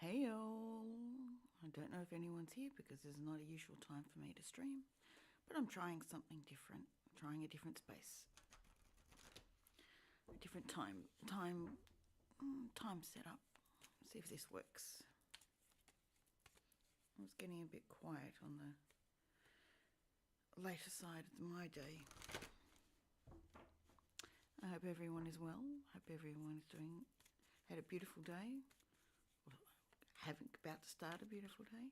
Hey all! I don't know if anyone's here because this is not a usual time for me to stream, but I'm trying something different. I'm trying a different space, a different time setup. See if this works. I was getting a bit quiet on the later side of my day. I hope everyone is well. Hope everyone is had a beautiful day. About to start a beautiful day.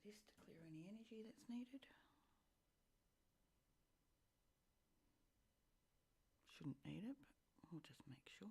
Do this to clear any energy that's needed. Shouldn't need it, but we'll just make sure.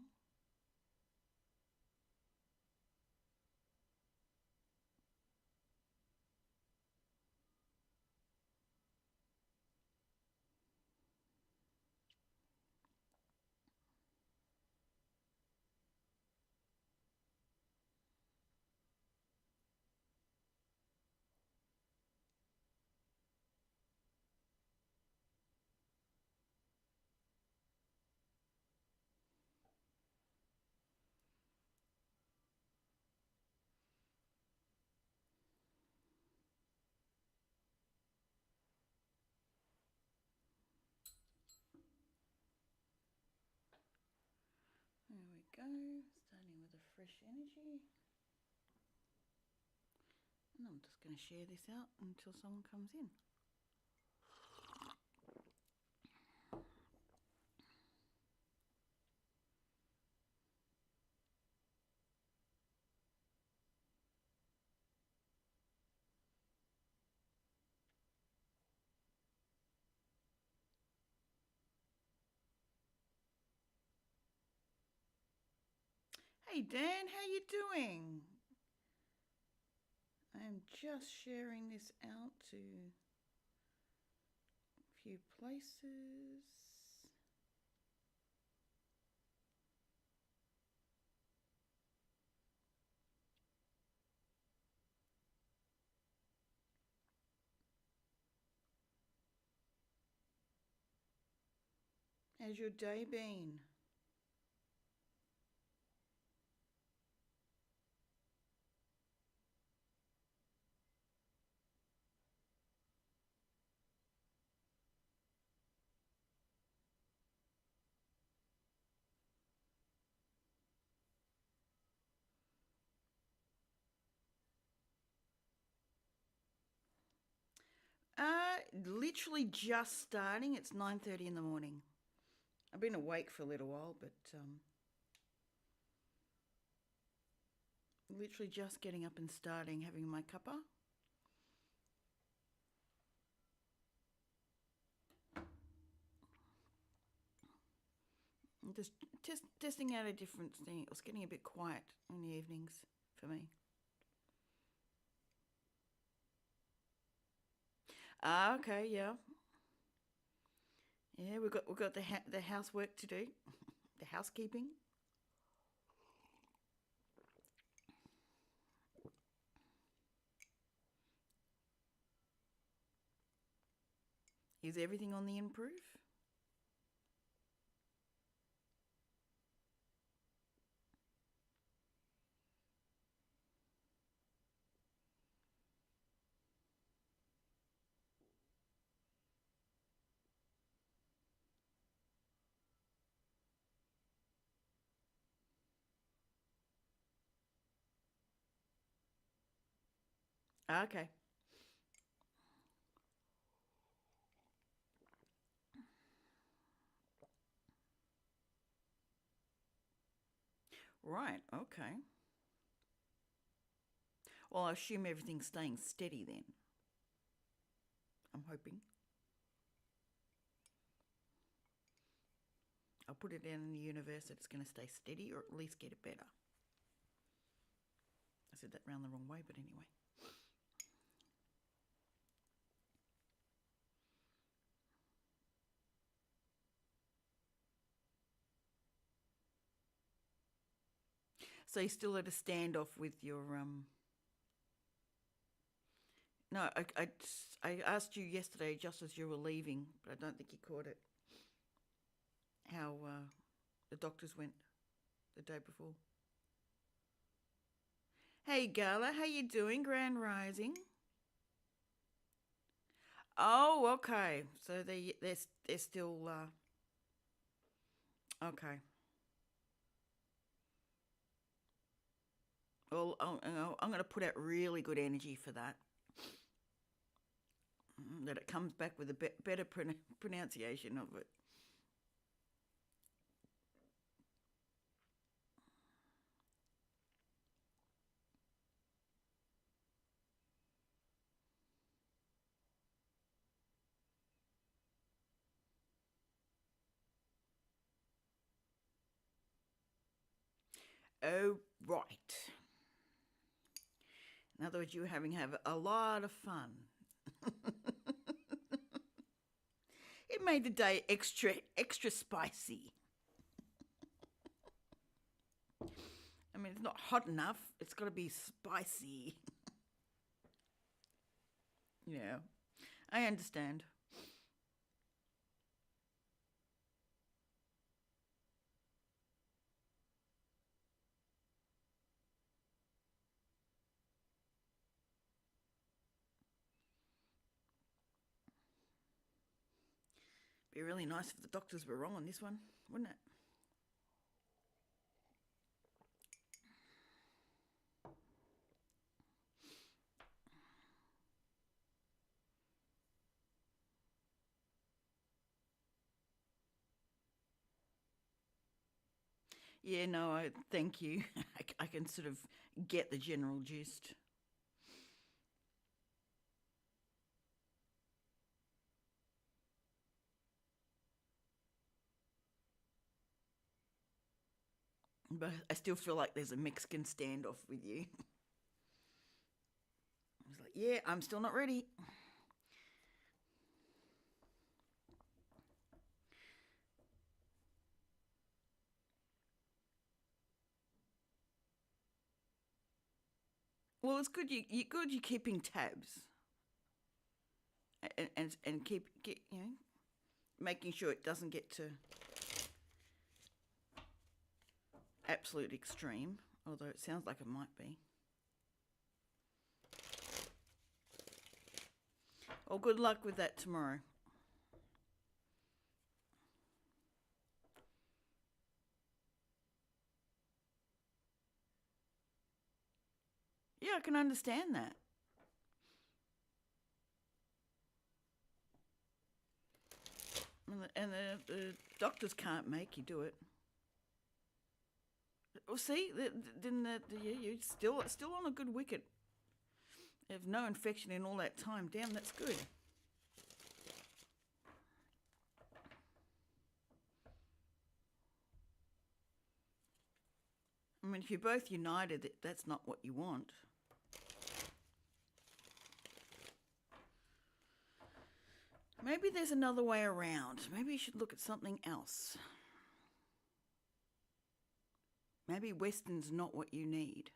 There we go, starting with a fresh energy. And I'm just going to share this out until someone comes in. Hey Dan, how you doing? I am just sharing this out to a few places. How's your day been? Literally just starting. It's 9:30 in the morning. I've been awake for a little while, but literally just getting up and starting, having my cuppa. I'm just testing out a different thing. It was getting a bit quiet in the evenings for me. Okay, yeah. Yeah, we've got the housework to do, the housekeeping. Is everything on the improve? Okay. Right, okay. Well, I assume everything's staying steady then. I'm hoping. I'll put it down in the universe that it's going to stay steady or at least get it better. I said that round the wrong way, but anyway. So you're still at a standoff with your No, I asked you yesterday just as you were leaving, but I don't think you caught it. How the doctors went the day before. Hey, Gala, how you doing? Grand Rising. Oh, okay. So they're still okay. Well, I'm going to put out really good energy for that. That it comes back with a better pronunciation of it. Oh, right. In other words, you have a lot of fun. It made the day extra spicy. I mean, it's not hot enough. It's got to be spicy. Yeah, I understand. Be really nice if the doctors were wrong on this one, wouldn't it? Yeah, no, thank you. I can sort of get the general gist. But I still feel like there's a Mexican standoff with you. I was like, yeah, I'm still not ready. Well, it's good you're keeping tabs and keep making sure it doesn't get to absolute extreme, although it sounds like it might be. Well, good luck with that tomorrow. Yeah, I can understand that. And the doctors can't make you do it. Well, see, then you're still on a good wicket. You have no infection in all that time. Damn, that's good. I mean, if you're both united, that's not what you want. Maybe there's another way around. Maybe you should look at something else. Maybe Western's not what you need.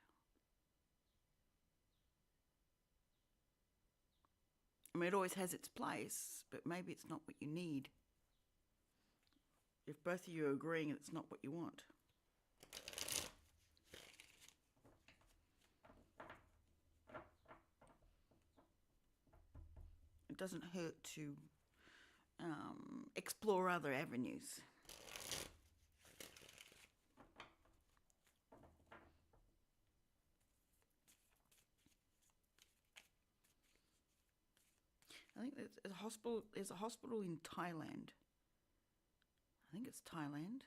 I mean, it always has its place, but maybe it's not what you need. If both of you are agreeing it's not what you want. It doesn't hurt to explore other avenues. I think there's a hospital. There's a hospital in Thailand. I think it's Thailand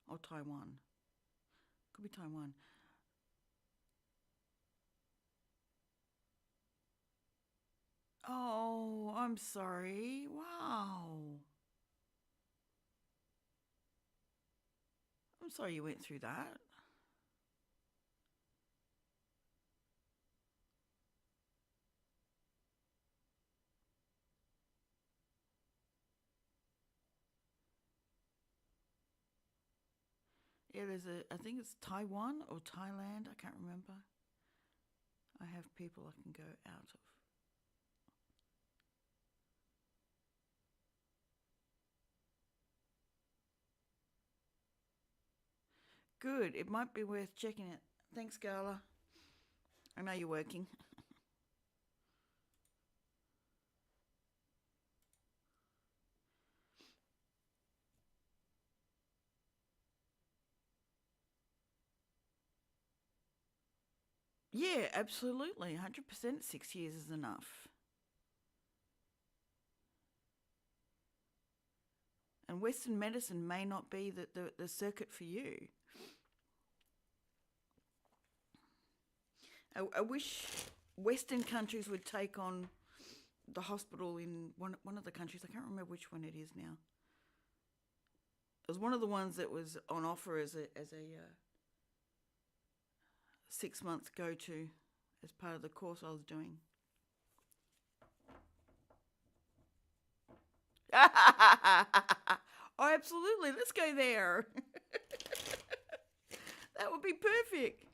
or Taiwan. Could be Taiwan. Oh, I'm sorry. Wow. I'm sorry you went through that. Yeah, I think it's Taiwan or Thailand. I can't remember. have people I can go out of. Good. It might be worth checking it. Thanks, Gala. I know you're working. Yeah, absolutely. 100% 6 years is enough. And Western medicine may not be the circuit for you. I wish Western countries would take on the hospital in one of the countries. I can't remember which one it is now. It was one of the ones that was on offer as a 6 month go to as part of the course I was doing. Oh, absolutely. Let's go there. That would be perfect.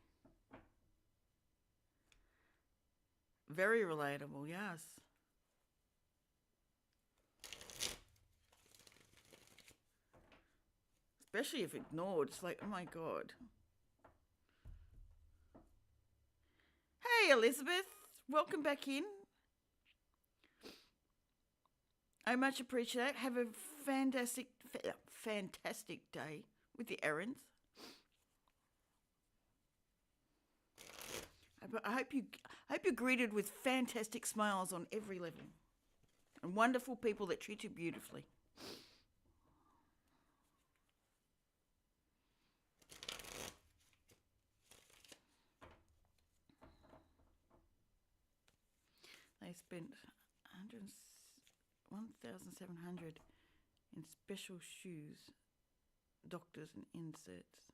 Very relatable, yes. Especially if ignored. It's like, oh my God. Hey, Elizabeth. Welcome back in. I much appreciate it. Have a fantastic day with the errands. I hope you're greeted with fantastic smiles on every level, and wonderful people that treat you beautifully. They spent 1,700 in special shoes, doctors, and inserts.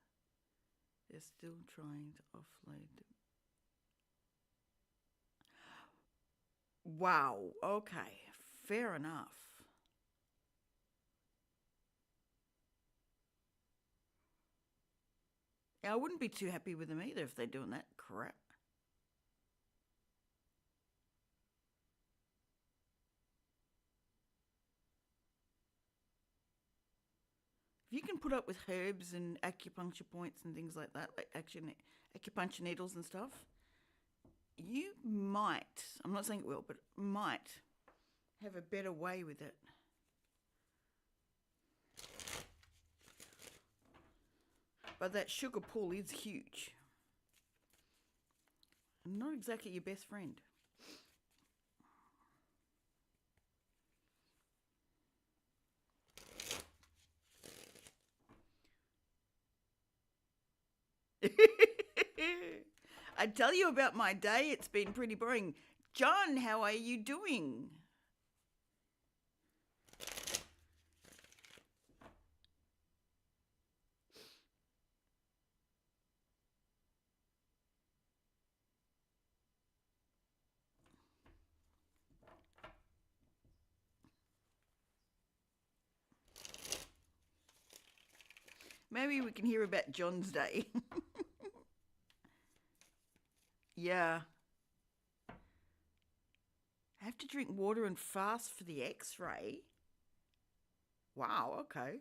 They're still trying to offload them. Wow, okay, fair enough. I wouldn't be too happy with them either if they're doing that crap. If you can put up with herbs and acupuncture points and things like that, like acupuncture needles and stuff, you might, I'm not saying it will, but might have a better way with it. But that sugar pull is huge. Not exactly your best friend. I tell you about my day, it's been pretty boring. John, how are you doing? Maybe we can hear about John's day. Yeah. I have to drink water and fast for the x-ray. Wow, okay.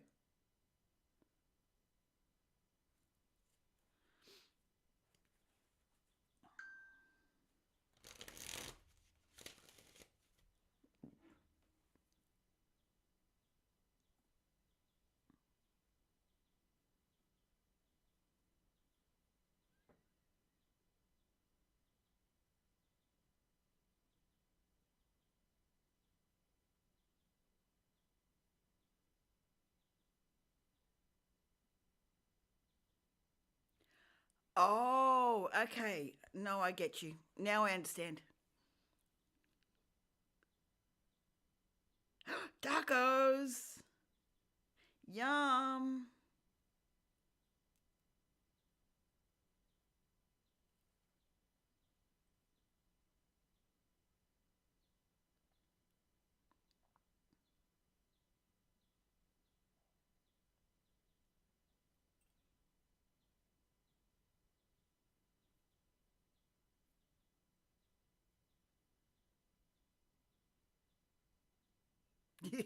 Oh, okay. No, I get you. Now I understand. Tacos. Yum.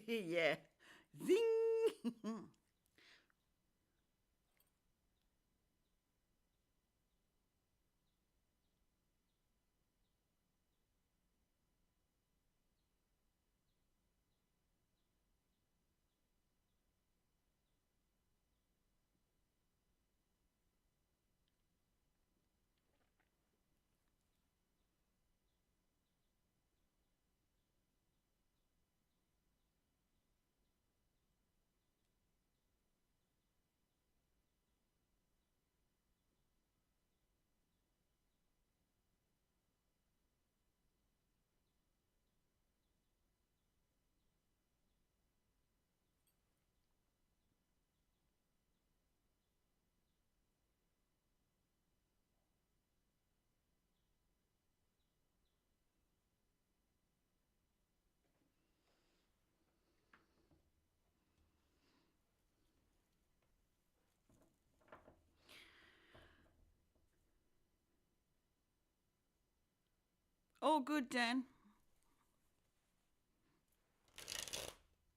Yeah. Zing! All good, Dan.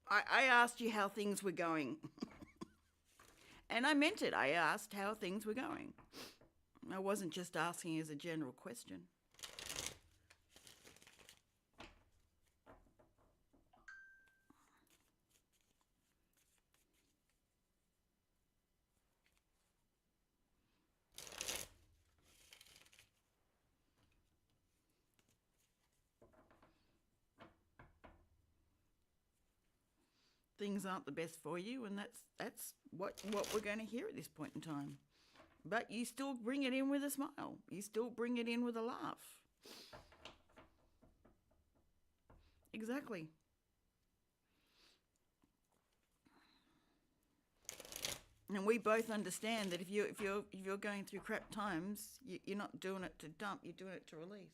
I asked you how things were going. And I meant it. I asked how things were going. I wasn't just asking as a general question. Things aren't the best for you, and that's what we're going to hear at this point in time. But you still bring it in with a smile. You still bring it in with a laugh. Exactly. And we both understand that if you're going through crap times, you're not doing it to dump. You're doing it to release.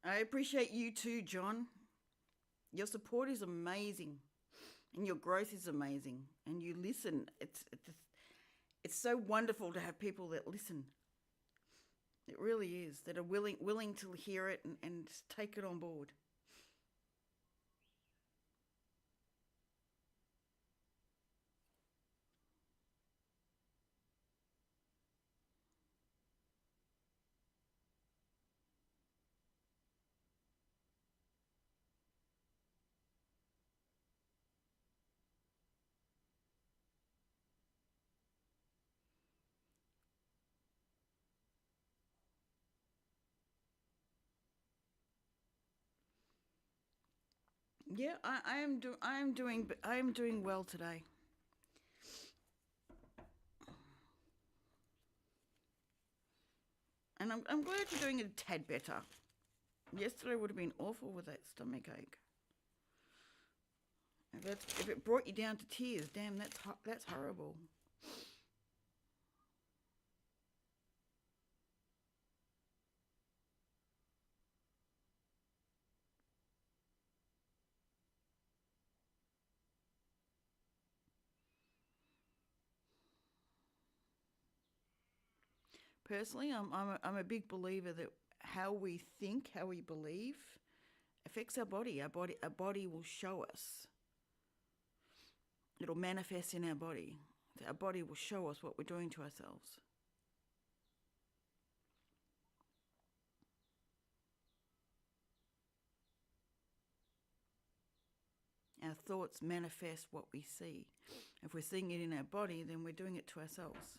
I appreciate you too, John. Your support is amazing, and your growth is amazing, and you listen. It's so wonderful to have people that listen. It really is, that are willing to hear it and take it on board. Yeah, I am doing well today. And I'm glad you're doing it a tad better. Yesterday would have been awful with that stomach ache. If it brought you down to tears, damn, that's horrible. Personally, I'm a big believer that how we think, how we believe, affects our body. Our body will show us. It'll manifest in our body. Our body will show us what we're doing to ourselves. Our thoughts manifest what we see. If we're seeing it in our body, then we're doing it to ourselves.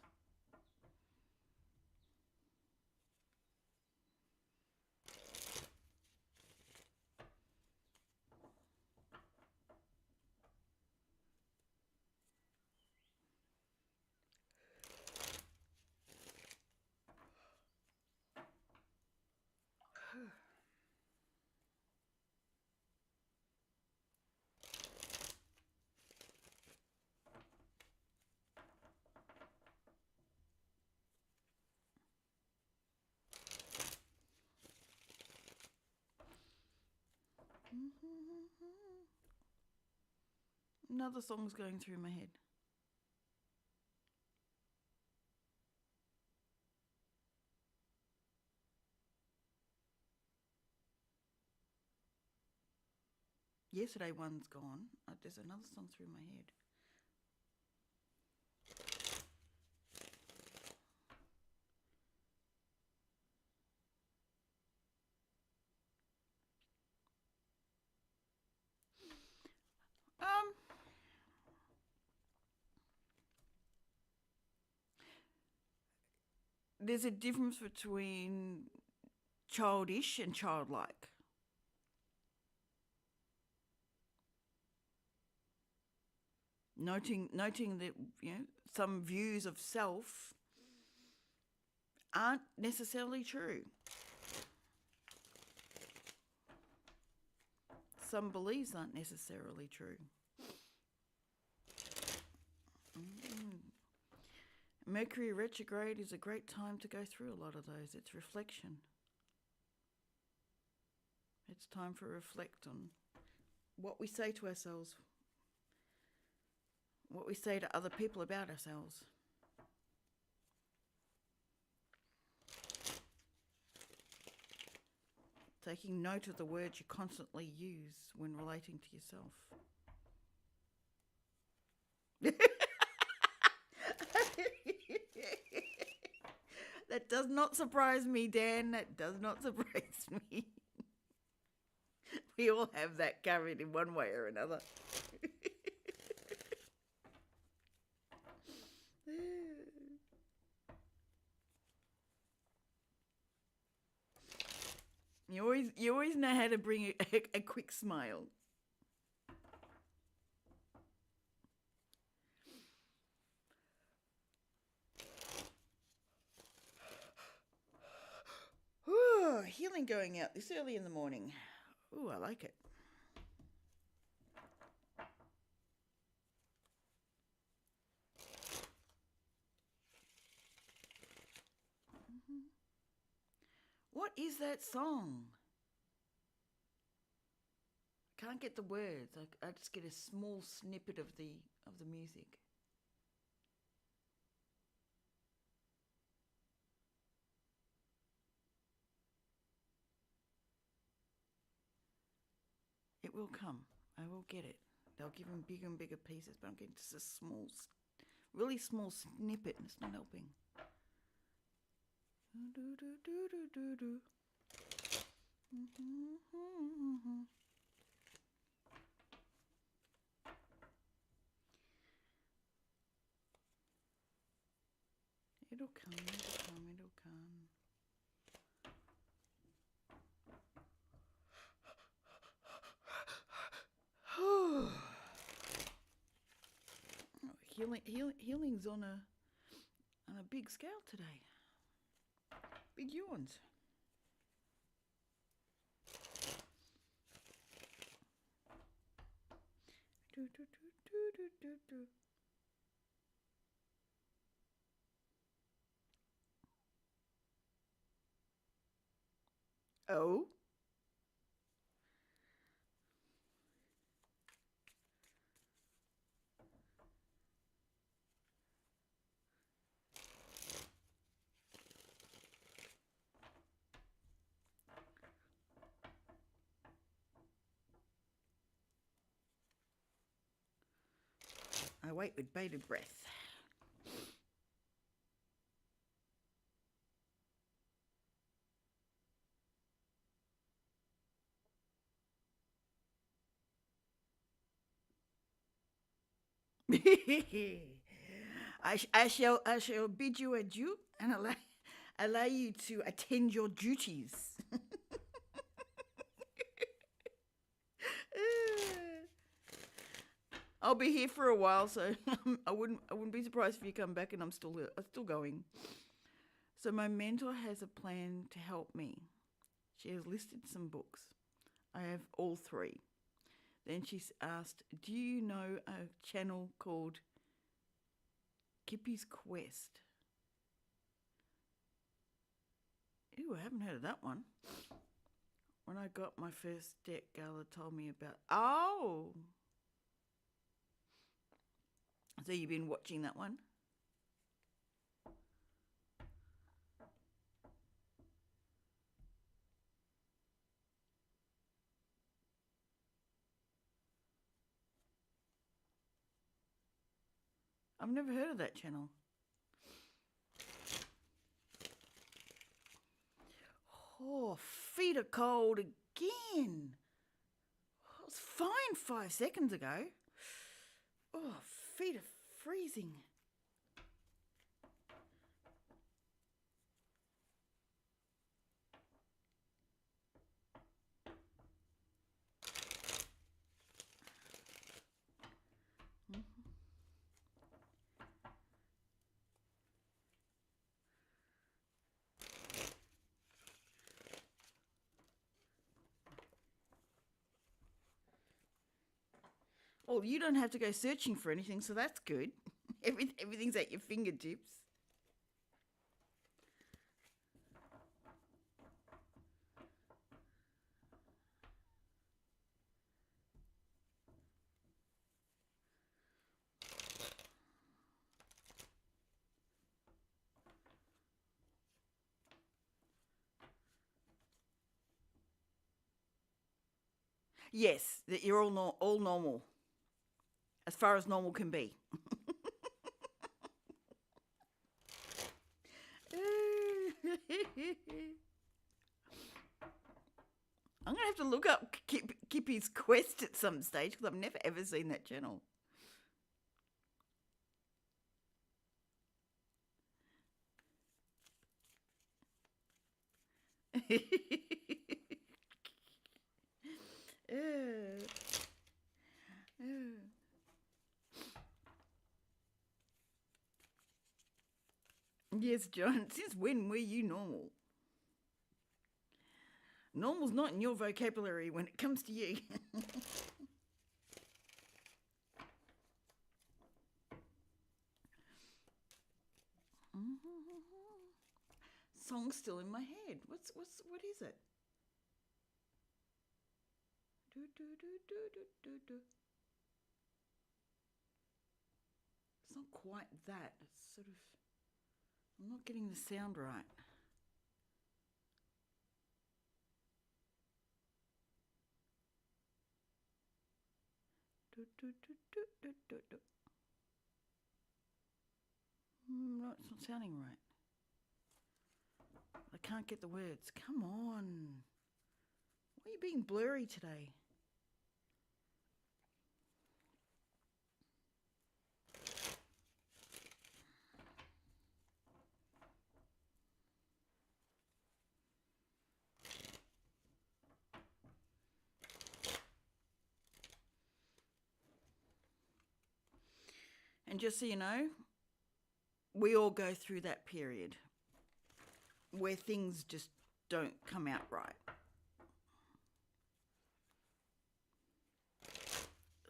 Another song's going through my head. Yesterday one's gone. There's another song through my head. There's a difference between childish and childlike. Noting that, you know, some views of self aren't necessarily true. Some beliefs aren't necessarily true. Mercury retrograde is a great time to go through a lot of those. It's reflection. It's time to reflect on what we say to ourselves, what we say to other people about ourselves. Taking note of the words you constantly use when relating to yourself. That does not surprise me, Dan. That does not surprise me. We all have that covered in one way or another. You always know how to bring a quick smile. Ooh, healing going out this early in the morning. Ooh, I like it. What is that song? I can't get the words. I just get a small snippet of the music. It will come. I will get it. They'll give him bigger and bigger pieces, but I'm getting just a small, really small snippet, and it's not helping. It'll come, it'll come, it'll come. Healing's on a big scale today. Big yawns. Oh. I wait with bated breath. I shall bid you adieu and allow you to attend your duties. I'll be here for a while, so I wouldn't be surprised if you come back and I'm still going. So my mentor has a plan to help me. She has listed some books. I have all three. Then she's asked, "Do you know a channel called Kippy's Quest?" Ew, I haven't heard of that one. When I got my first deck, Gala told me about. Oh, so you've been watching that one? I've never heard of that channel. Oh, feet are cold again. I was fine 5 seconds ago. Oh, feet are freezing. Well, you don't have to go searching for anything, so that's good. Everything's at your fingertips. Yes, that you're all normal, as far as normal can be. I'm gonna have to look up Kippy's Quest at some stage because I've never ever seen that channel. Yes, John. Since when were you normal? Normal's not in your vocabulary when it comes to you. Song's still in my head. What is it? Do, do, do, do, do, do, do. It's not quite that. It's sort of. I'm not getting the sound right. Do, do, do, do, do, do, do. No, it's not sounding right. I can't get the words. Come on. Why are you being blurry today? And just so you know, we all go through that period where things just don't come out right.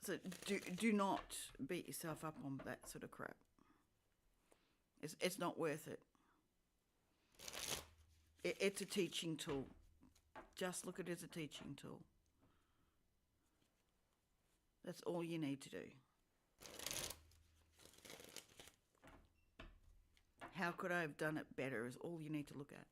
So do not beat yourself up on that sort of crap. It's not worth it. It's a teaching tool. Just look at it as a teaching tool. That's all you need to do. How could I have done it better is all you need to look at.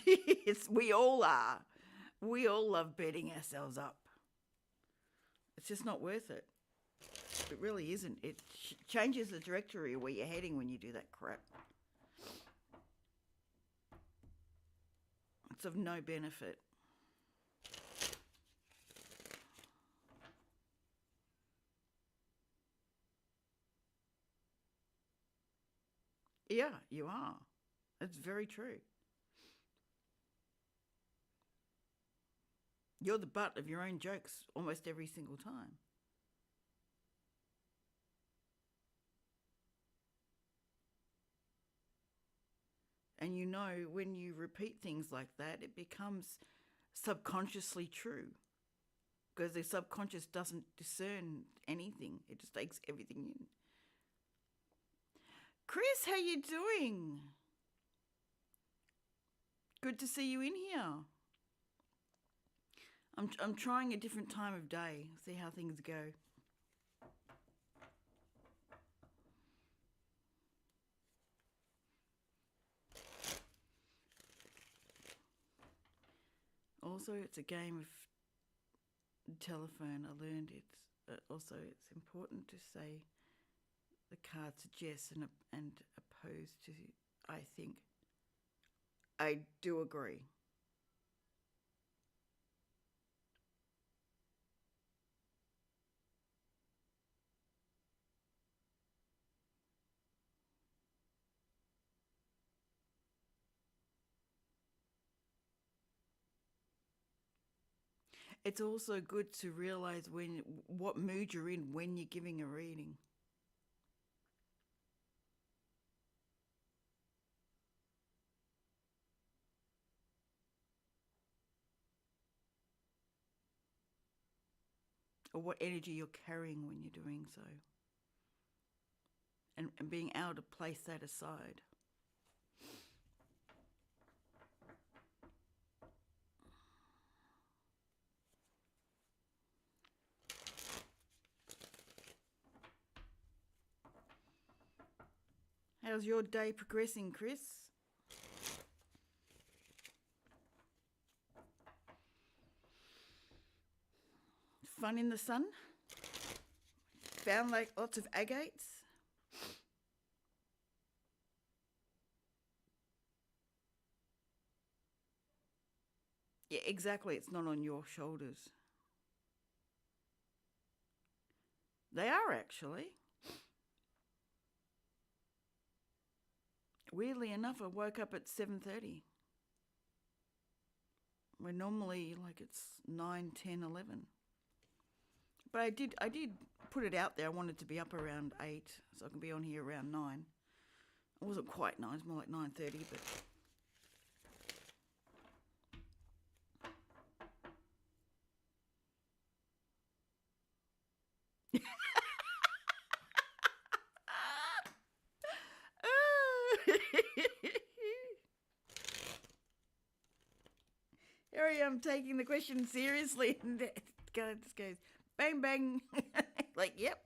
Yes, we all are. We all love beating ourselves up. It's just not worth it. It really isn't. It changes the directory where you're heading when you do that crap. It's of no benefit. Yeah, you are. It's very true. You're the butt of your own jokes almost every single time. And you know, when you repeat things like that, it becomes subconsciously true because the subconscious doesn't discern anything. It just takes everything in. Chris, how you doing? Good to see you in here. I'm trying a different time of day, see how things go. Also, it's a game of telephone. I learned it's also it's important to say the card suggests and opposed to I think. I do agree. It's also good to realize what mood you're in when you're giving a reading. Or what energy you're carrying when you're doing so. And being able to place that aside. How's your day progressing, Chris? Fun in the sun? Found like lots of agates? Yeah, exactly. It's not on your shoulders. They are actually. Weirdly enough, I woke up at 7:30. We're normally like it's 9, 10, 11. But I did put it out there. I wanted to be up around 8, so I can be on here around 9. It wasn't quite 9, it's more like 9:30, but here I am taking the question seriously, and it just goes bang bang, like yep.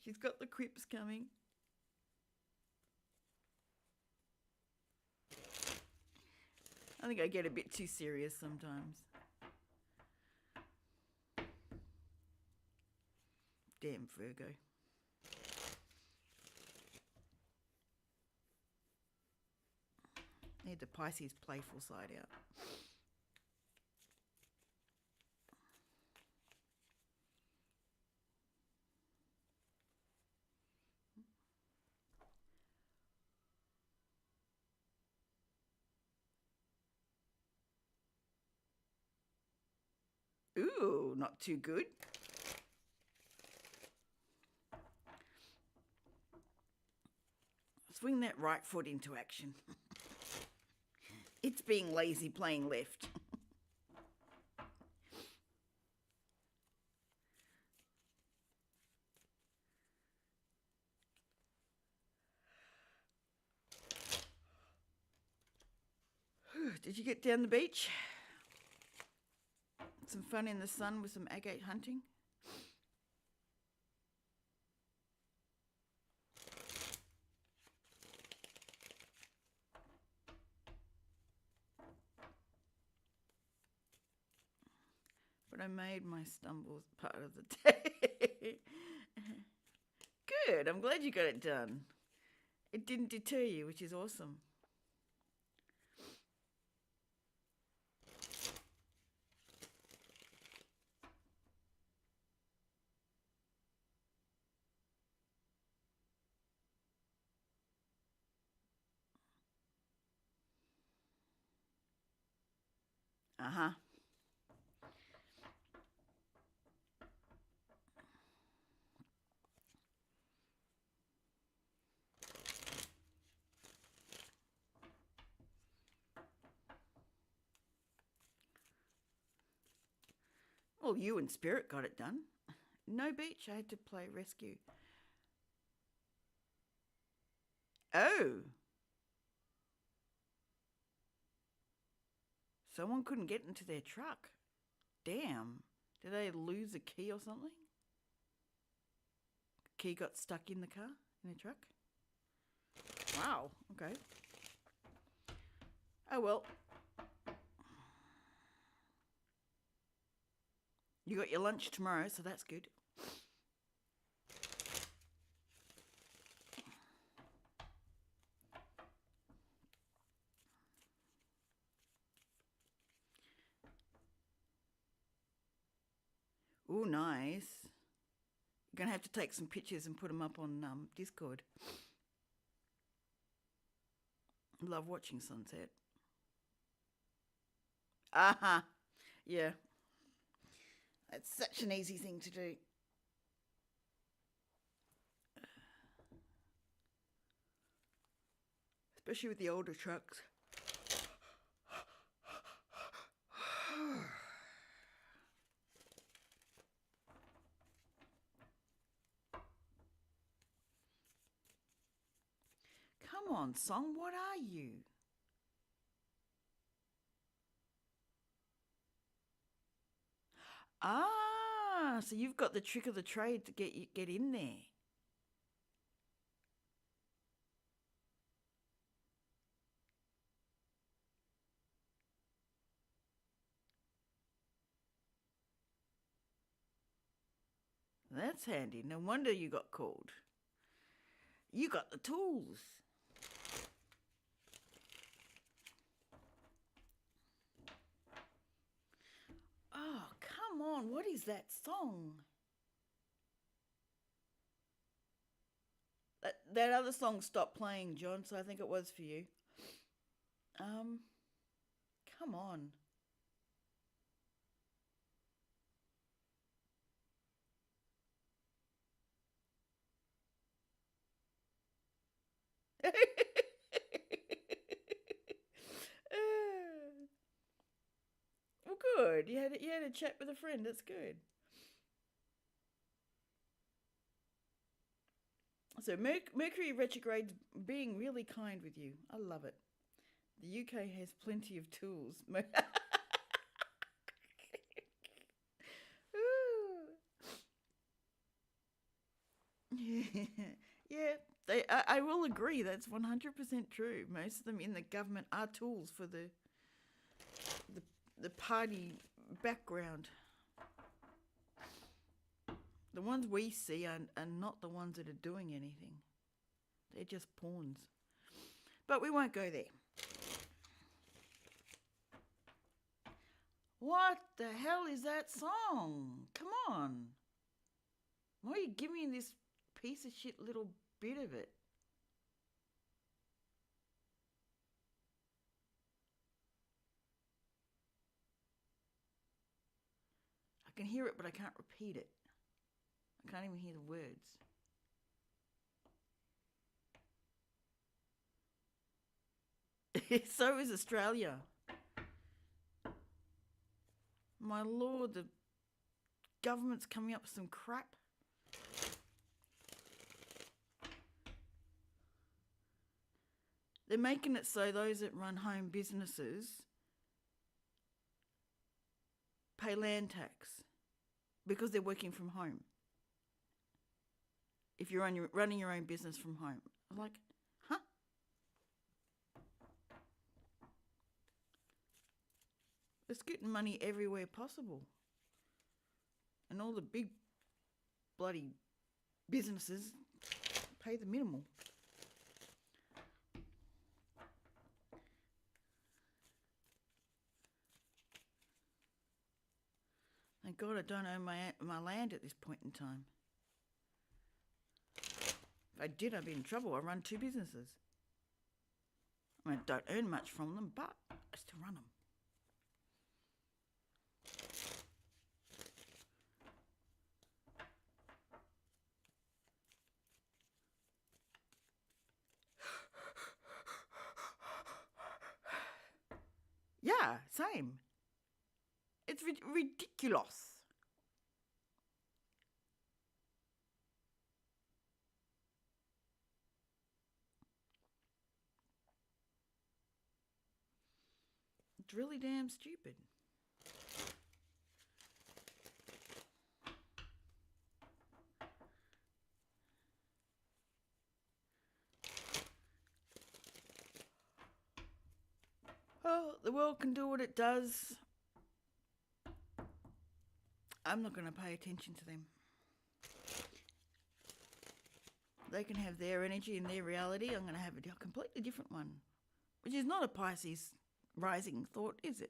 She's got the quips coming. I think I get a bit too serious sometimes. Damn Virgo. Need the Pisces playful side out. Ooh, not too good. Swing that right foot into action. It's being lazy playing left. Did you get down the beach? Some fun in the sun with some agate hunting. But I made my stumbles part of the day. Good, I'm glad you got it done. It didn't deter you, which is awesome. Uh-huh. Well, you and Spirit got it done. No beach, I had to play rescue. Oh. Someone couldn't get into their truck. Damn. Did they lose a key or something? Key got stuck in the car, in the truck? Wow, okay. Oh well. You got your lunch tomorrow, so that's good. Ooh, nice. You're going to have to take some pictures and put them up on Discord. Love watching sunset. Uh-huh. Yeah. That's such an easy thing to do. Especially with the older trucks. Come on, song, what are you? Ah, so you've got the trick of the trade to get in there. That's handy. No wonder you got called. You got the tools. Oh, come on. What is that song? That other song stopped playing, John, so I think it was for you. Come on. Well, good. You had a chat with a friend. That's good. So Mercury retrograde's being really kind with you. I love it. The UK has plenty of tools. Yeah, I will agree. That's 100% true. Most of them in the government are tools for the party background. The ones we see are not the ones that are doing anything. They're just pawns. But we won't go there. What the hell is that song? Come on. Why are you giving me this piece of shit little bit of it? I can hear it, but I can't repeat it. I can't even hear the words. So is Australia. My lord, the government's coming up with some crap. They're making it so those that run home businesses pay land tax because they're working from home. If you're running your own business from home. I'm like, huh? It's getting money everywhere possible. And all the big bloody businesses pay the minimal. Thank God I don't own my land at this point in time. If I did, I'd be in trouble. I run 2 businesses. I mean, I don't earn much from them, but I still run them. Yeah, same. It's ridiculous. It's really damn stupid. Well, the world can do what it does. I'm not going to pay attention to them. They can have their energy and their reality. I'm going to have a completely different one, which is not a Pisces rising thought, is it?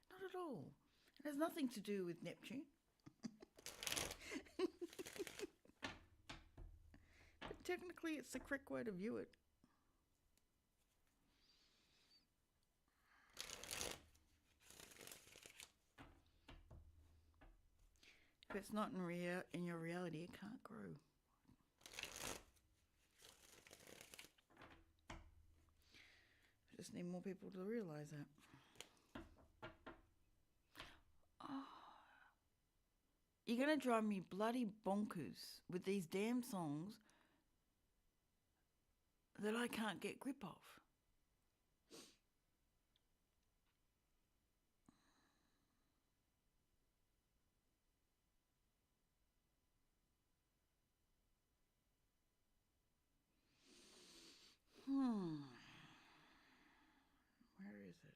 Not at all. It has nothing to do with Neptune. But technically, it's the correct way to view it. If it's not in your reality, it can't grow. Just need more people to realise that. Oh, you're going to drive me bloody bonkers with these damn songs that I can't get grip of. Where is it?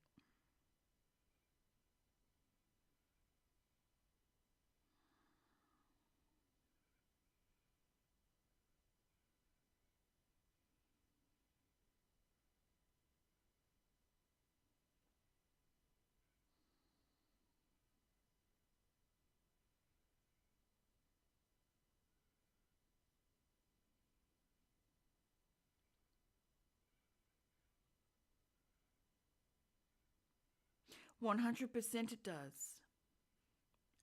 %, it does.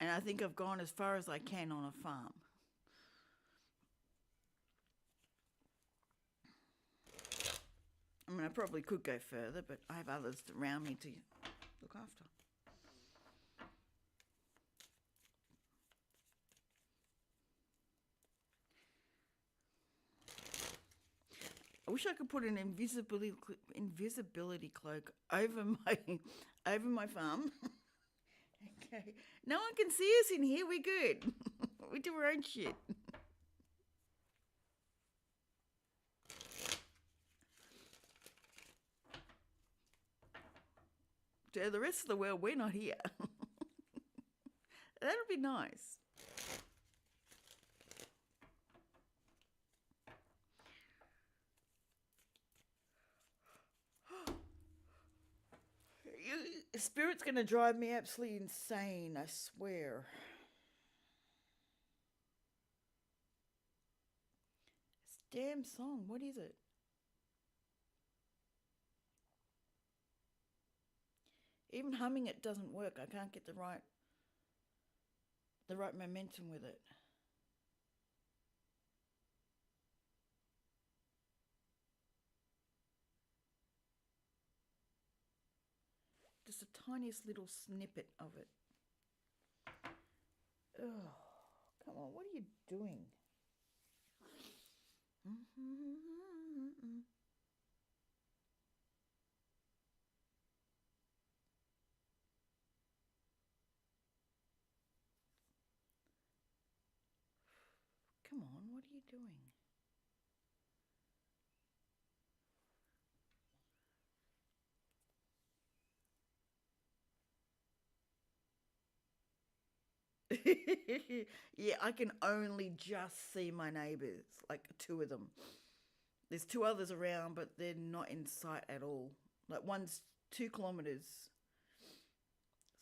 And I think I've gone as far as I can on a farm. I mean, I probably could go further, but I have others around me to look after. I wish I could put an invisibility cloak over my farm. Okay, no one can see us in here. We're good. We do our own shit. To the rest of the world, we're not here. That'll be nice. Spirit's going to drive me absolutely insane, I swear. This damn song, what is it? Even humming it doesn't work. I can't get the right momentum with it. Just the tiniest little snippet of it. Oh, come on, what are you doing? what are you doing? Yeah, I can only just see my neighbours, like two of them. There's two others around, but they're not in sight at all. Like one's 2 kilometres,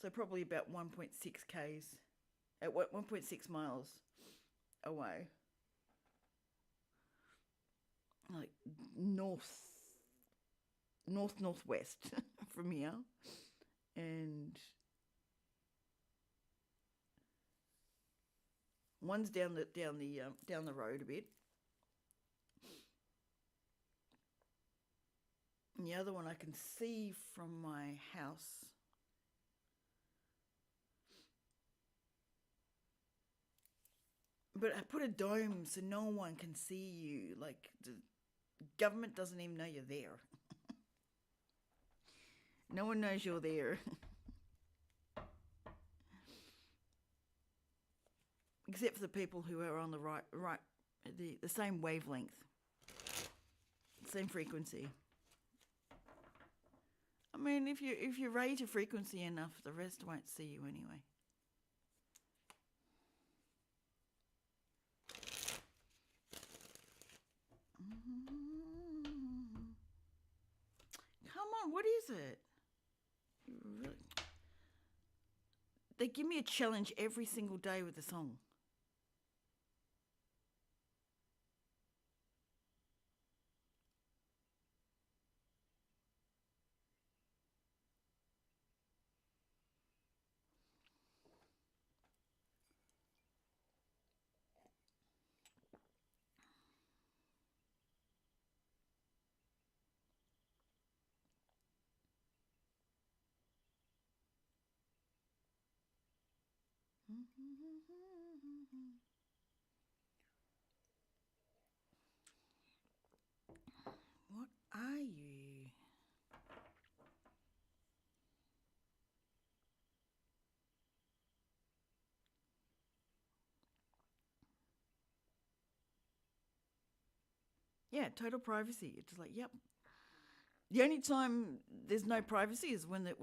so probably about 1.6 k's, at 1.6 miles away. Like northwest from here, and one's down the road a bit, and the other one I can see from my house. But I put a dome so no one can see you. Like the government doesn't even know you're there. No one knows you're there. Except for the people who are on the the same wavelength, same frequency. I mean, if you rate a frequency enough, the rest won't see you anyway. Come on, what is it? Really... They give me a challenge every single day with a song. What are you? Yeah, total privacy. It's like, yep. The only time there's no privacy is when the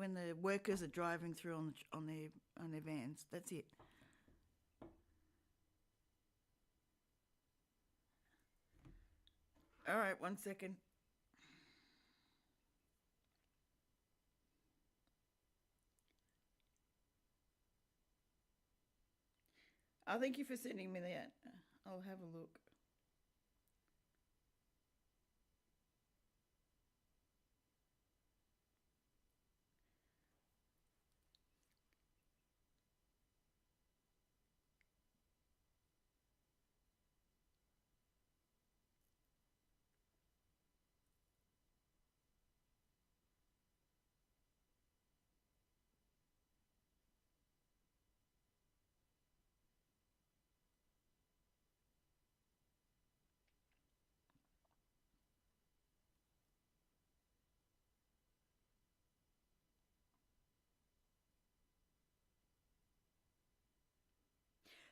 workers are driving through on their vans. That's it. All right, 1 second. Thank you for sending me that. I'll have a look.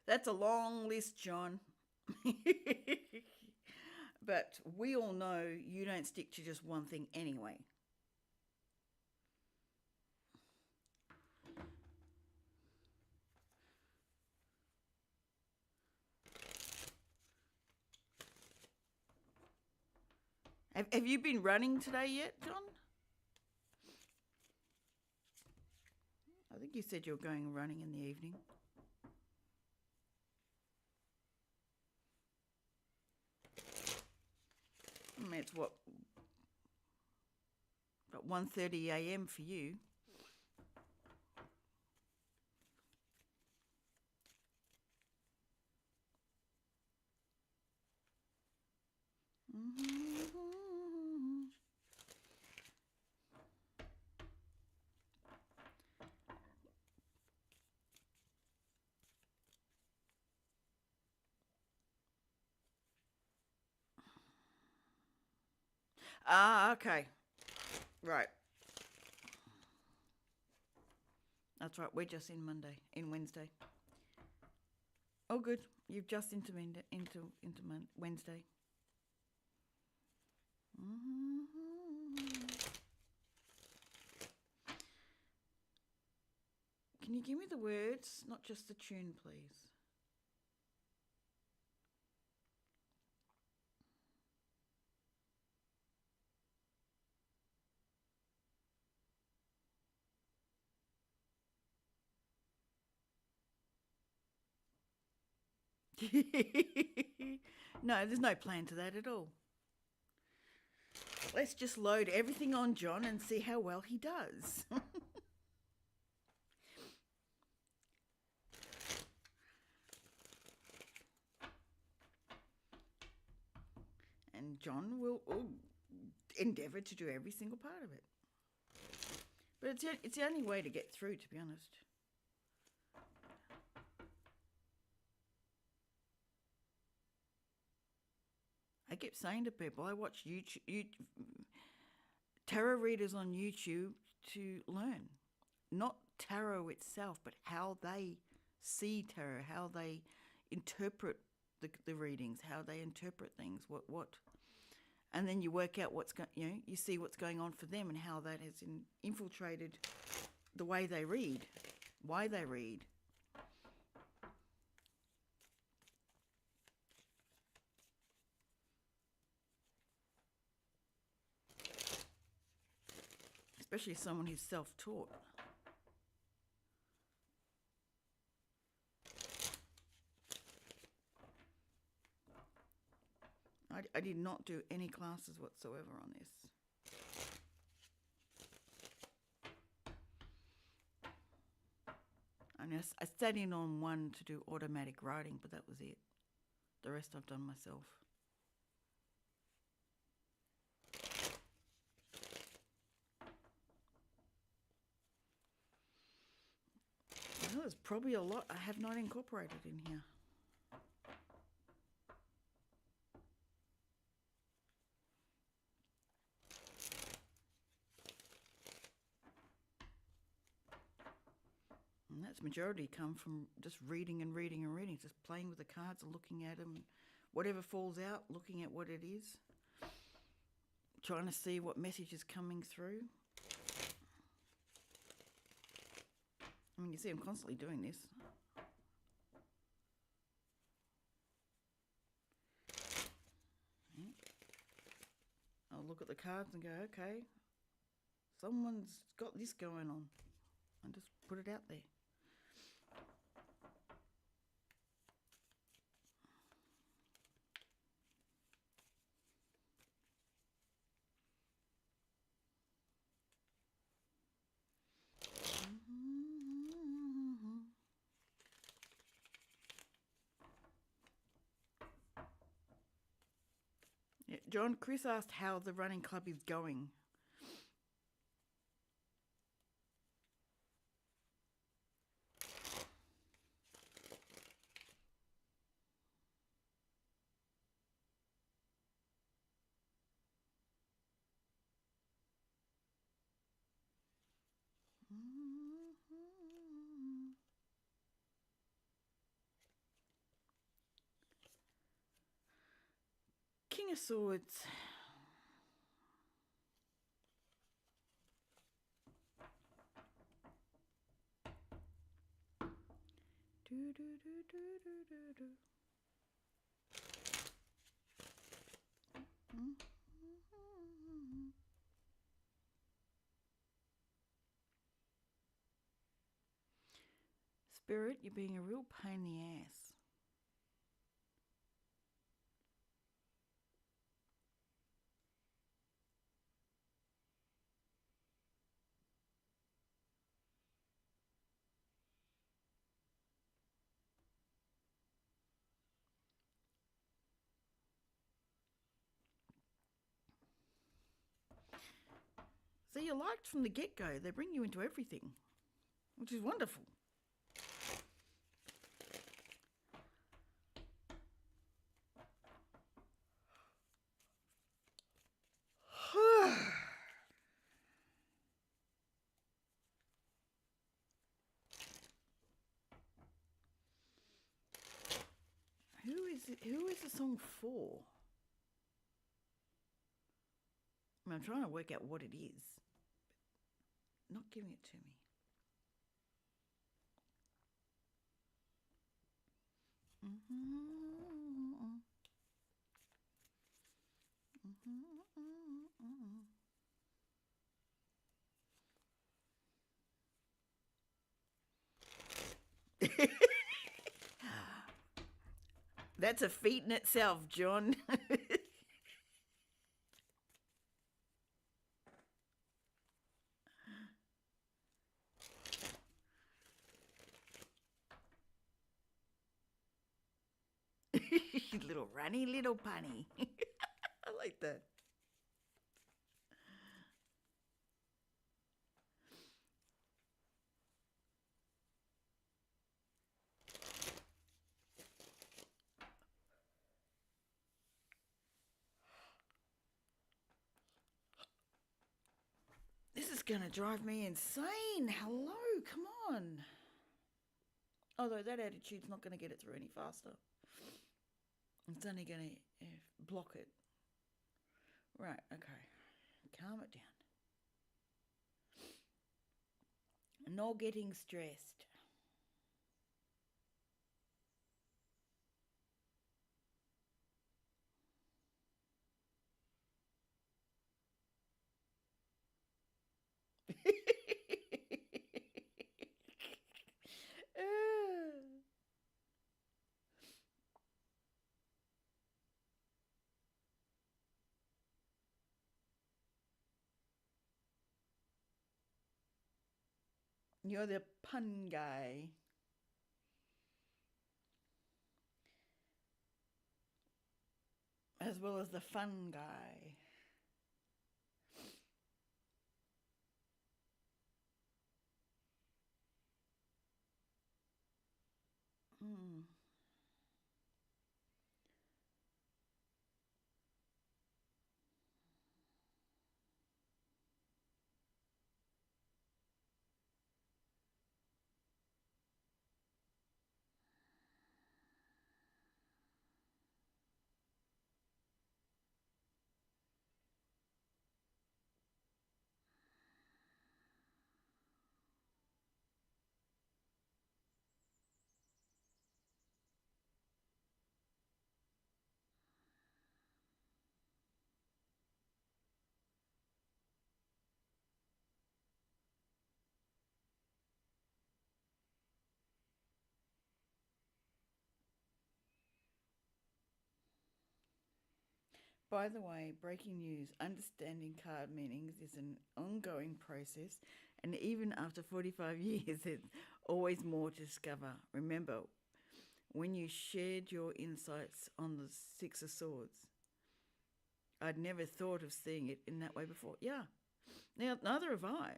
That's a long list, John. But we all know you don't stick to just one thing anyway. Have you been running today yet, John? I think you said you were going running in the evening. I mean, it's what, about 1:30 a.m. for you. Okay. Right. That's right. We're just in Wednesday. Oh, good. You've just into Wednesday. Can you give me the words, not just the tune, please? No, there's no plan to that at all. Let's just load everything on John and see how well he does. And John will endeavour to do every single part of it. But it's the only way to get through, to be honest. I keep saying to people, I watch YouTube tarot readers on YouTube to learn, not tarot itself, but how they see tarot, how they interpret the readings, how they interpret things, what, and then you work out you see what's going on for them and how that has infiltrated the way they read, why they read. Especially someone who's self-taught. I did not do any classes whatsoever on this. I sat in on one to do automatic writing, but that was it. The rest I've done myself. Well, there's probably a lot I have not incorporated in here. And that's majority come from just reading and reading and reading, just playing with the cards and looking at them. Whatever falls out, looking at what it is. Trying to see what message is coming through. I mean, you see I'm constantly doing this. I'll look at the cards and go, okay, someone's got this going on. And just put it out there. Yeah, John, Chris asked how the running club is going. King of Swords. Spirit, you're being a real pain in the ass. So you're liked from the get-go. They bring you into everything, which is wonderful. Who is the song for? I'm trying to work out what it is. Not giving it to me. That's a feat in itself, John. Little runny little punny. I like that. This is going to drive me insane. Hello, come on. Although that attitude's not going to get it through any faster. It's only going to block it. Right, okay. Calm it down. Not getting stressed. You're the pun guy. As well as the fun guy. Hmm. By the way, breaking news, understanding card meanings is an ongoing process, and even after 45 years, there's always more to discover. Remember, when you shared your insights on the Six of Swords, I'd never thought of seeing it in that way before. Yeah, now neither have I.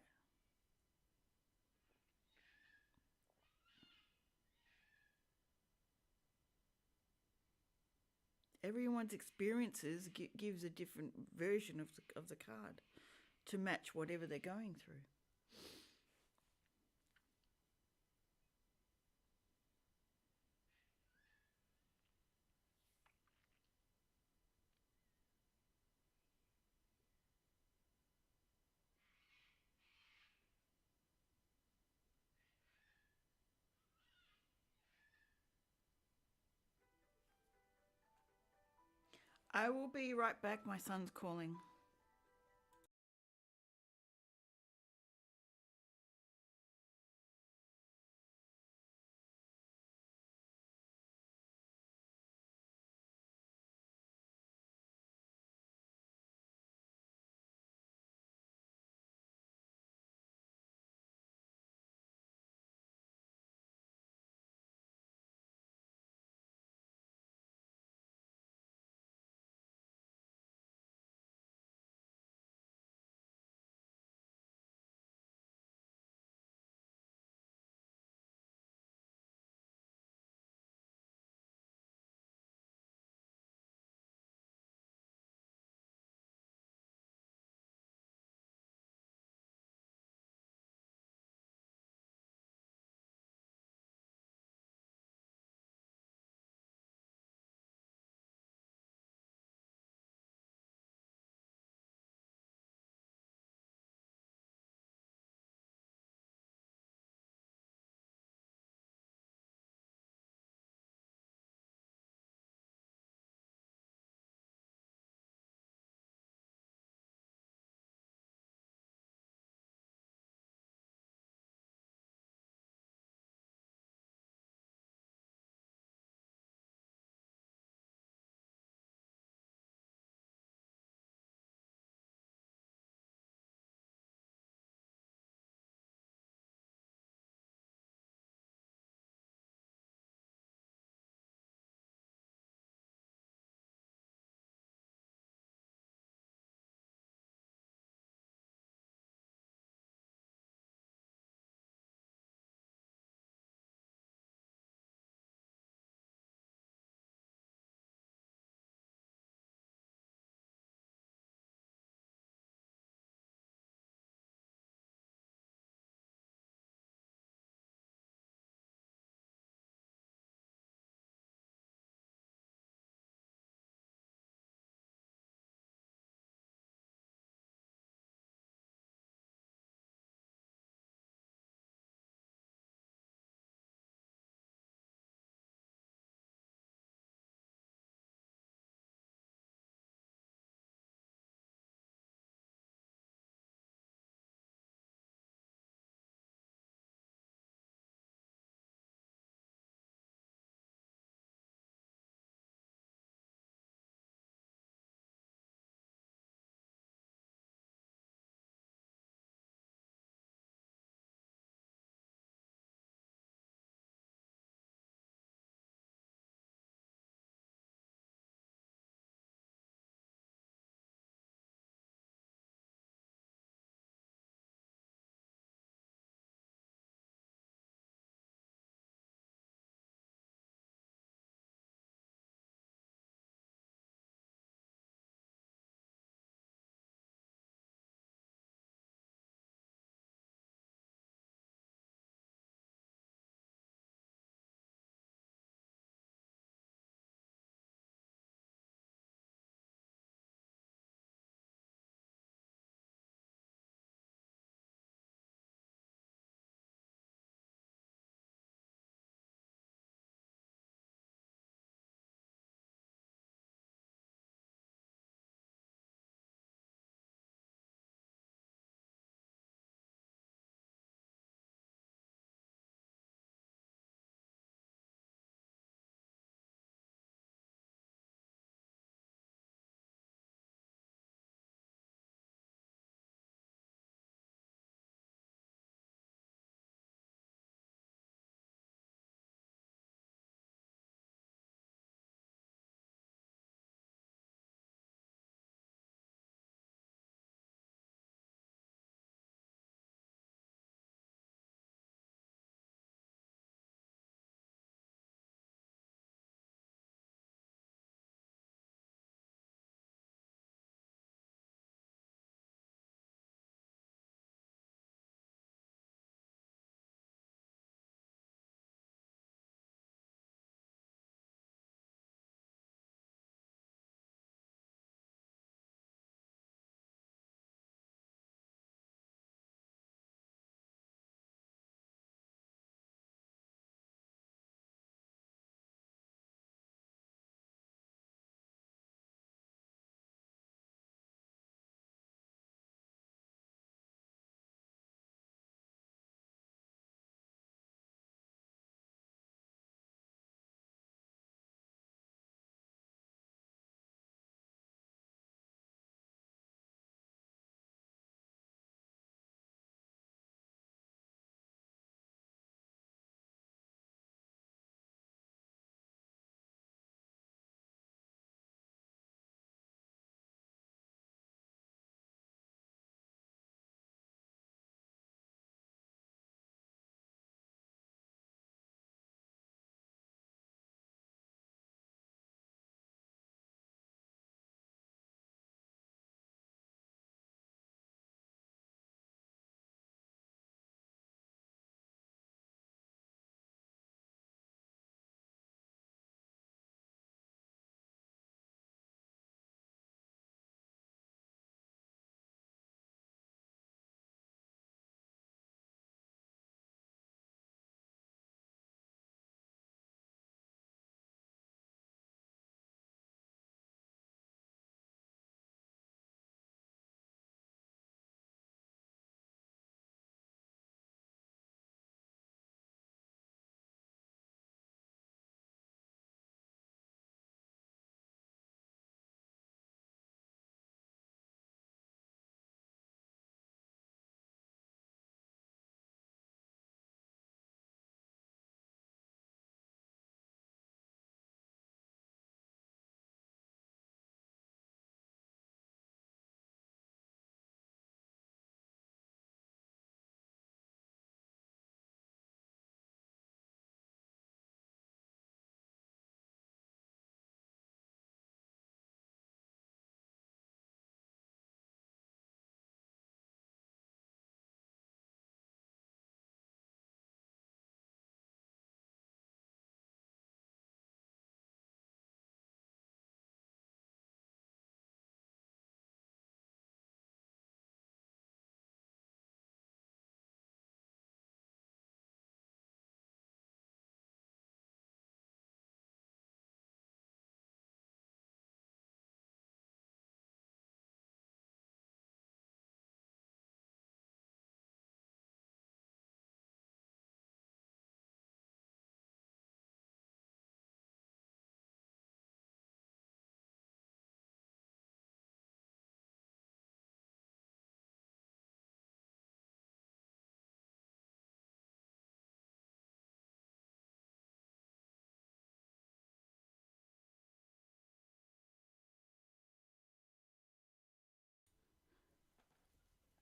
Everyone's experiences gives a different version of the card to match whatever they're going through. I will be right back. My son's calling.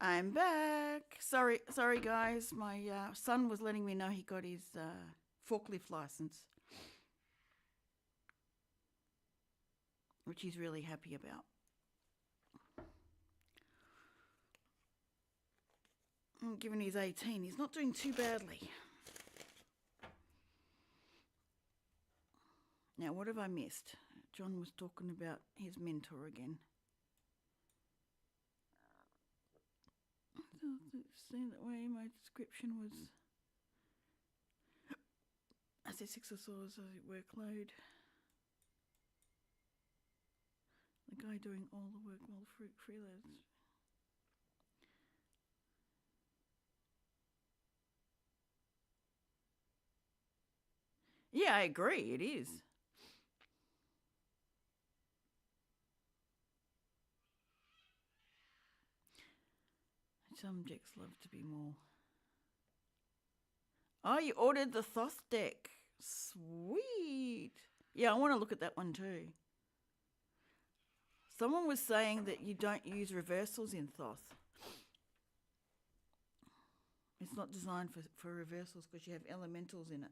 I'm back. Sorry, guys. My son was letting me know he got his forklift license, which he's really happy about. Given he's 18, he's not doing too badly. Now, what have I missed? John was talking about his mentor again. Seen that way my description was. I said 6 or so workload. The guy doing all the work while freelance. Yeah, I agree. It is. Subjects love to be more. Oh, you ordered the Thoth deck. Sweet. Yeah, I want to look at that one too. Someone was saying that you don't use reversals in Thoth. It's not designed for reversals because you have elementals in it.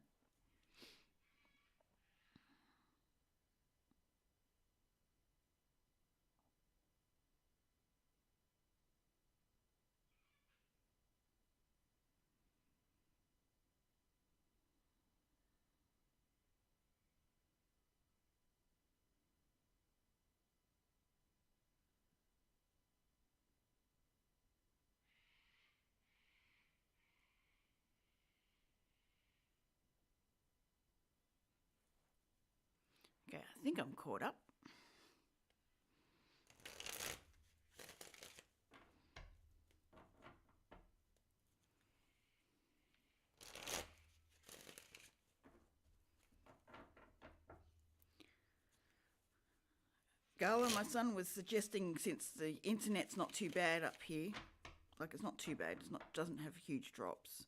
Okay, I think I'm caught up. Gala, my son was suggesting, since the internet's not too bad up here, like it's not too bad, doesn't have huge drops,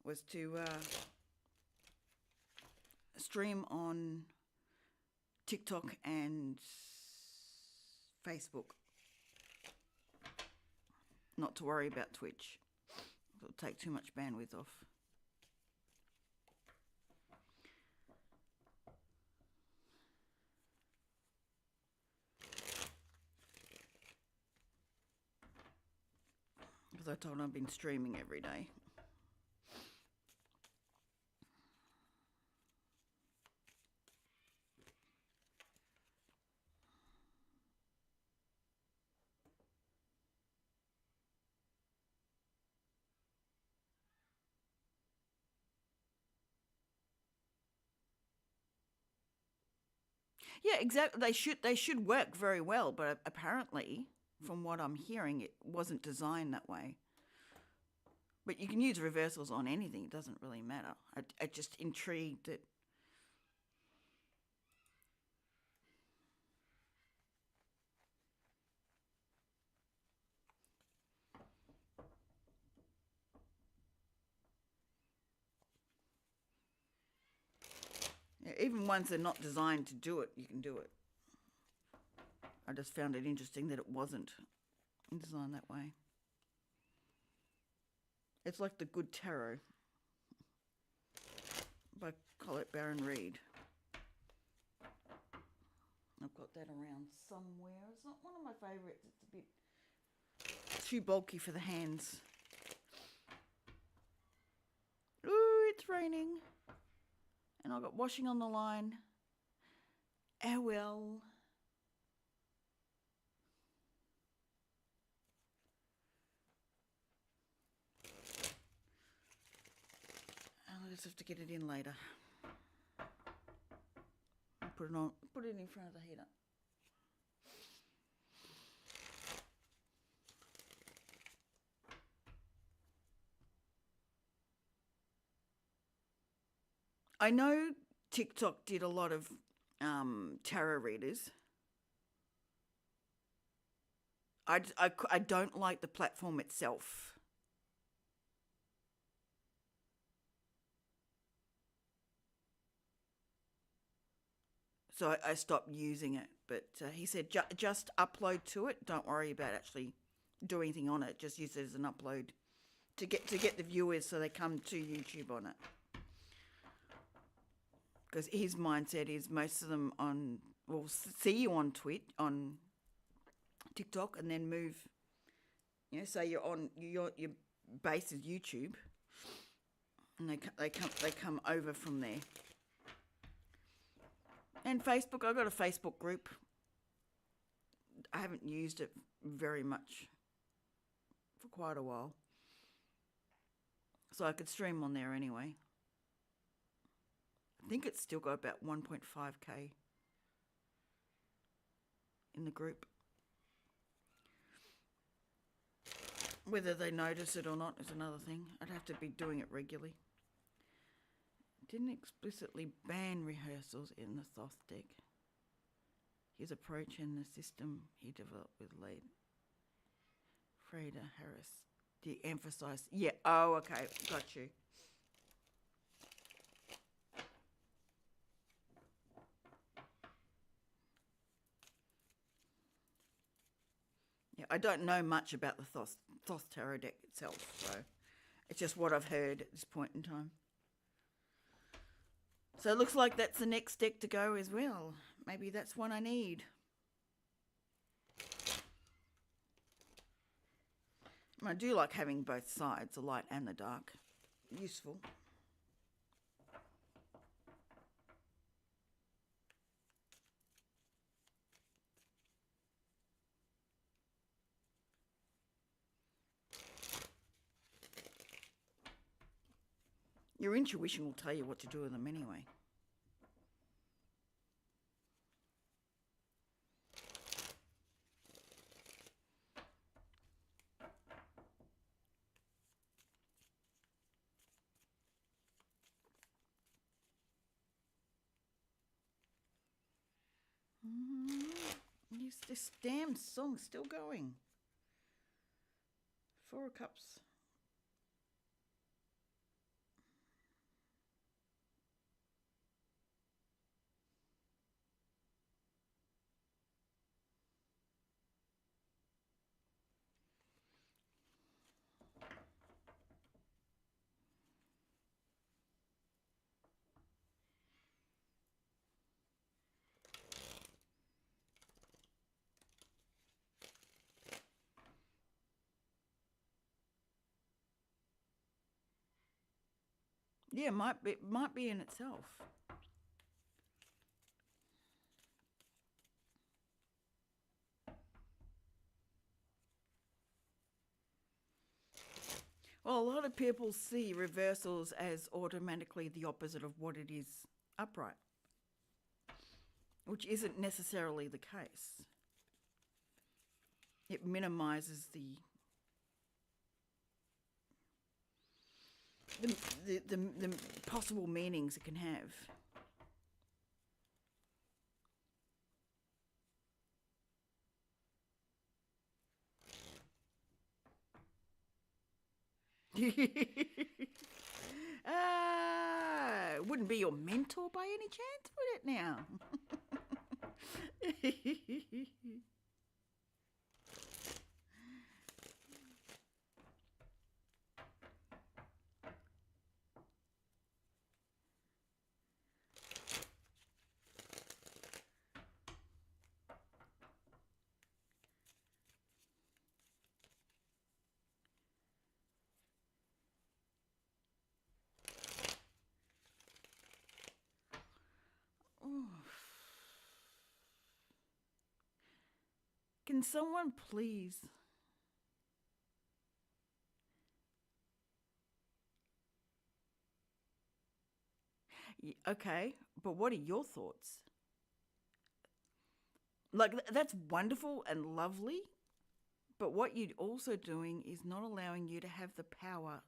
was to stream on TikTok and Facebook. Not to worry about Twitch. It'll take too much bandwidth off. Because I told him I've been streaming every day. Yeah, exactly. They should work very well, but apparently, from what I'm hearing, it wasn't designed that way. But you can use reversals on anything; it doesn't really matter. I just intrigued that. Yeah, even ones that are not designed to do it, you can do it. I just found it interesting that it wasn't designed that way. It's like the Good Tarot by Colette Baron Reed. I've got that around somewhere. It's not one of my favourites. It's a bit too bulky for the hands. Ooh, it's raining. And I've got washing on the line. Oh well. I'll just have to get it in later. Put it in front of the heater. I know TikTok did a lot of tarot readers. I don't like the platform itself. So I stopped using it. But he said just upload to it. Don't worry about actually do anything on it. Just use it as an upload to get the viewers so they come to YouTube on it. Because his mindset is most of them will see you on on TikTok, and then move. You know, say you're on your base is YouTube, and they come over from there. And Facebook, I've got a Facebook group. I haven't used it very much for quite a while, so I could stream on there anyway. I think it's still got about 1.5k in the group. Whether they notice it or not is another thing. I'd have to be doing it regularly. Didn't explicitly ban rehearsals in the Thoth deck. His approach and the system he developed with Lade Freda Harris de-emphasized. Yeah, oh, okay, got you. Yeah, I don't know much about the Thoth Tarot deck itself, so it's just what I've heard at this point in time. So it looks like that's the next deck to go as well. Maybe that's one I need. I do like having both sides, the light and the dark. Useful. Your intuition will tell you what to do with them anyway. This damn song's still going. 4 of Cups. Yeah, might be in itself. Well, a lot of people see reversals as automatically the opposite of what it is upright, which isn't necessarily the case. It minimizes the possible meanings it can have. Wouldn't be your mentor by any chance, would it now? Can someone please okay, but what are your thoughts? Like, that's wonderful and lovely, but what you're also doing is not allowing you to have the power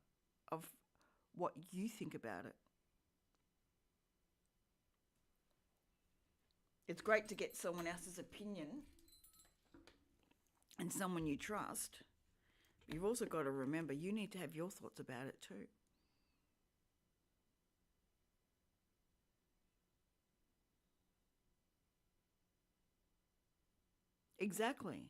of what you think about it. It's great to get someone else's opinion and someone you trust. But you've also got to remember you need to have your thoughts about it too. Exactly.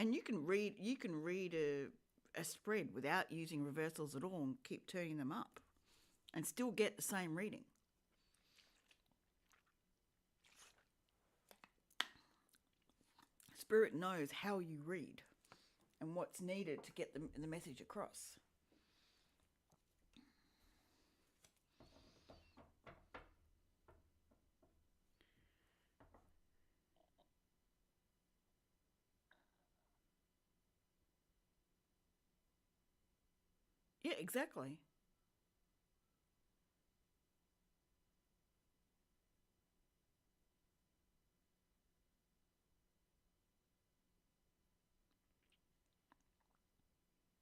And you can read a spread without using reversals at all and keep turning them up and still get the same reading. Spirit knows how you read and what's needed to get the message across. Yeah, exactly.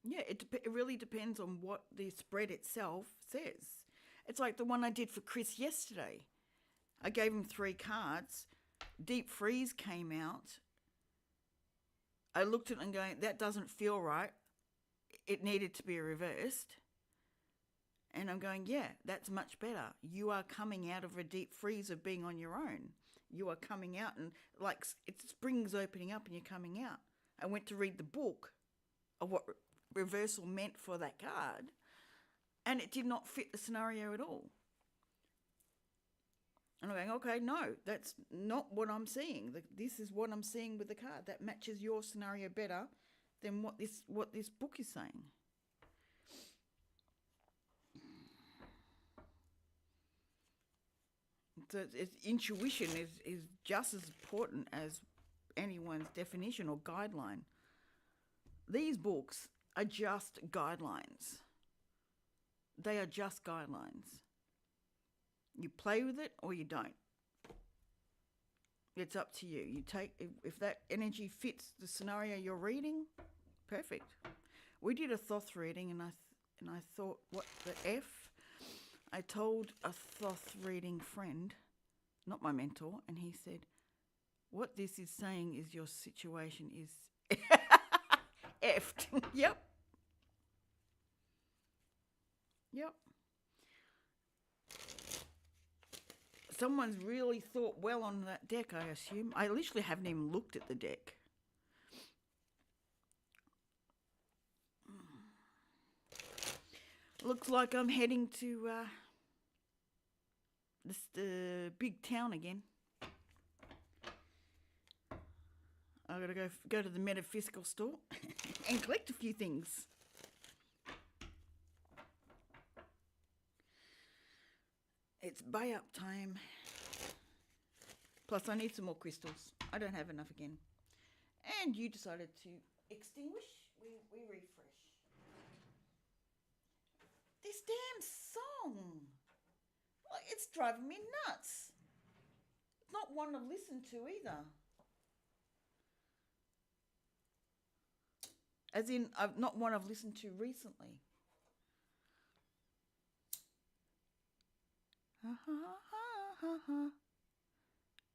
Yeah, it really depends on what the spread itself says. It's like the one I did for Chris yesterday. I gave him 3 cards. Deep Freeze came out. I looked at it and going, that doesn't feel right. It needed to be reversed. And I'm going, yeah, that's much better. You are coming out of a deep freeze of being on your own. You are coming out and like it's springs opening up and you're coming out. I went to read the book of what reversal meant for that card, and it did not fit the scenario at all. And I'm going, okay, no, that's not what I'm seeing. This is what I'm seeing with the card. That matches your scenario better than what this book is saying. So intuition is just as important as anyone's definition or guideline. These books are just guidelines. They are just guidelines. You play with it or you don't. It's up to you. You take if that energy fits the scenario you're reading, perfect. We did a Thoth reading, and I thought, what the F? I told a Thoth reading friend, not my mentor, and he said, what this is saying is your situation is effed. Yep. Someone's really thought well on that deck, I assume. I literally haven't even looked at the deck. Looks like I'm heading to the big town again. I gotta go to the metaphysical store and collect a few things. It's buy up time. Plus, I need some more crystals. I don't have enough again. And you decided to extinguish. We refresh. This damn song. Like, it's driving me nuts. It's not one I've listened to either. As in, not one I've listened to recently.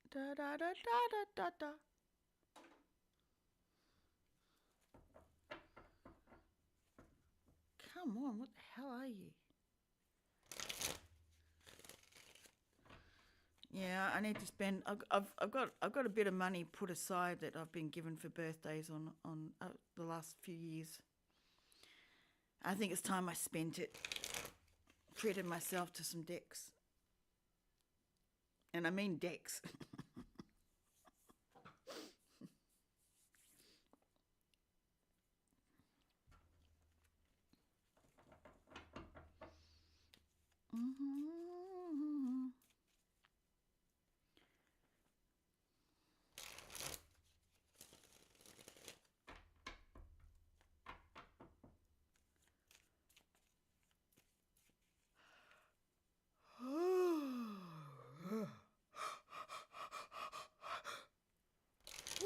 Da da da da da da da. Come on, what the hell are you? Yeah, I need to spend. I've got a bit of money put aside that I've been given for birthdays on the last few years. I think it's time I spent it. Treated myself to some decks, and I mean decks.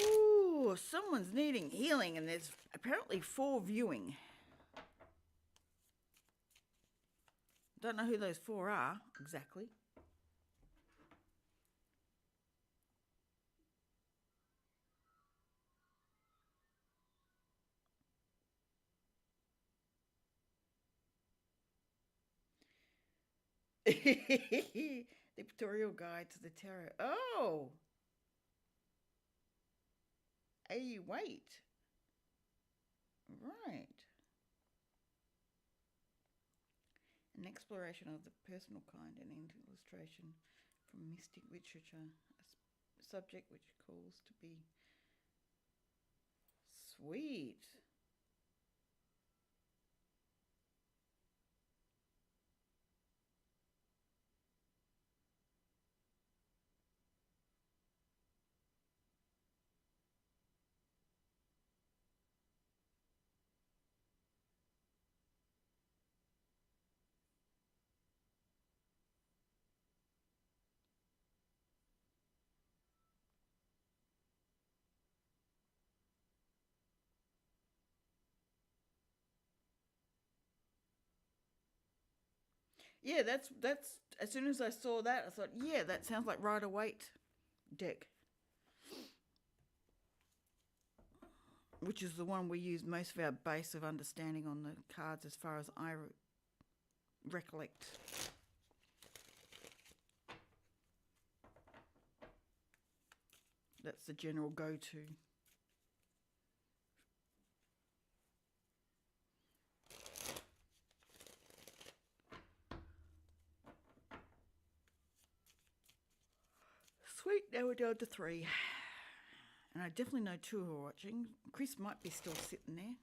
Ooh, someone's needing healing, and there's apparently 4 viewing. Don't know who those 4 are exactly. The Pictorial Guide to the Tarot. Oh! Hey, wait. Right. An exploration of the personal kind and an illustration from mystic literature, a subject which calls to be sweet. Yeah, that's as soon as I saw that, I thought, yeah, that sounds like Rider Waite deck, which is the one we use most of our base of understanding on the cards, as far as I recollect. That's the general go-to. Sweet, now we're down to 3. And I definitely know 2 are watching. Chris might be still sitting there.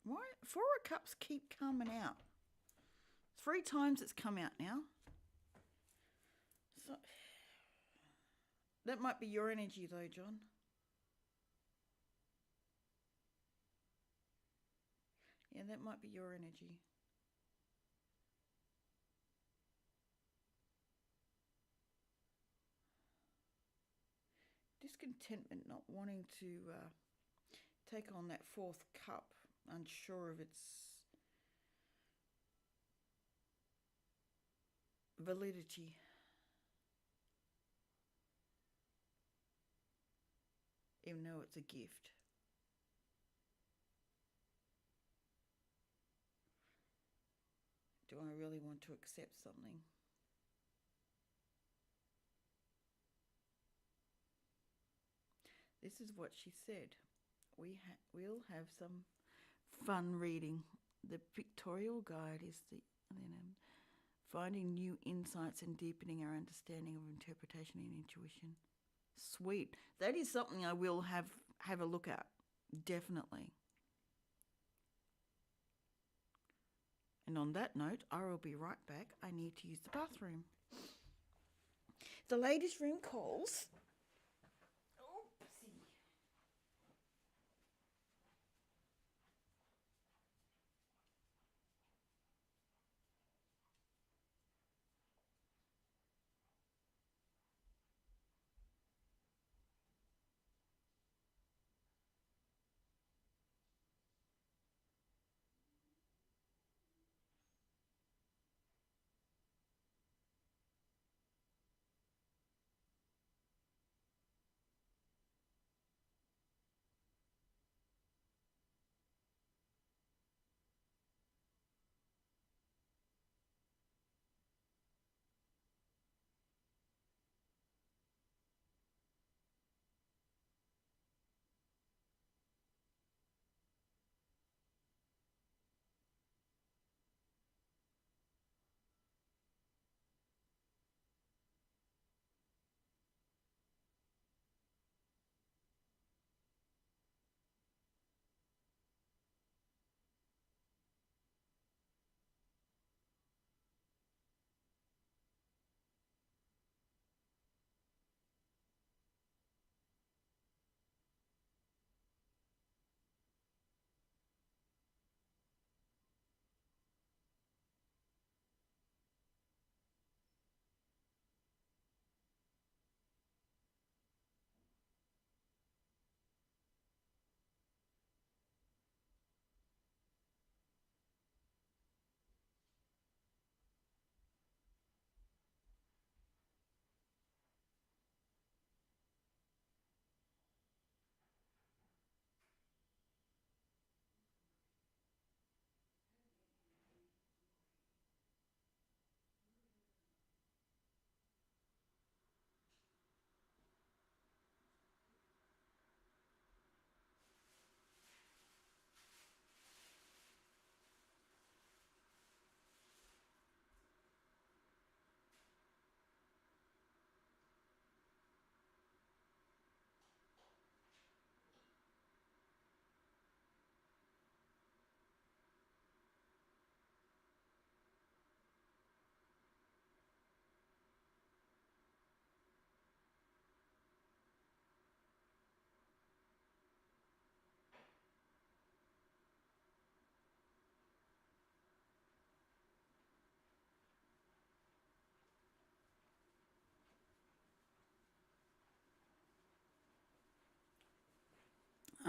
Why? 4 of Cups keep coming out. 3 times it's come out now. So that might be your energy though, John. Yeah, that might be your energy. Discontentment, not wanting to take on that 4th cup, unsure of its validity. Even though it's a gift. Do I really want to accept something? This is what she said. We'll have some fun reading. The pictorial guide is finding new insights and deepening our understanding of interpretation and intuition. Sweet. That is something I will have a look at. Definitely. And on that note, I will be right back. I need to use the bathroom. The ladies' room calls.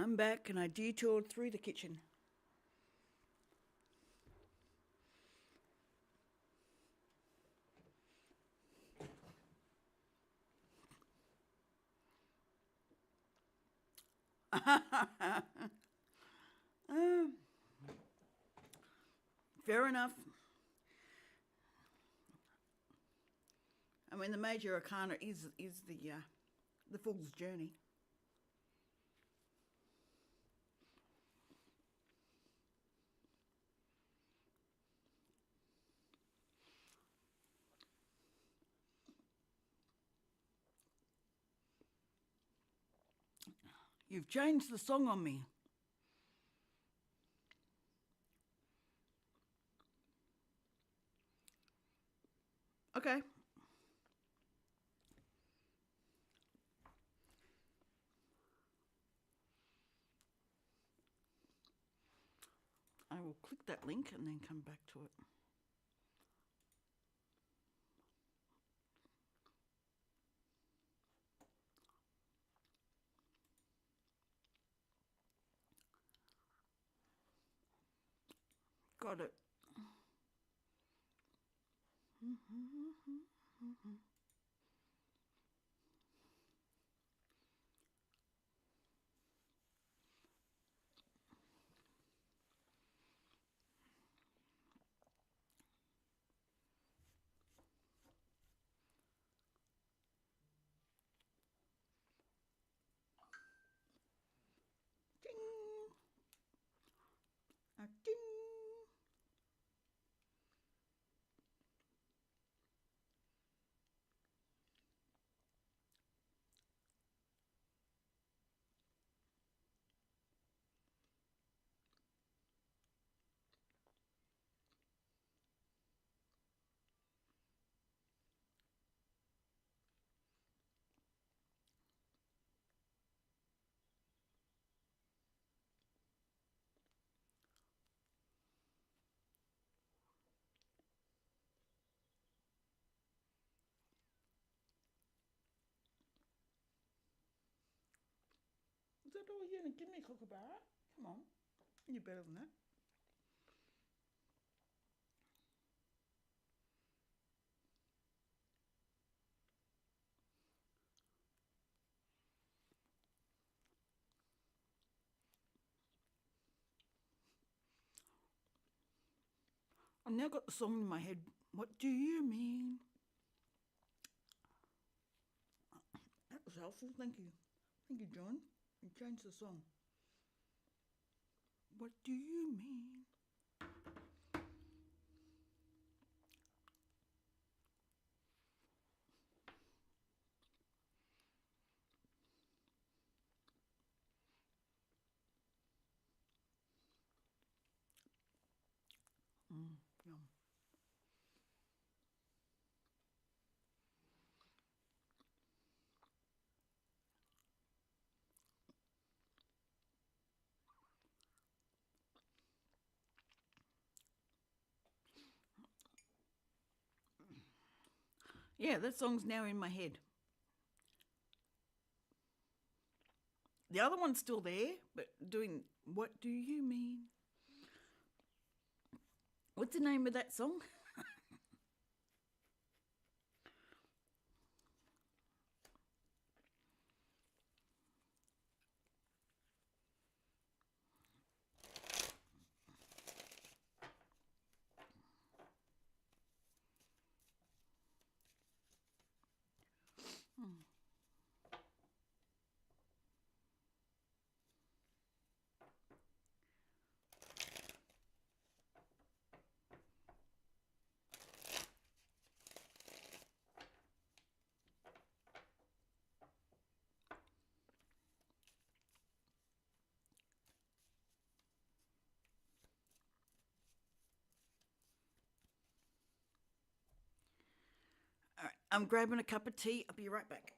I'm back and I detoured through the kitchen. Um, Fair enough. I mean, the major arcana is the Fool's Journey. You've changed the song on me. Okay. I will click that link and then come back to it. Got it. Ding. Ding. Is that all you're going to give me, Kookaburra? Come on. You're better than that. I've now got the song in my head. What do you mean? That was helpful. Thank you. Thank you, John. You changed the song. What do you mean? Yum. Yeah, that song's now in my head. The other one's still there, but doing What Do You Mean? What's the name of that song? All right, I'm grabbing a cup of tea. I'll be right back.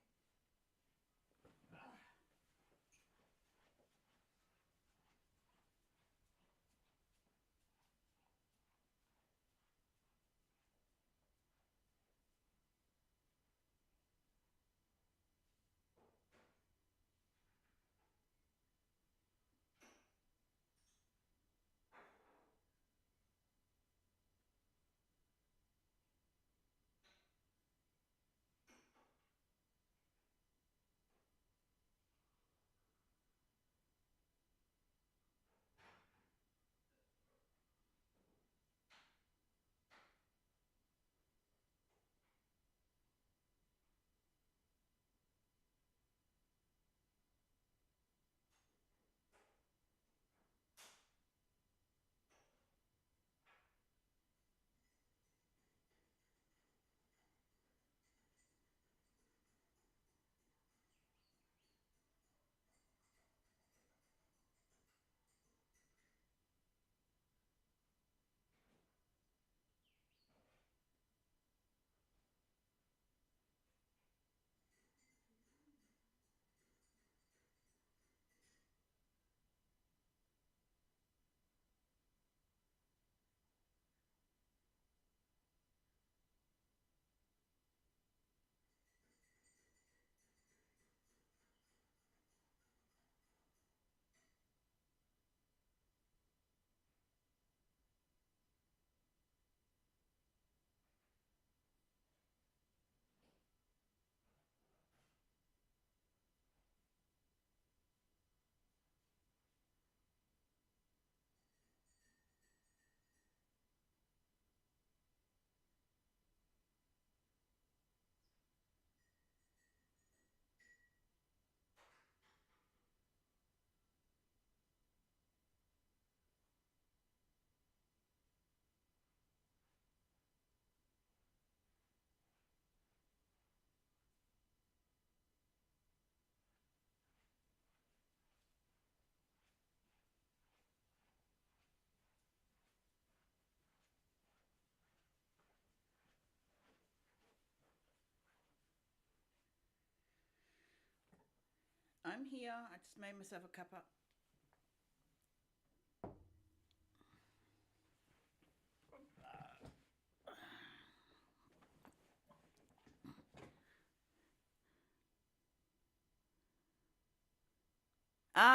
I'm here. I just made myself a cuppa.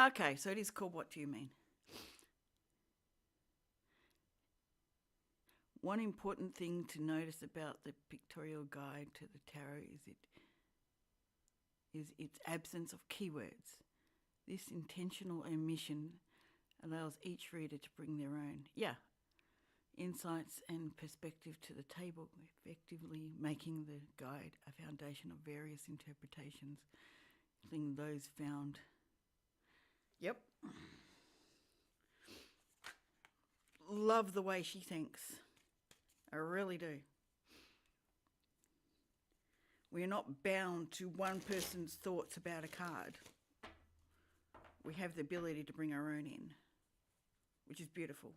Okay, so it is called What Do You Mean? One important thing to notice about the pictorial guide to the tarot is its absence of keywords. This intentional omission allows each reader to bring their own, insights and perspective to the table, effectively making the guide a foundation of various interpretations, including those found. Yep. Love the way she thinks. I really do. We're not bound to one person's thoughts about a card. We have the ability to bring our own in, which is beautiful.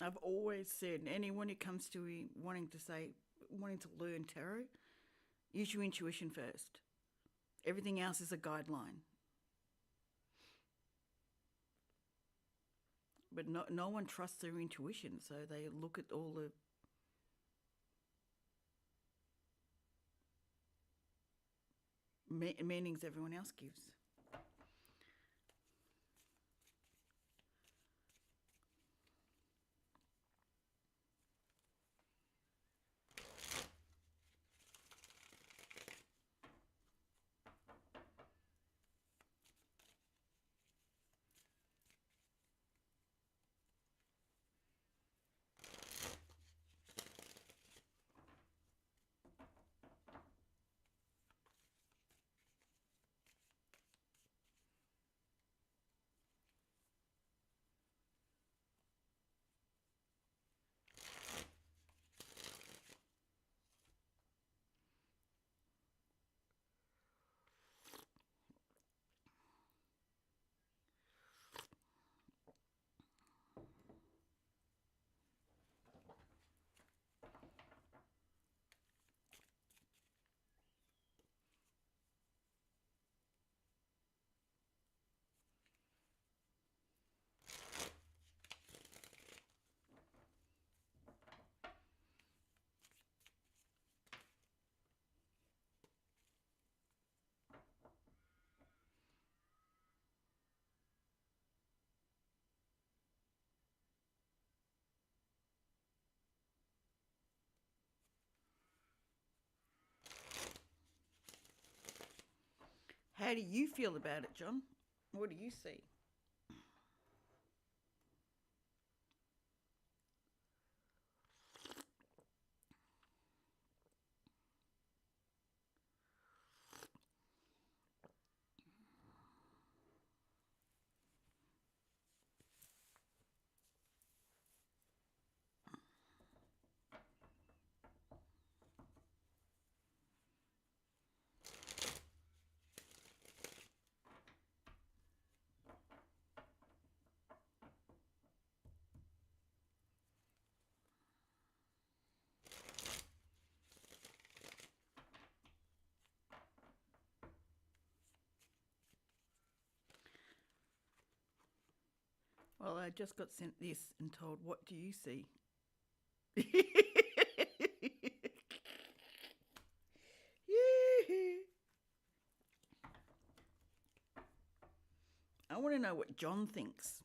I've always said, anyone who comes to me wanting to learn tarot, use your intuition first. Everything else is a guideline. But no one trusts their intuition, so they look at all the meanings everyone else gives. How do you feel about it, John? What do you see? Well, I just got sent this and told, what do you see? I want to know what John thinks.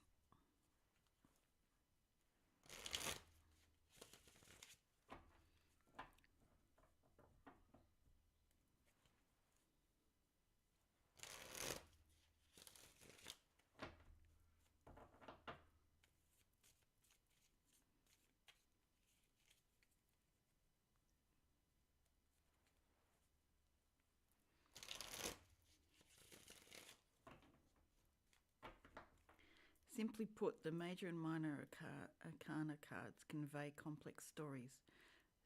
Simply put, the major and minor arcana cards convey complex stories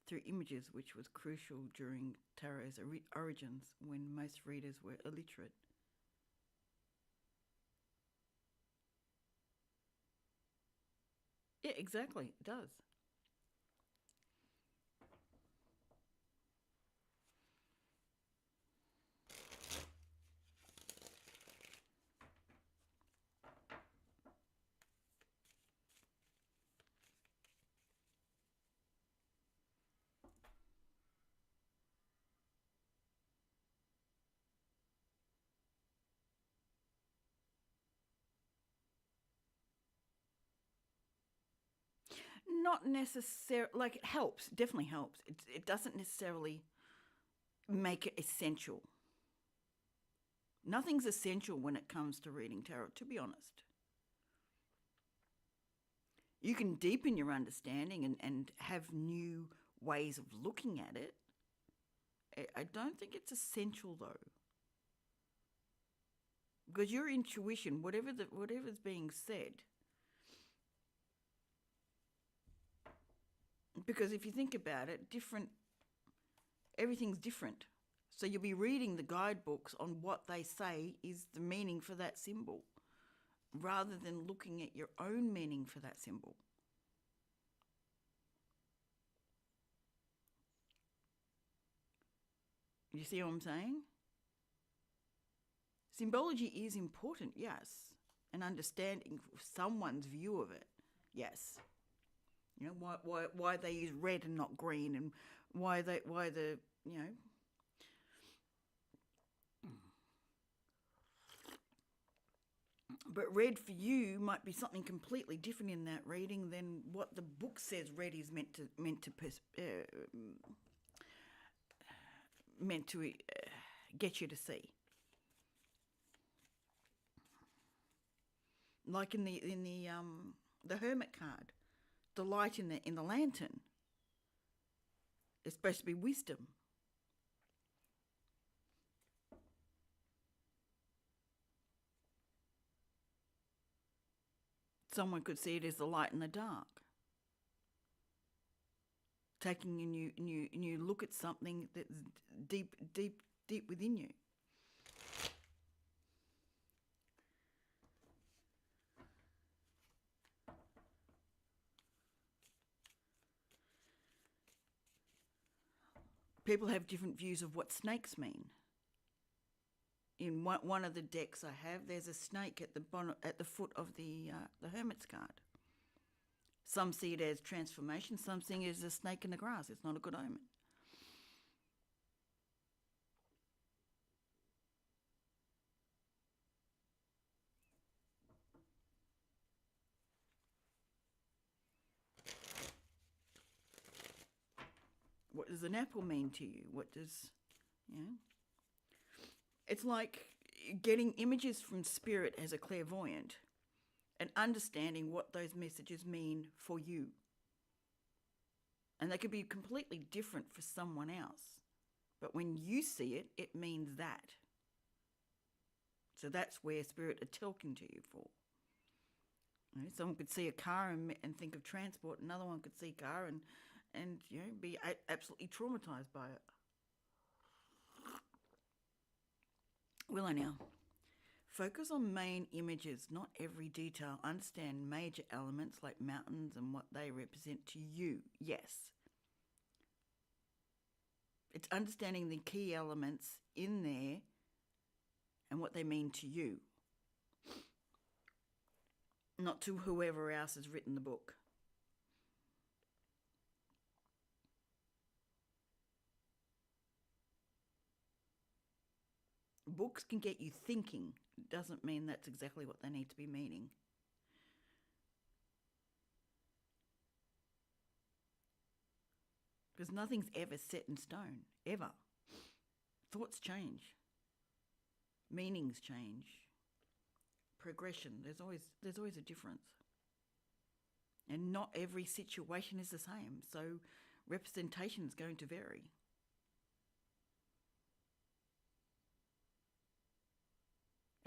through images, which was crucial during tarot's origins when most readers were illiterate. Yeah, exactly, it does. Not necessarily, like it helps, definitely helps. It doesn't necessarily make it essential. Nothing's essential when it comes to reading tarot, to be honest. You can deepen your understanding and have new ways of looking at it. I don't think it's essential though. Because your intuition, whatever's being said, because if you think about it, everything's different. So you'll be reading the guidebooks on what they say is the meaning for that symbol, rather than looking at your own meaning for that symbol. You see what I'm saying? Symbology is important, yes, and understanding someone's view of it, yes. You know, why they use red and not green, and why the you know. But red for you might be something completely different in that reading than what the book says red is meant to get you to see. Like in the Hermit card, the light in the lantern is supposed to be wisdom. Someone could see it as the light in the dark, taking a new look at something that's deep within you. People have different views of what snakes mean. In one of the decks I have, there's a snake at the foot of the Hermit's card. Some see it as transformation. Some see it as a snake in the grass. It's not a good omen. What does an apple mean to you? What does, you know? It's like getting images from spirit as a clairvoyant and understanding what those messages mean for you. And they could be completely different for someone else. But when you see it, it means that. So that's where spirit are talking to you for. You know, someone could see a car and think of transport. Another one could see a car and you know, be absolutely traumatized by it. Will I now? Focus on main images, not every detail. Understand major elements like mountains and what they represent to you. Yes. It's understanding the key elements in there and what they mean to you, not to whoever else has written the book. Books can get you thinking. It doesn't mean that's exactly what they need to be meaning. Because nothing's ever set in stone, ever. Thoughts change. Meanings change. Progression. There's always a difference. And not every situation is the same. So representation is going to vary.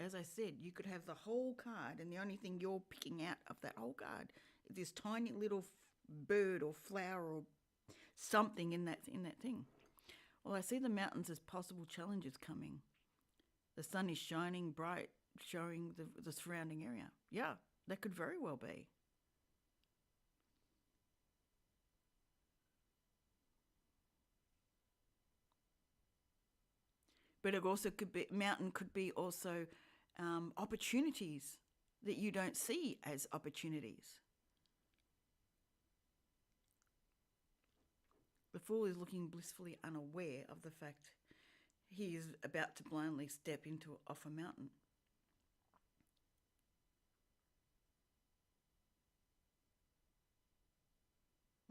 As I said, you could have the whole card, and the only thing you're picking out of that whole card is this tiny little bird or flower or something in that thing. Well, I see the mountains as possible challenges coming. The sun is shining bright, showing the surrounding area. Yeah, that could very well be. But it also could be, mountain could be also opportunities that you don't see as opportunities. The fool is looking blissfully unaware of the fact he is about to blindly step into off a mountain.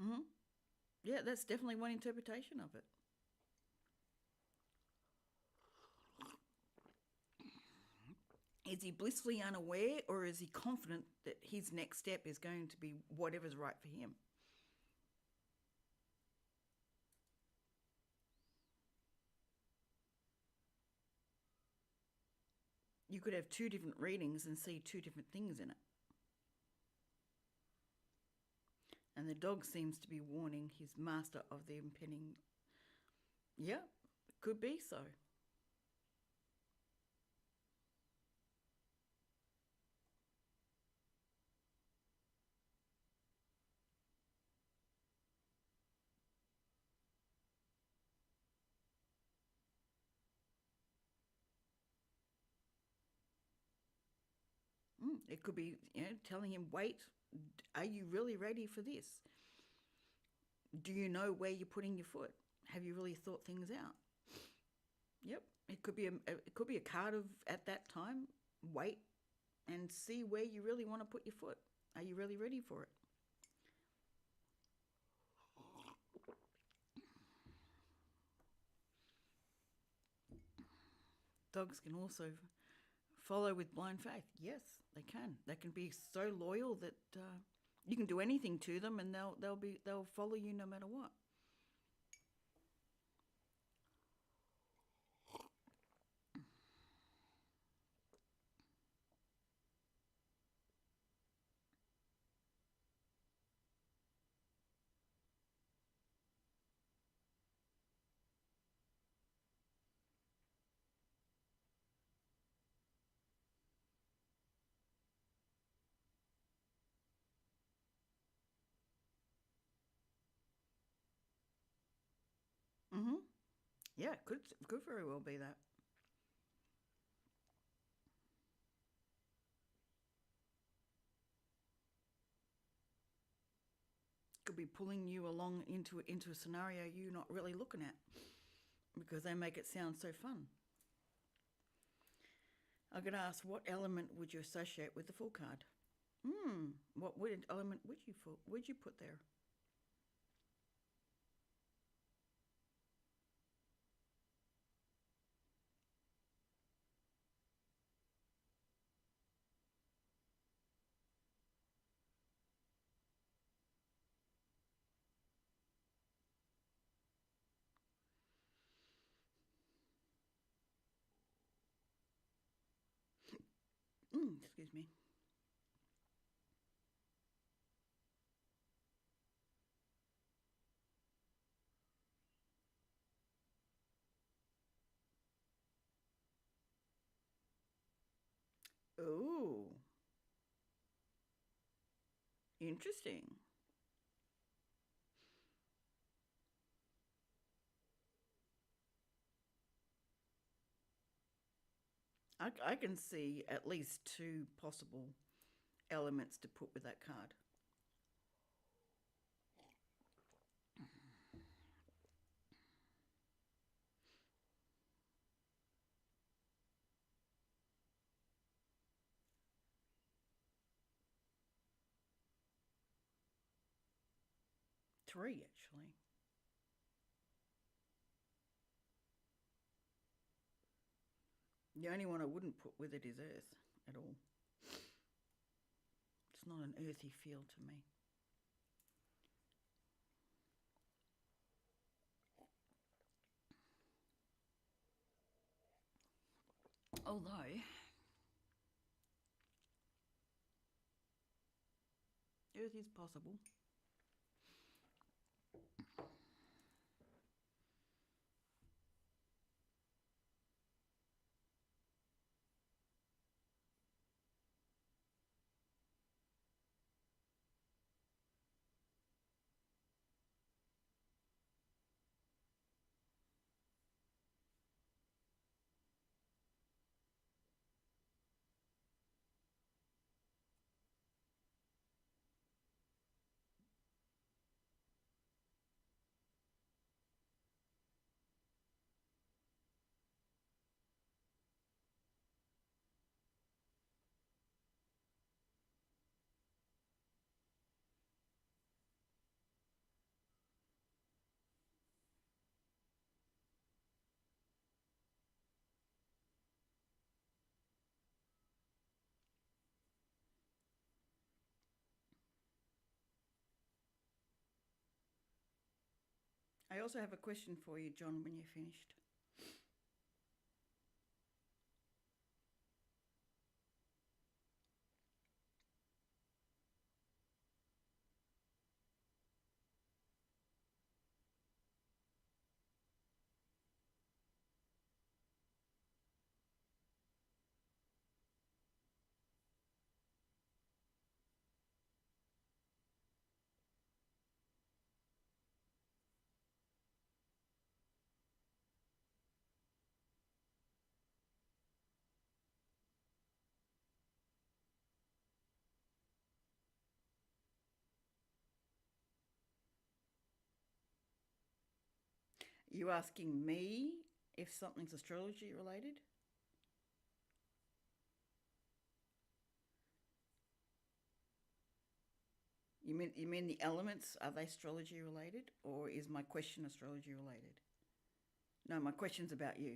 Mm-hmm. Yeah, that's definitely one interpretation of it. Is he blissfully unaware, or is he confident that his next step is going to be whatever's right for him? You could have two different readings and see two different things in it. And the dog seems to be warning his master of the impending. Yeah, could be so. It could be, telling him, wait, are you really ready for this? Do you know where you're putting your foot? Have you really thought things out? Yep, it could be a card of at that time. Wait and see where you really want to put your foot. Are you really ready for it? Dogs can also follow with blind faith. Yes, they can. They can be so loyal that you can do anything to them, and they'll follow you no matter what. Mm-hmm. Yeah, could very well be that. Could be pulling you along into a scenario you're not really looking at because they make it sound so fun. I'm going to ask, what element would you associate with the full card? What element would you put there? Excuse me. Oh, interesting. I can see at least two possible elements to put with that card. Three, actually. The only one I wouldn't put with it is Earth at all. It's not an earthy feel to me. Although Earth is possible. I also have a question for you, John, when you're finished. You asking me if something's astrology related? You mean the elements, are they astrology related, or is my question astrology related? No, my question's about you.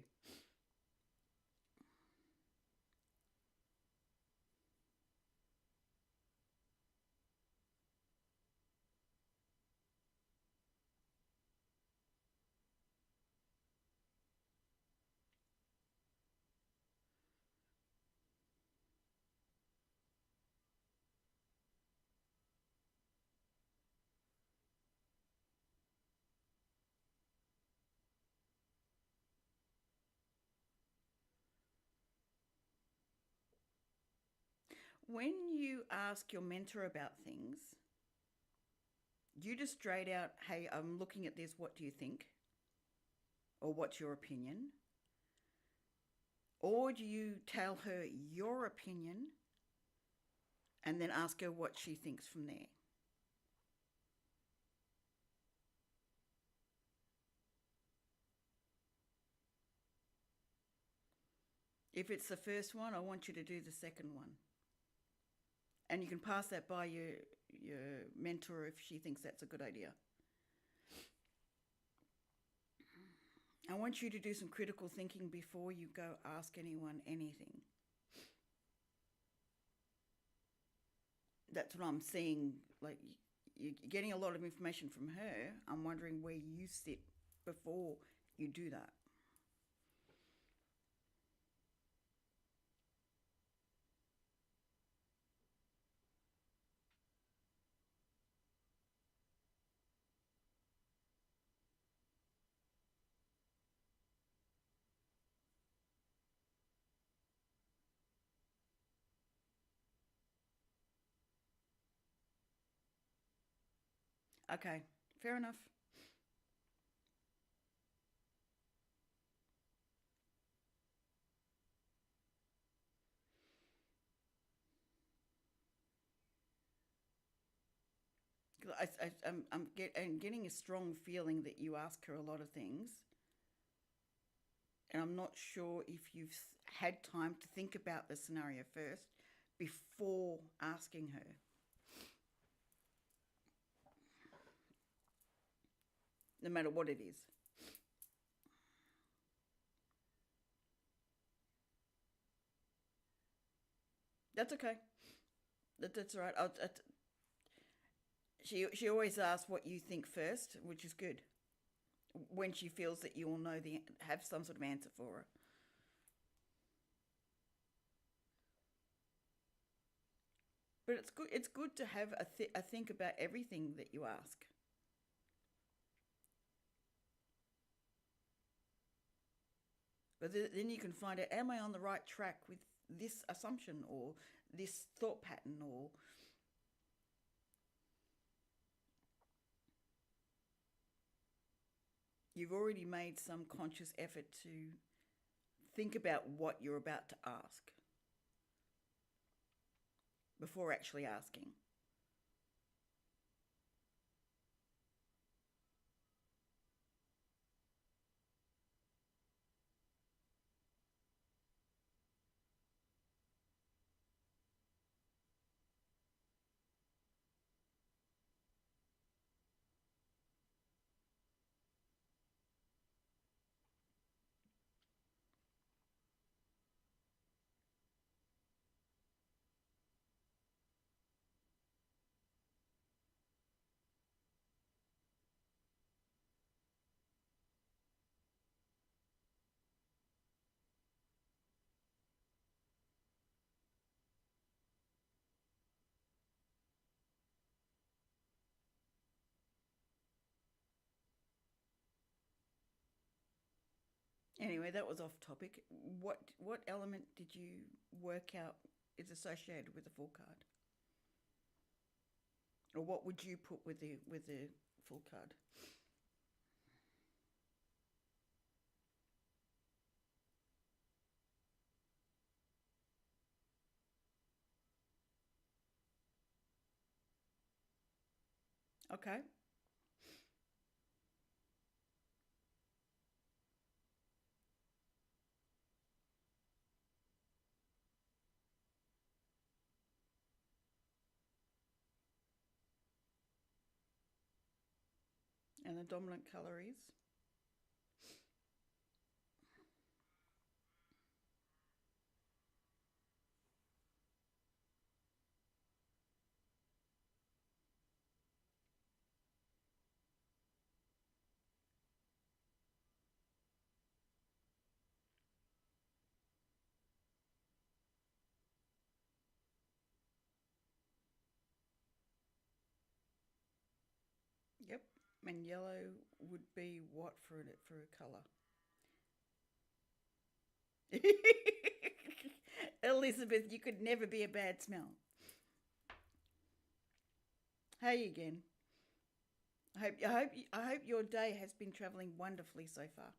When you ask your mentor about things, you just straight out, hey, I'm looking at this, what do you think? Or what's your opinion? Or do you tell her your opinion and then ask her what she thinks from there? If it's the first one, I want you to do the second one. And you can pass that by your mentor if she thinks that's a good idea. I want you to do some critical thinking before you go ask anyone anything. That's what I'm seeing. Like, you're getting a lot of information from her. I'm wondering where you sit before you do that. Okay, fair enough. I'm getting a strong feeling that you ask her a lot of things, and I'm not sure if you've had time to think about the scenario first before asking her. No matter what it is. That's okay. That's all right. She always asks what you think first, which is good. When she feels that you will have some sort of answer for her. But it's good. It's good to have a think about everything that you ask. But then you can find out: am I on the right track with this assumption or this thought pattern? Or you've already made some conscious effort to think about what you're about to ask before actually asking. Anyway, that was off topic. What element did you work out is associated with the full card, or what would you put with the full card? Okay. And the dominant colour is? Yep. And yellow would be what for a colour? Elizabeth, you could never be a bad smell. Hey again. I hope your day has been travelling wonderfully so far.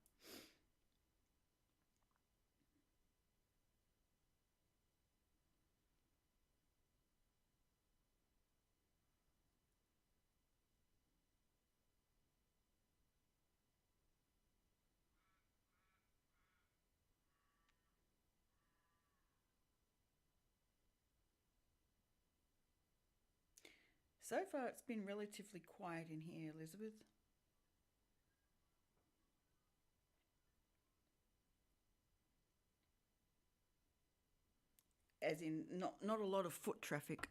So far, it's been relatively quiet in here, Elizabeth. As in, not a lot of foot traffic.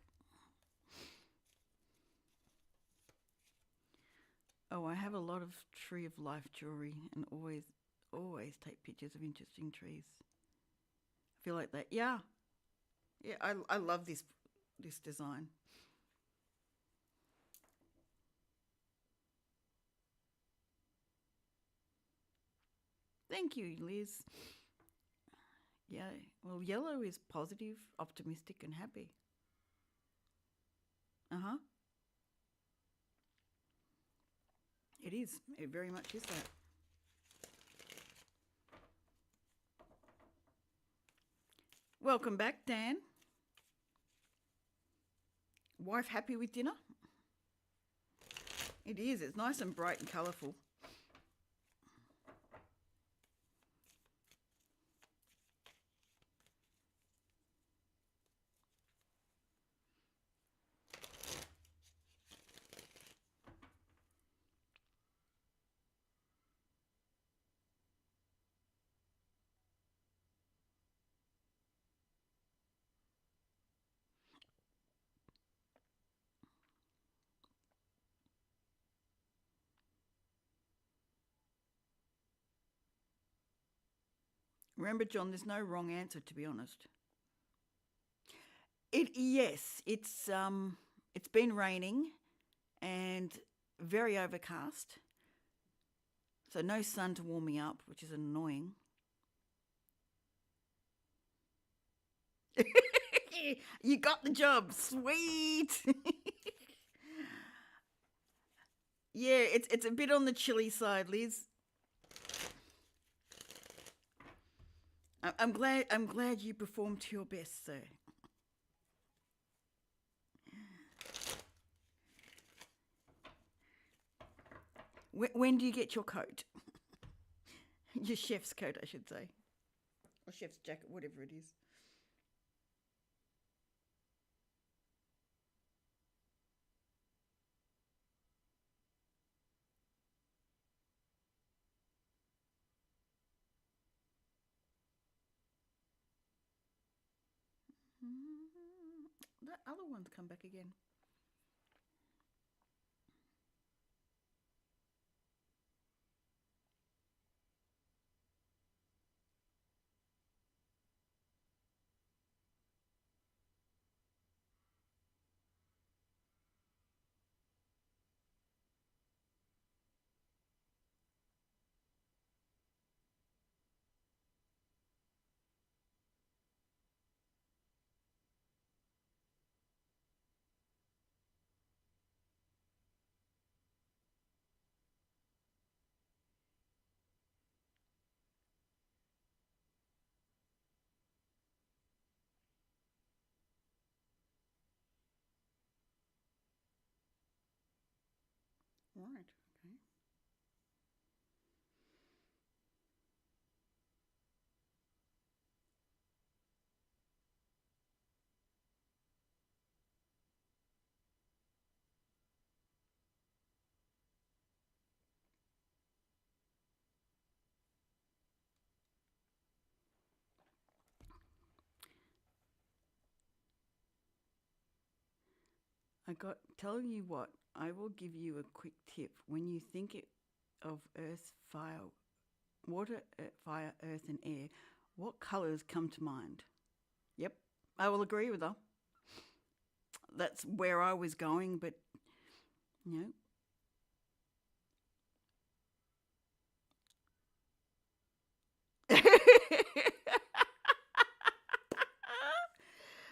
Oh, I have a lot of tree of life jewelry and always take pictures of interesting trees. I feel like that. Yeah, yeah. I love this design. Thank you, Liz. Yeah. Well, yellow is positive, optimistic, and happy. Uh huh. It is. It very much is that. Welcome back, Dan. Wife happy with dinner? It is. It's nice and bright and colourful. Remember, John, there's no wrong answer, to be honest. Yes, it's been raining and very overcast. So no sun to warm me up, which is annoying. You got the job, sweet. Yeah, it's a bit on the chilly side, Liz. I'm glad you performed to your best, sir. When do you get your coat? Your chef's coat, I should say, or chef's jacket, whatever it is. That other one's come back again. Right. Okay. I got. Tell you what. I will give you a quick tip. When you think of earth, fire, water, fire, earth, and air, what colours come to mind? Yep, I will agree with her. That's where I was going, but you know.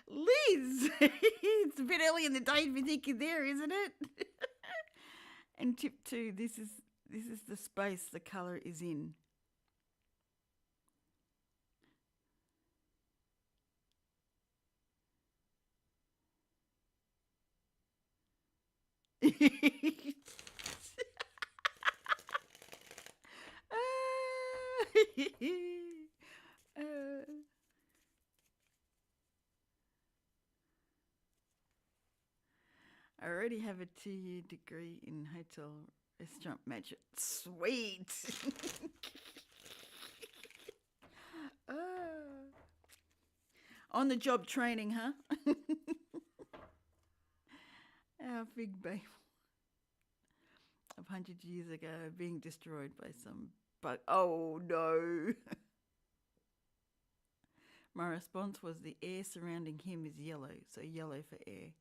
Liz, it's a bit early in the day to be thinking there, isn't it? And tip two, this is the space the colour is in. Uh, I already have a 2-year degree in hotel restaurant management. Sweet. uh, on the job training, huh? Our big babe of 100 years ago being destroyed by some bug. Oh no. My response was the air surrounding him is yellow, so yellow for air.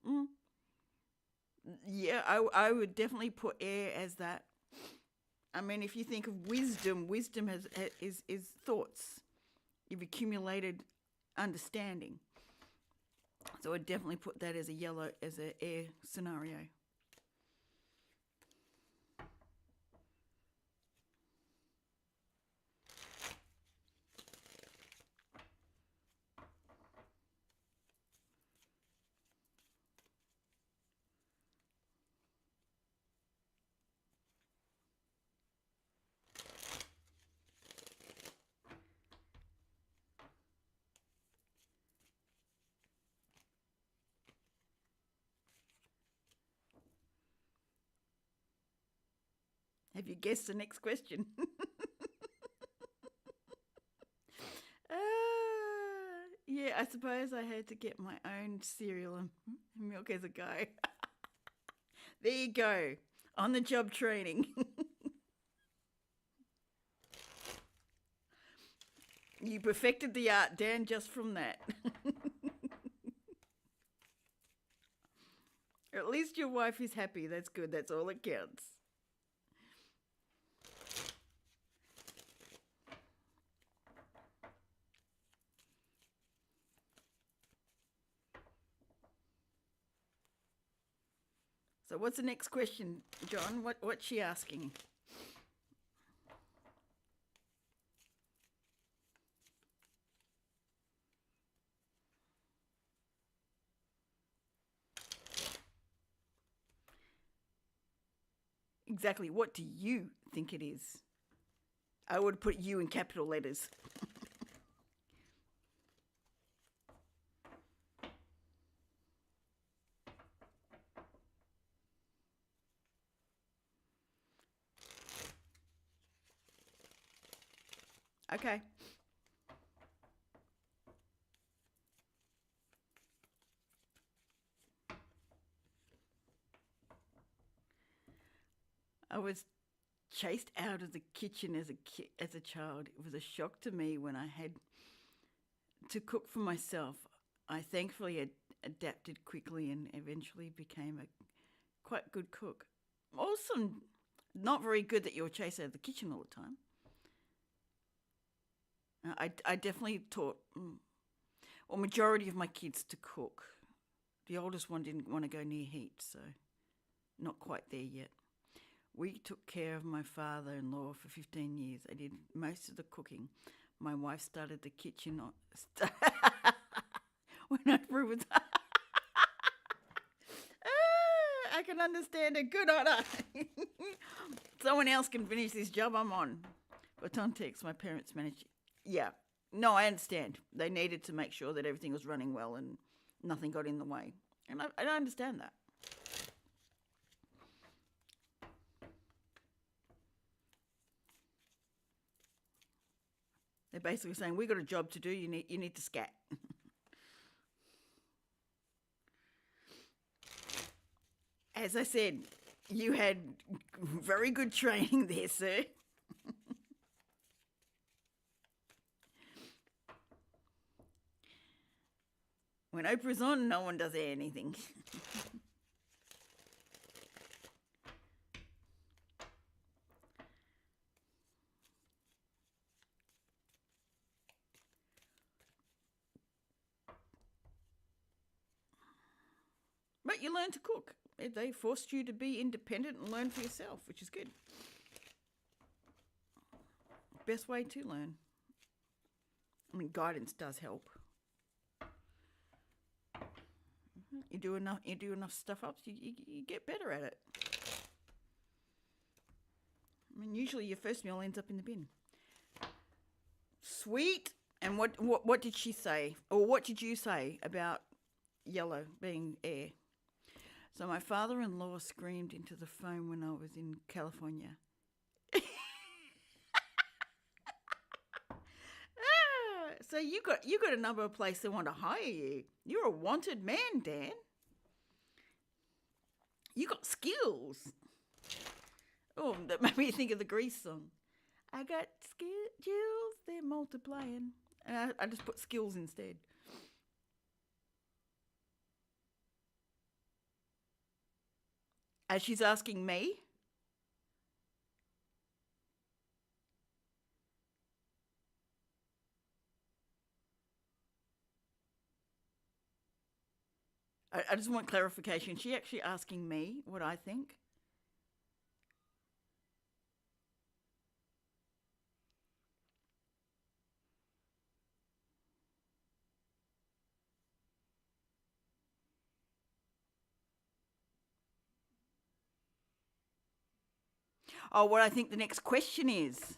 Mm. Yeah, I would definitely put air as that. I mean, if you think of wisdom, wisdom is thoughts. You've accumulated understanding. So I'd definitely put that as a yellow, as an air scenario. Have you guessed the next question? Yeah, I suppose I had to get my own cereal and milk as a go. There you go. On the job training. You perfected the art, Dan, just from that. At least your wife is happy. That's good. That's all that counts. So what's the next question, John? What's she asking? Exactly. What do you think it is? I would put you in capital letters. Okay. I was chased out of the kitchen as a child. It was a shock to me when I had to cook for myself. I thankfully adapted quickly and eventually became a quite good cook. Also, not very good that you were chased out of the kitchen all the time. I definitely taught, or majority of my kids to cook. The oldest one didn't want to go near heat, so not quite there yet. We took care of my father-in-law for 15 years. I did most of the cooking. My wife started the kitchen when Oprah was. I can understand it. Good on her. Someone else can finish this job I'm on. But on text, my parents managed. Yeah. No, I understand. They needed to make sure that everything was running well and nothing got in the way. And I understand that. They're basically saying, we got a job to do, you need to scat. As I said, you had very good training there, sir. When Oprah's on, no one does anything. But you learn to cook. They forced you to be independent and learn for yourself, which is good. Best way to learn. I mean, guidance does help. You do enough stuff up, you get better at it. I mean, usually your first meal ends up in the bin. Sweet. And what did she say, or what did you say about yellow being air? So my father-in-law screamed into the phone when I was in California. So you got a number of places that want to hire you. You're a wanted man, Dan. You got skills. Oh, that made me think of the Grease song. I got skills, they're multiplying. And I just put skills instead. As she's asking me. I just want clarification. She actually asking me what I think? Oh, what I think the next question is.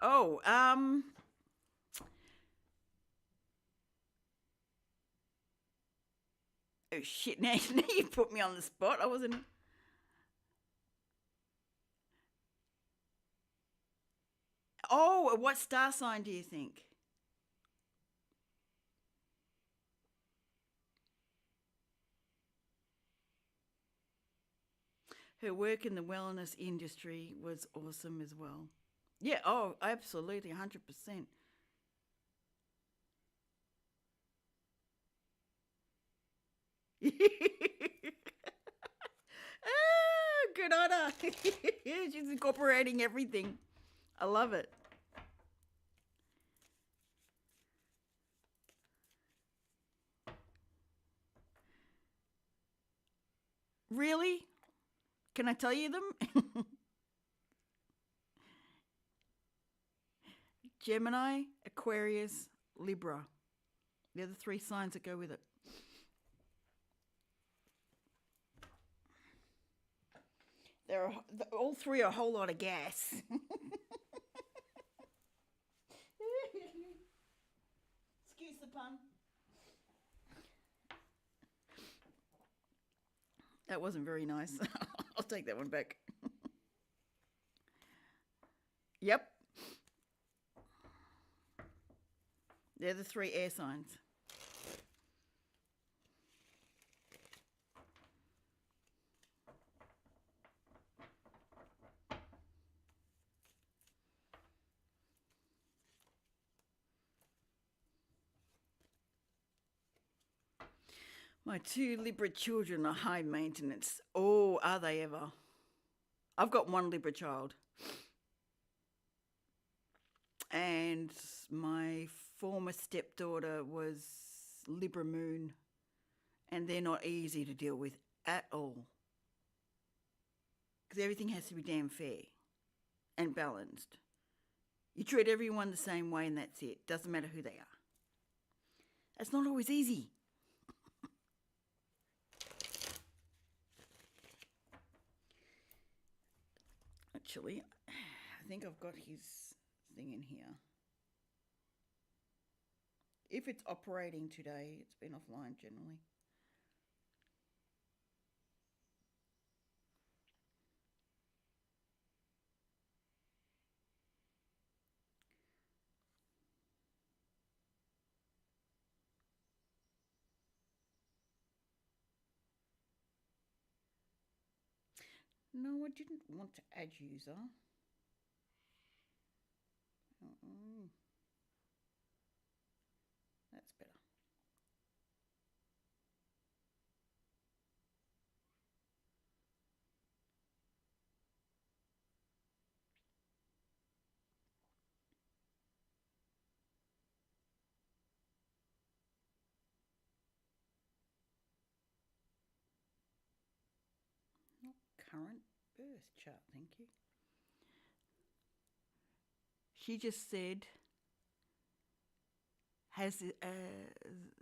Oh, oh shit, now you put me on the spot. I wasn't. Oh, what star sign do you think? Her work in the wellness industry was awesome as well. Yeah, oh, absolutely, 100%. Ah, good on her. She's incorporating everything. I love it. Really? Can I tell you them? Gemini, Aquarius, Libra. They're the three signs that go with it. All three are a whole lot of gas. Excuse the pun. That wasn't very nice. I'll take that one back. Yep. They're the three air signs. My two Libra children are high maintenance. Oh, are they ever? I've got one Libra child. And my former stepdaughter was Libra moon. And they're not easy to deal with at all. Because everything has to be damn fair and balanced. You treat everyone the same way and that's it. Doesn't matter who they are. That's not always easy. Actually, I think I've got his thing in here. If it's operating today, it's been offline generally. No, I didn't want to add user. That's better. Not current birth chart, thank you. She just said, has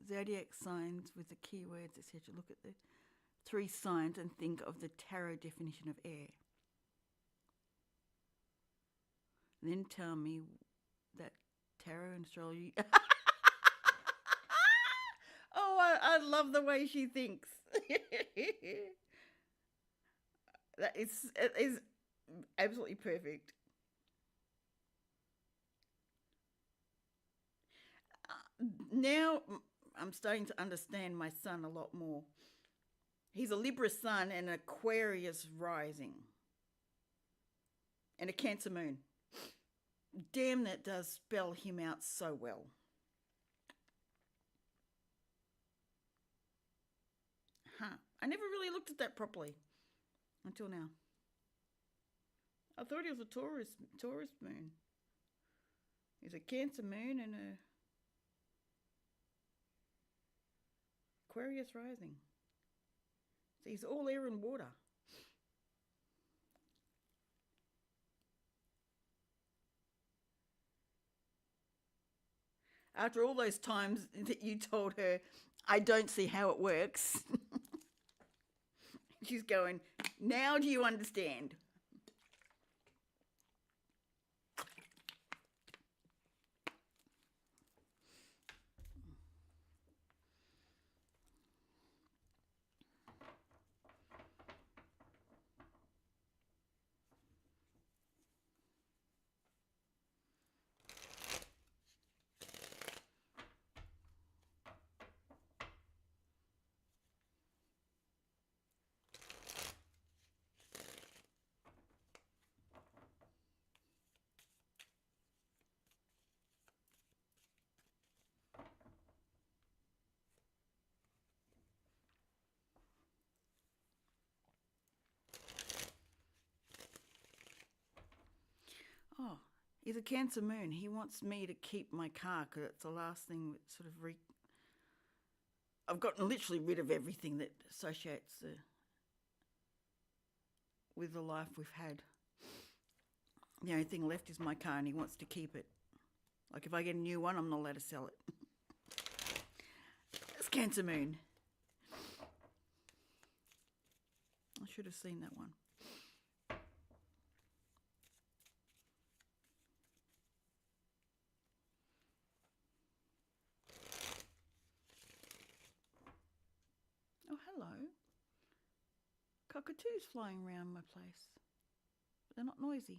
zodiac signs with the keywords, etc. Look at the three signs and think of the tarot definition of air. Then tell me that tarot and astrology. Oh, I love the way she thinks. That is absolutely perfect. Now I'm starting to understand my son a lot more. He's a Libra sun and an Aquarius rising. And a Cancer moon. Damn, that does spell him out so well. Huh. I never really looked at that properly until now. I thought he was a Taurus moon. He's a Cancer moon and a Aquarius rising. So he's all air and water. After all those times that you told her, I don't see how it works, she's going, now do you understand? He's a Cancer moon. He wants me to keep my car because it's the last thing that sort of I've gotten literally rid of everything that associates with the life we've had. The only thing left is my car, and he wants to keep it. Like if I get a new one, I'm not allowed to sell it. It's Cancer moon. I should have seen that one. Oh, hello. Cockatoos flying around my place. But they're not noisy.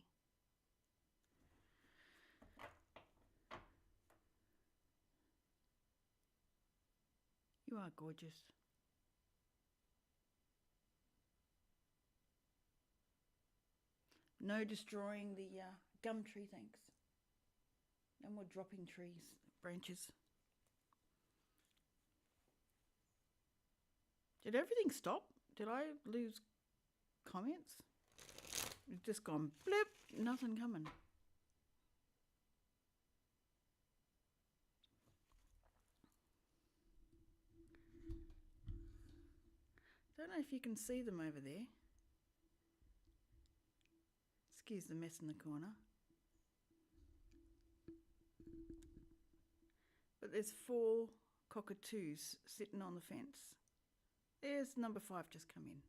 You are gorgeous. No destroying the gum tree, thanks. No more dropping trees, branches. Did everything stop? Did I lose comments? It's just gone blip, nothing coming. Don't know if you can see them over there. Excuse the mess in the corner. But there's 4 cockatoos sitting on the fence. There's number 5 just come in.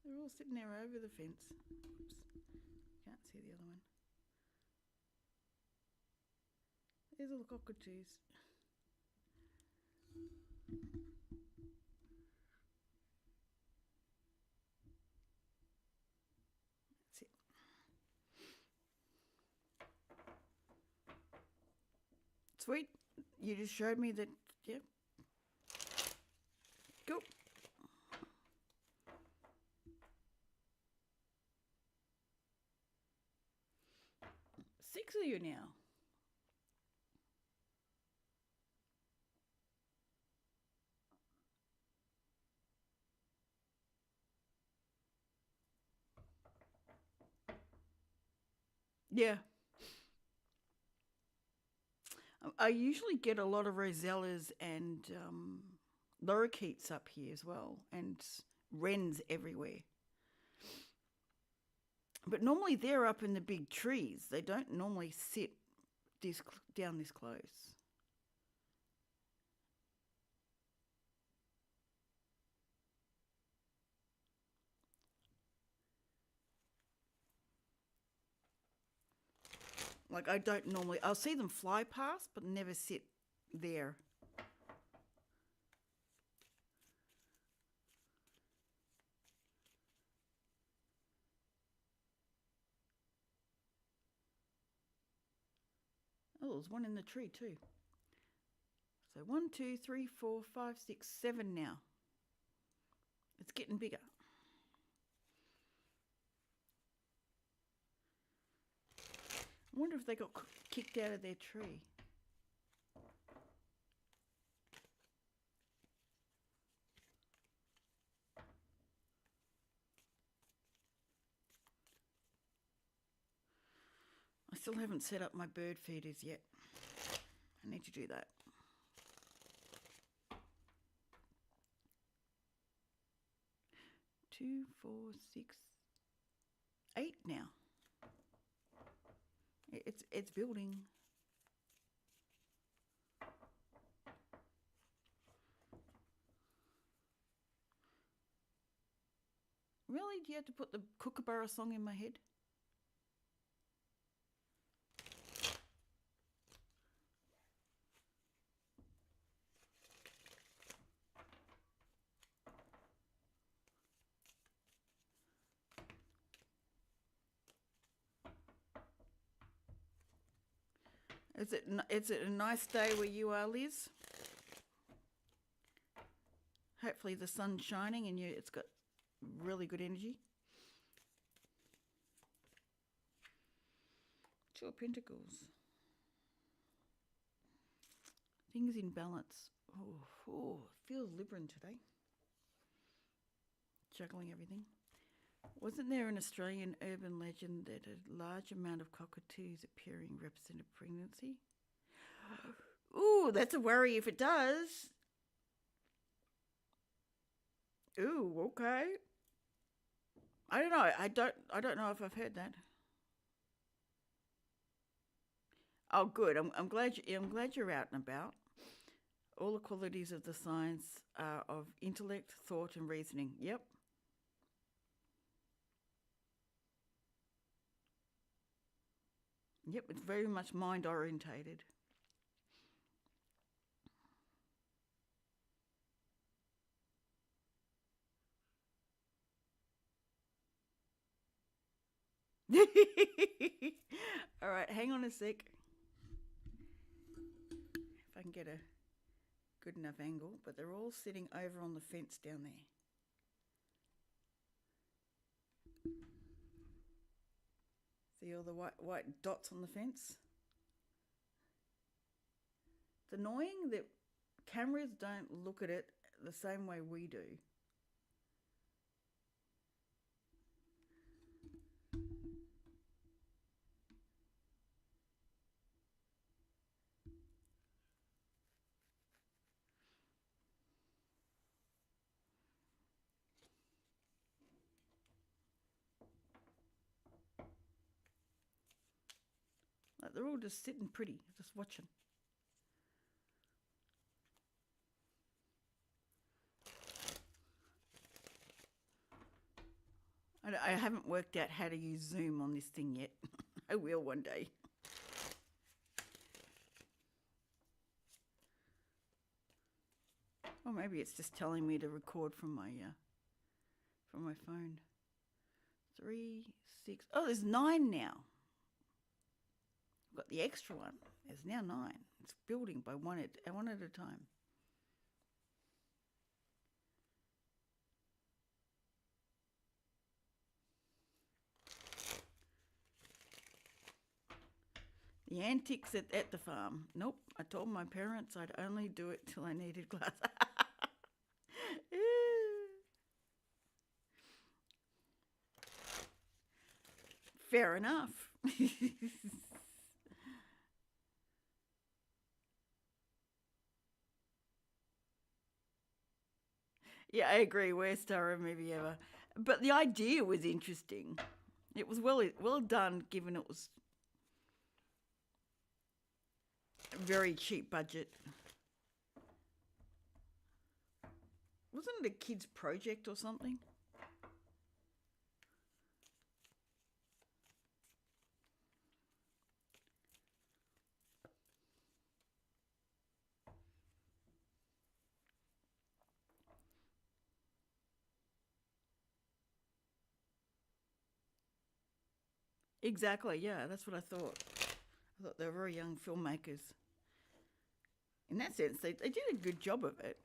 They're all sitting there over the fence. Oops, can't see the other one. There's all the cockatoos. That's it. Sweet. You just showed me that, yep. Go. 6 of you now. Yeah. I usually get a lot of rosellas and lorikeets up here as well, and wrens everywhere. But normally they're up in the big trees. They don't normally sit down this close. Like I don't normally, I'll see them fly past, but never sit there. Oh, there's one in the tree too. So 1, 2, 3, 4, 5, 6, 7 now. It's getting bigger. I wonder if they got kicked out of their tree. I still haven't set up my bird feeders yet. I need to do that. Two, 4, 6, 8 now. It's building. Really? Do you have to put the Kookaburra song in my head? Is it a nice day where you are, Liz? Hopefully the sun's shining and it's got really good energy. 2 of Pentacles. Things in balance. Oh, feels liberating today. Juggling everything. Wasn't there an Australian urban legend that a large amount of cockatoos appearing represented pregnancy? Ooh, that's a worry if it does. Ooh, okay. I don't know. I don't know if I've heard that. Oh, good. I'm glad you're out and about. All the qualities of the science are of intellect, thought, and reasoning. Yep. Yep, it's very much mind orientated. All right, hang on a sec. If I can get a good enough angle, but they're all sitting over on the fence down there. See all the white dots on the fence? It's annoying that cameras don't look at it the same way we do. Like they're all just sitting pretty, just watching. I haven't worked out how to use Zoom on this thing yet. I will one day. Or maybe it's just telling me to record from my phone. 3, 6. Oh, there's 9 now. I've got the extra one. There's now 9. It's building by one at a time. The antics at the farm. Nope, I told my parents I'd only do it till I needed glass. Fair enough. Yeah, I agree. Worst horror movie ever. But the idea was interesting. It was well done, given it was a very cheap budget. Wasn't it a kid's project or something? Exactly, yeah, that's what I thought. I thought they were very young filmmakers. In that sense, they did a good job of it.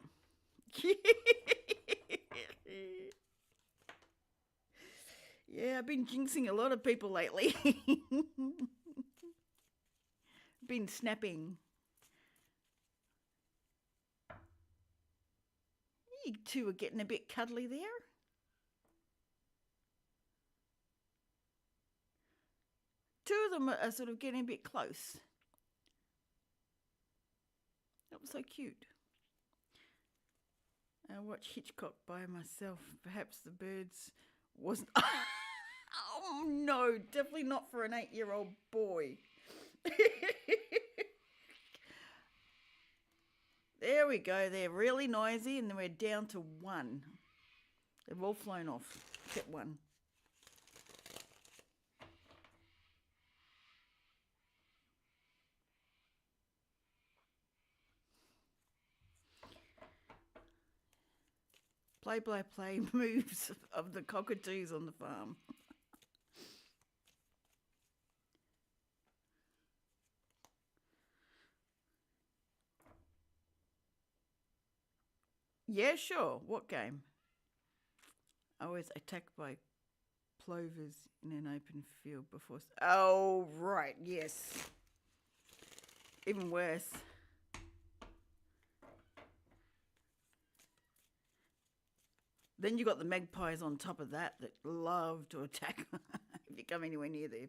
Yeah, I've been jinxing a lot of people lately. Been snapping. You two are getting a bit cuddly there. Two of them are sort of getting a bit close. That was so cute. I watched Hitchcock by myself. Perhaps the birds wasn't. Oh no, definitely not for an 8-year-old boy. There we go. They're really noisy, and then we're down to 1. They've all flown off, except 1. Play moves of the cockatoos on the farm. Yeah, sure. What game? I was attacked by plovers in an open field before. Oh, right, yes. Even worse. Then you got the magpies on top of that love to attack if you come anywhere near there.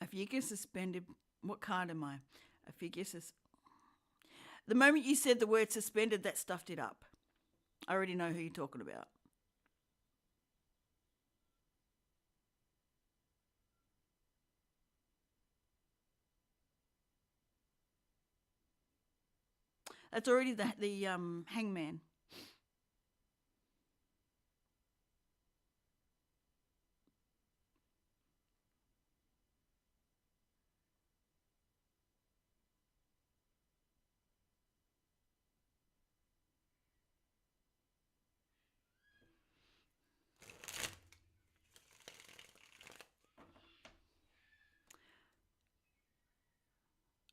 A figure suspended. What card am I? A figure The moment you said the word suspended, that stuffed it up. I already know who you're talking about. That's already the hangman.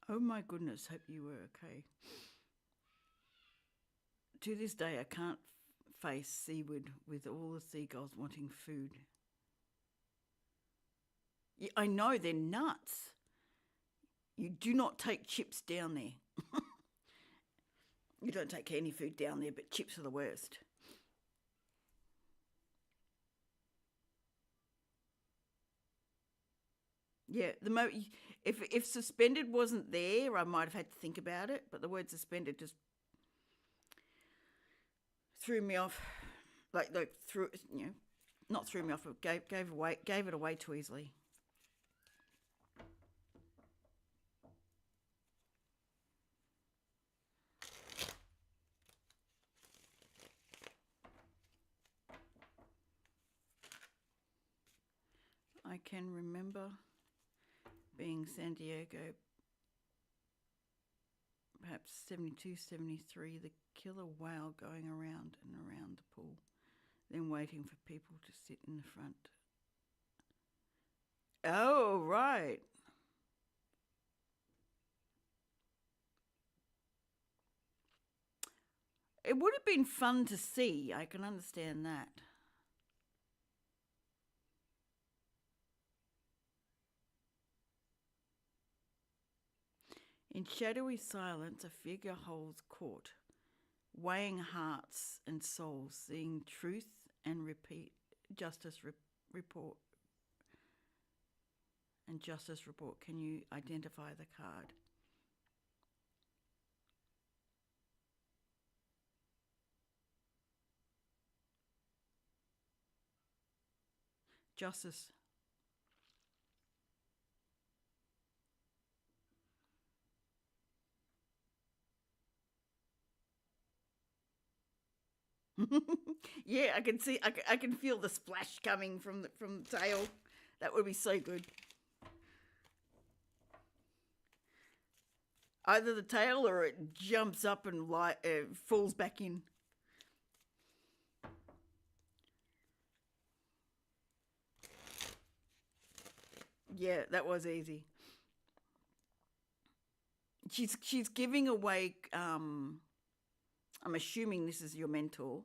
Oh my goodness, hope you were okay. To this day, I can't face seaward with all the seagulls wanting food. Yeah, I know, they're nuts. You do not take chips down there. You don't take any food down there, but chips are the worst. Yeah, if suspended wasn't there, I might have had to think about it. But the word suspended just threw me off, like threw not threw me off, but gave it away too easily. I can remember being San Diego, perhaps 72, 73, the killer whale going around and around the pool, then waiting for people to sit in the front. Oh, right. It would have been fun to see. I can understand that. In shadowy silence, a figure holds court, weighing hearts and souls, seeing truth and report. And justice report. Can you identify the card? Justice. Yeah, I can see. I can feel the splash coming from the tail. That would be so good. Either the tail or it jumps up and falls back in. Yeah, that was easy. She's giving away. I'm assuming this is your mentor,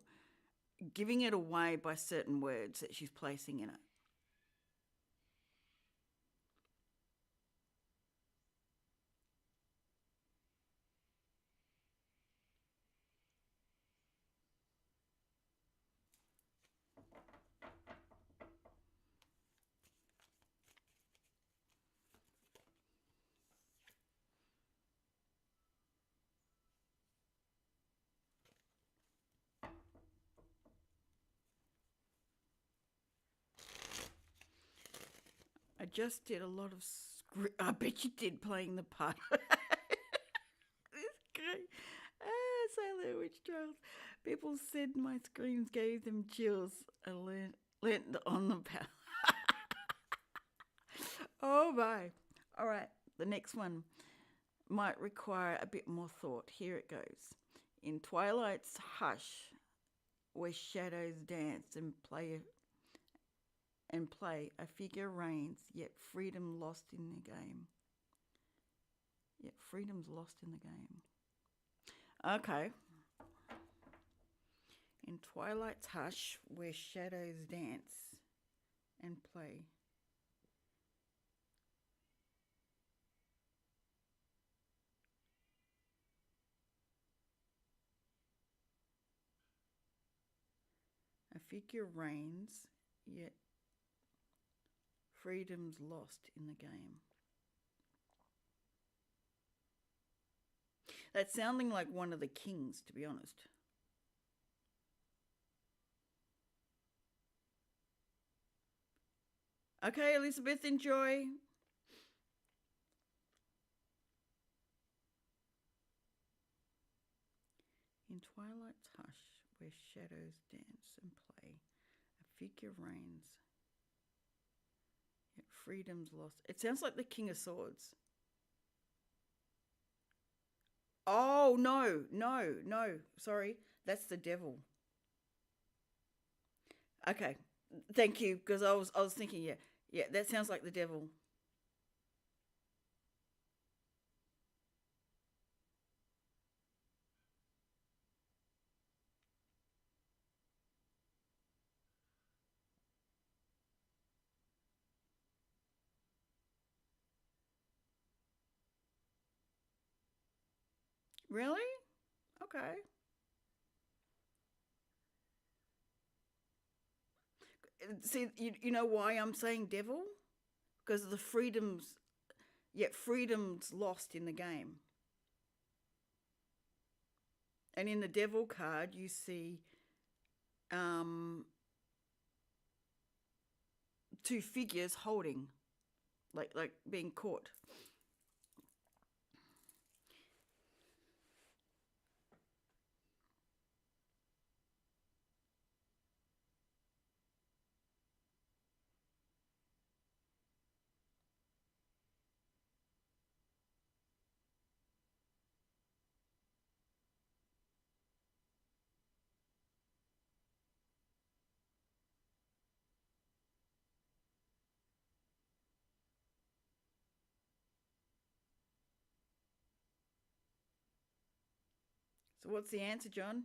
giving it away by certain words that she's placing in it. I just did a lot of I bet you did playing the part. This guy. Sailor Witch Trials. People said my screams gave them chills. I learnt on the power. Oh my. All right, the next one might require a bit more thought. Here it goes. In twilight's hush, where shadows dance and play, a figure reigns, yet freedom lost in the game. Yet freedom's lost in the game. Okay. In twilight's hush, where shadows dance and play. figure reigns, yet freedom's lost in the game. That's sounding like one of the kings, to be honest. Okay, Elizabeth, enjoy. In twilight's hush, where shadows dance and play, a figure reigns, yet freedom's lost. It sounds like the King of Swords. Oh, no. Sorry, that's the devil. Okay, thank you, because I was thinking, yeah, that sounds like the devil. Really? Okay. See, you know why I'm saying devil? Because of the freedoms, yet freedom's lost in the game. And in the devil card, you see two figures holding, like being caught. So what's the answer, John?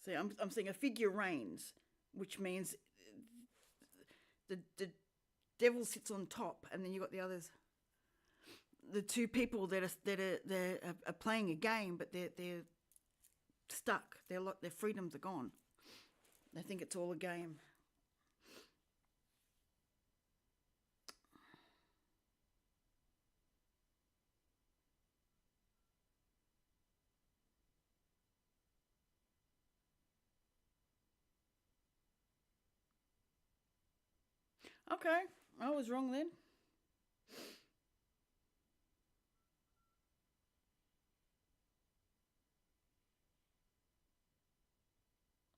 See, I'm seeing a figure reigns, which means the devil sits on top, and then you got the others, the two people that are playing a game, but they're stuck. Their freedoms are gone. They think it's all a game. Okay, I was wrong then.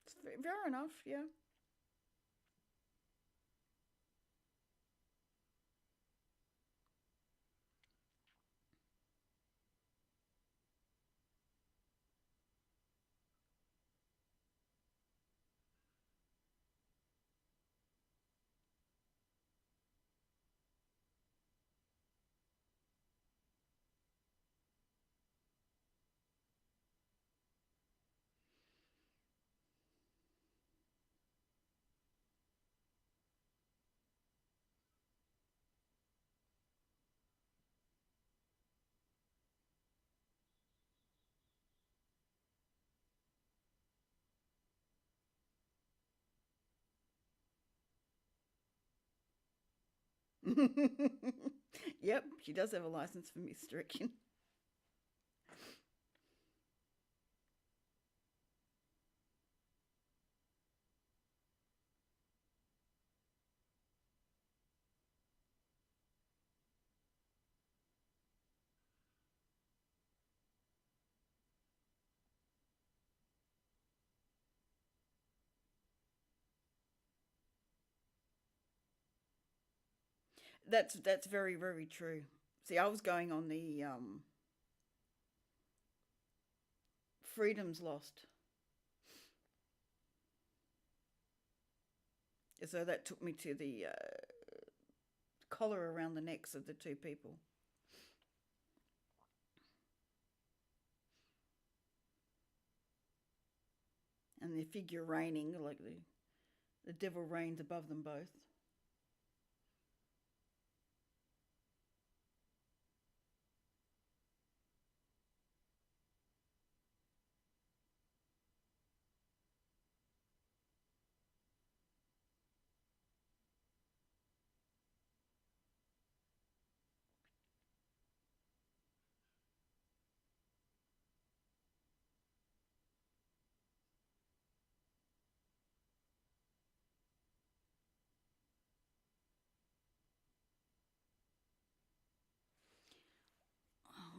It's fair enough, yeah. Yep, she does have a license for misdirection. That's very, very true. See, I was going on the freedoms lost. So that took me to the collar around the necks of the two people. And the figure reigning, like the devil reigns above them both.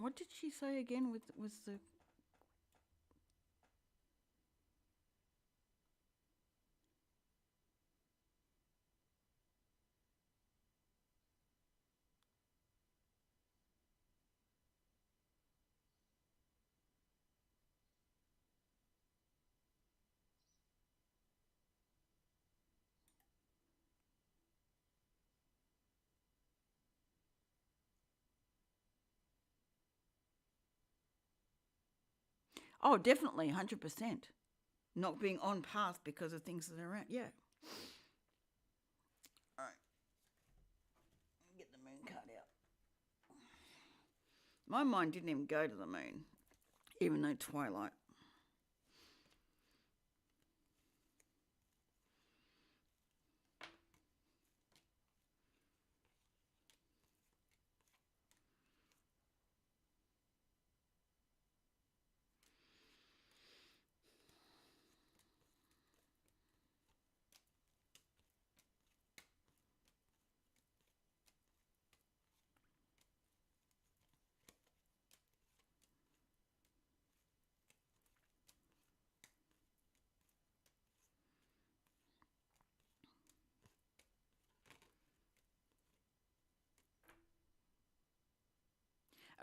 What did she say again with was the... Oh, definitely, 100%. Not being on path because of things that are around. Yeah. All right. Get the moon card out. My mind didn't even go to the moon, even though twilight.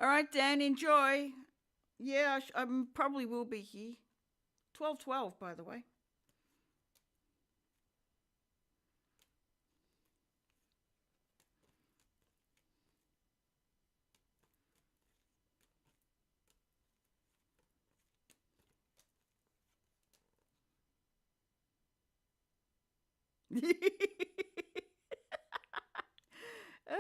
All right, Dan, enjoy. Yeah, I probably will be here. 12:12, by the way. Uh,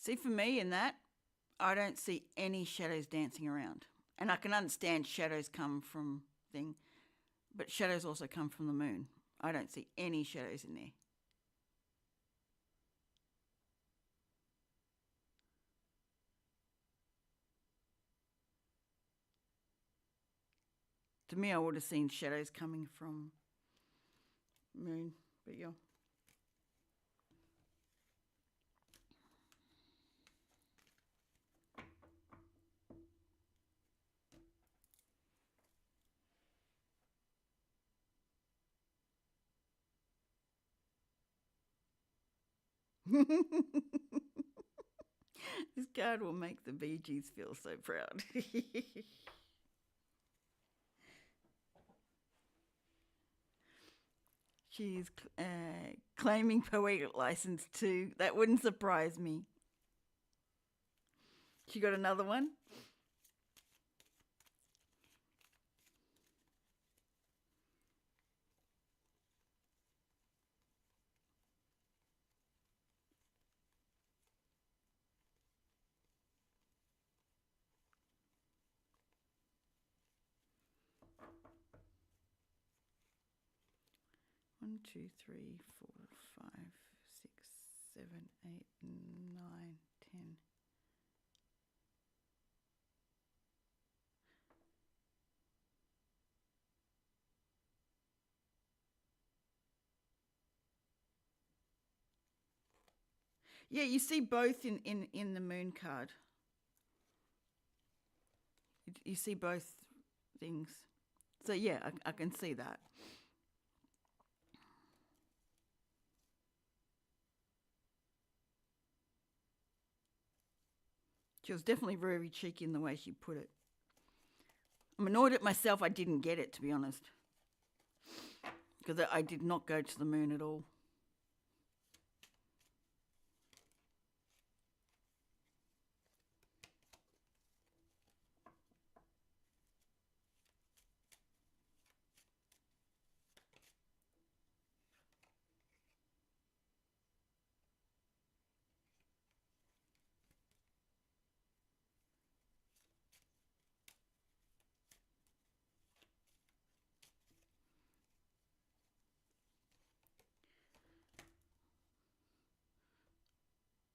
See, for me in that, I don't see any shadows dancing around. And I can understand shadows come from thing, but shadows also come from the moon. I don't see any shadows in there. To me, I would have seen shadows coming from moon, but yeah. This card will make the Bee Gees feel so proud. She's claiming poetic license too. That wouldn't surprise me. She got another one? One, two, three, 4, 5, 6, 7, 8, 9, 10. Yeah, you see both in the moon card. You see both things. So yeah, I can see that. She was definitely very cheeky in the way she put it. I'm annoyed at myself I didn't get it, to be honest. Because I did not go to the moon at all.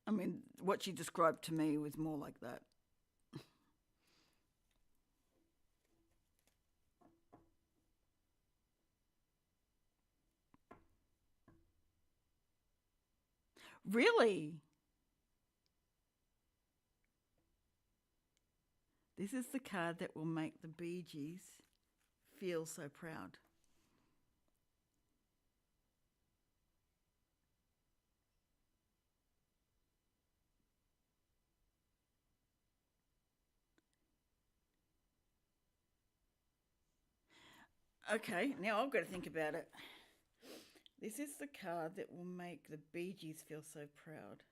I mean, what she described to me was more like that. Really? This is the card that will make the Bee Gees feel so proud. Okay, now I've got to think about it. This is the card that will make the Bee Gees feel so proud.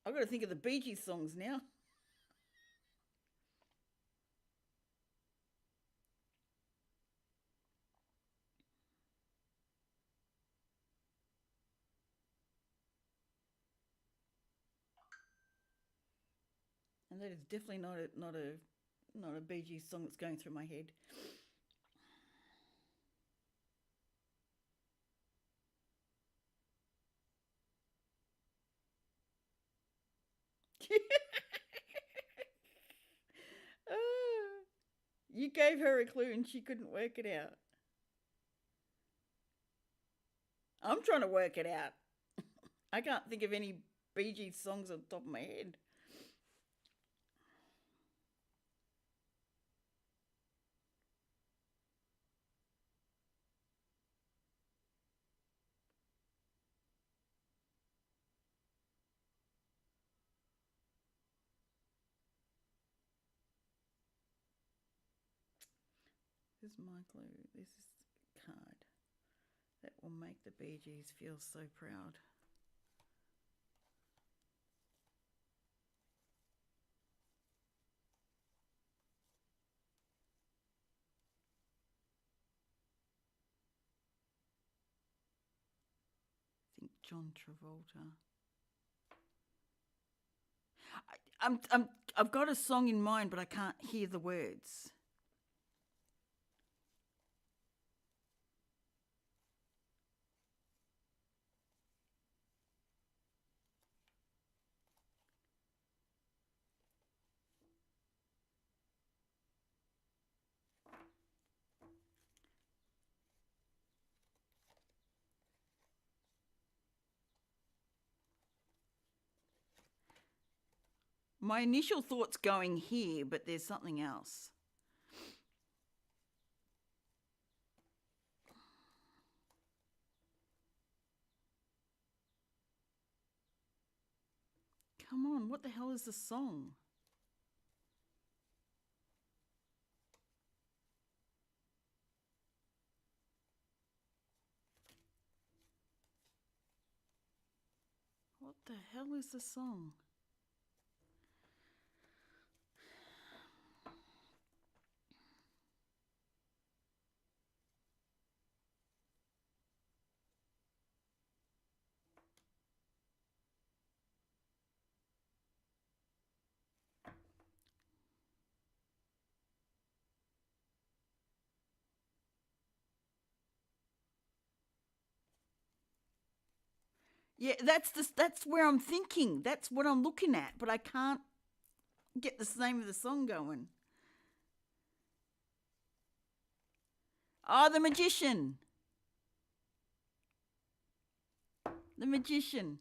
I've got to think of the Bee Gees songs now. And that is definitely not a Bee Gees song that's going through my head. You gave her a clue and she couldn't work it out. I'm trying to work it out. I can't think of any Bee Gees songs on the top of my head. This is my clue. This is the card that will make the Bee Gees feel so proud. I think John Travolta. I've got a song in mind, but I can't hear the words. My initial thought's going here, but there's something else. Come on, what the hell is the song? What the hell is the song? Yeah, that's where I'm thinking. That's what I'm looking at, but I can't get the name of the song going. Oh, The Magician. The Magician.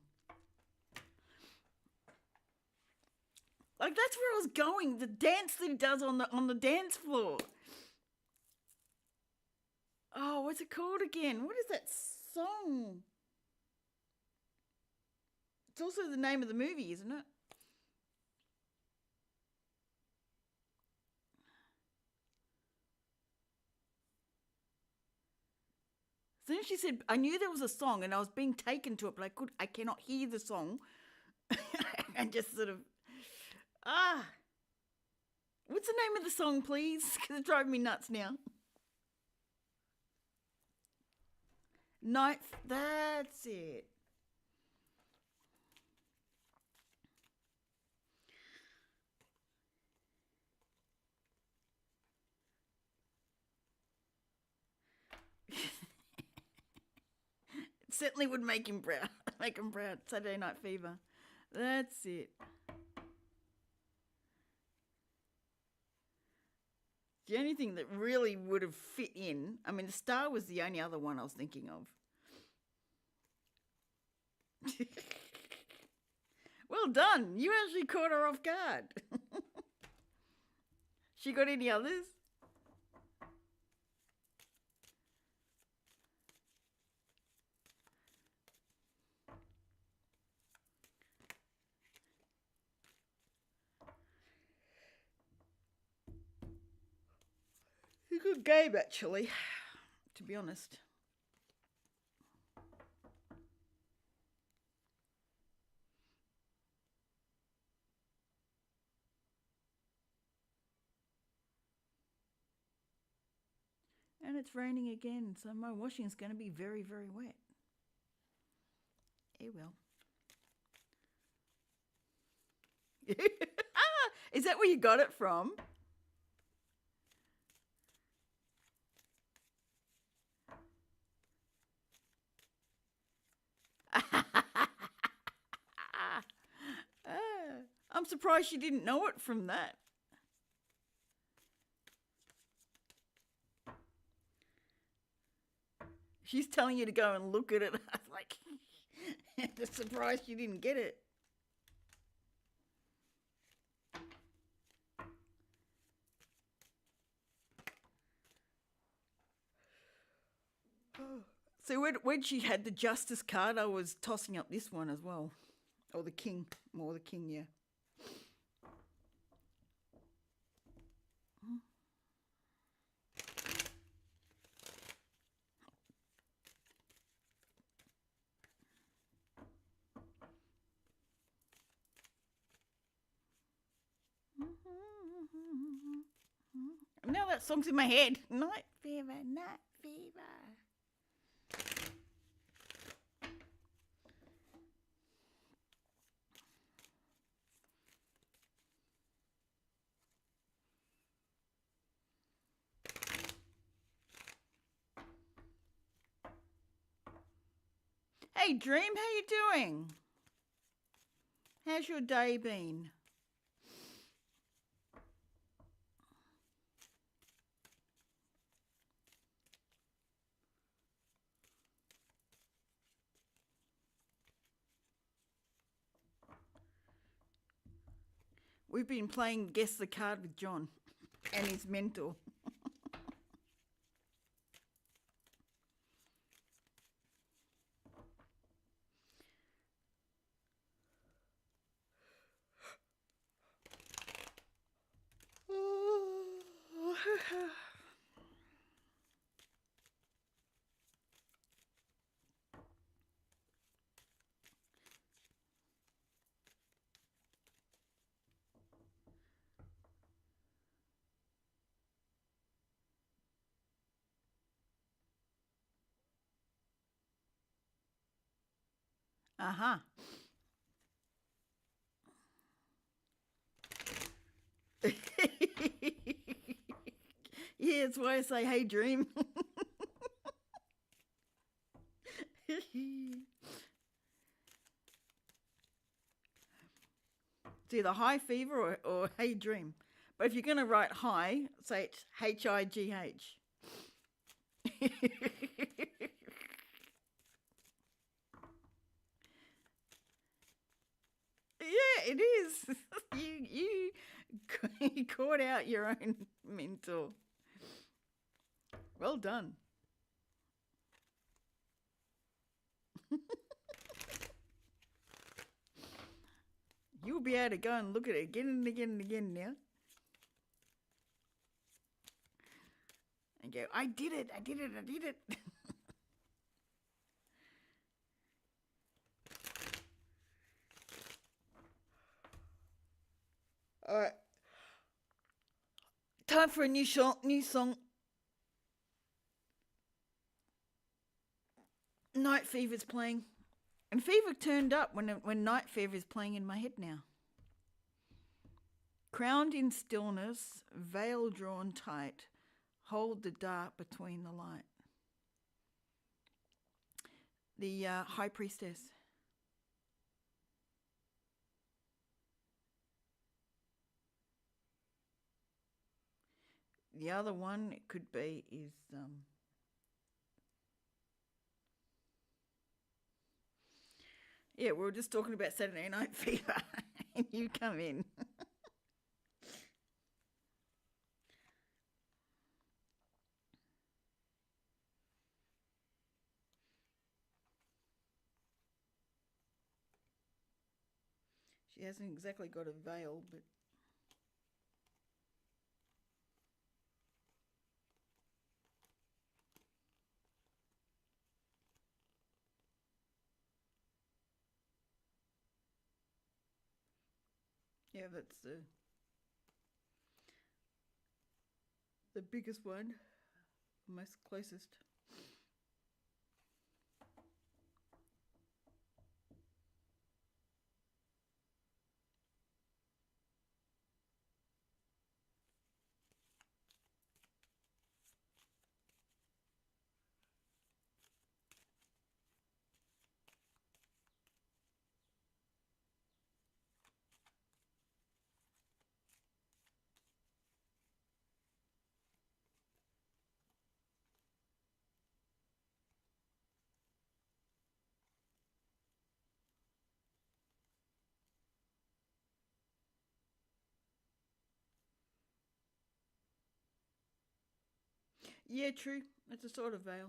Like that's where I was going. The dance that he does on the dance floor. Oh, what's it called again? What is that song? It's also the name of the movie, isn't it? soon as she said, I knew there was a song and I was being taken to it, but I cannot hear the song. And just sort of, what's the name of the song, please? Because it's driving me nuts now. Night, that's it. It certainly would make him proud. Make him proud. Saturday Night Fever. That's it. The only thing that really would have fit in, I mean, The Star was the only other one I was thinking of. Well done. You actually caught her off guard. She got any others? A good game, actually, to be honest. And it's raining again, so my washing is going to be very, very wet. It will. Is that where you got it from? I'm surprised you didn't know it from that. She's telling you to go and look at it. I was like, I'm surprised you didn't get it. So when she had the Justice card, I was tossing up this one as well. Or the King. More the King, yeah. Now that song's in my head. Night fever, night fever. Hey Dream, how you doing? How's your day been? We've been playing Guess the Card with John and his mentor. Uh-huh. Yeah, that's why I say, hey, Dream. It's either high fever or hey, Dream. But if you're going to write high, say it's H-I-G-H. Yeah, it is. You caught out your own mentor. Well done. You'll be able to go and look at it again and again and again now. And go, I did it, I did it, I did it. All right. Time for a new song. Night Fever's playing. And Fever turned up when Night Fever is playing in my head now. Crowned in stillness, veil drawn tight, hold the dark between the light. The High Priestess. The other one it could be is yeah, we were just talking about Saturday Night Fever and you come in. She hasn't exactly got a veil, but yeah, that's the biggest one, most closest. Yeah, true. It's a sort of veil.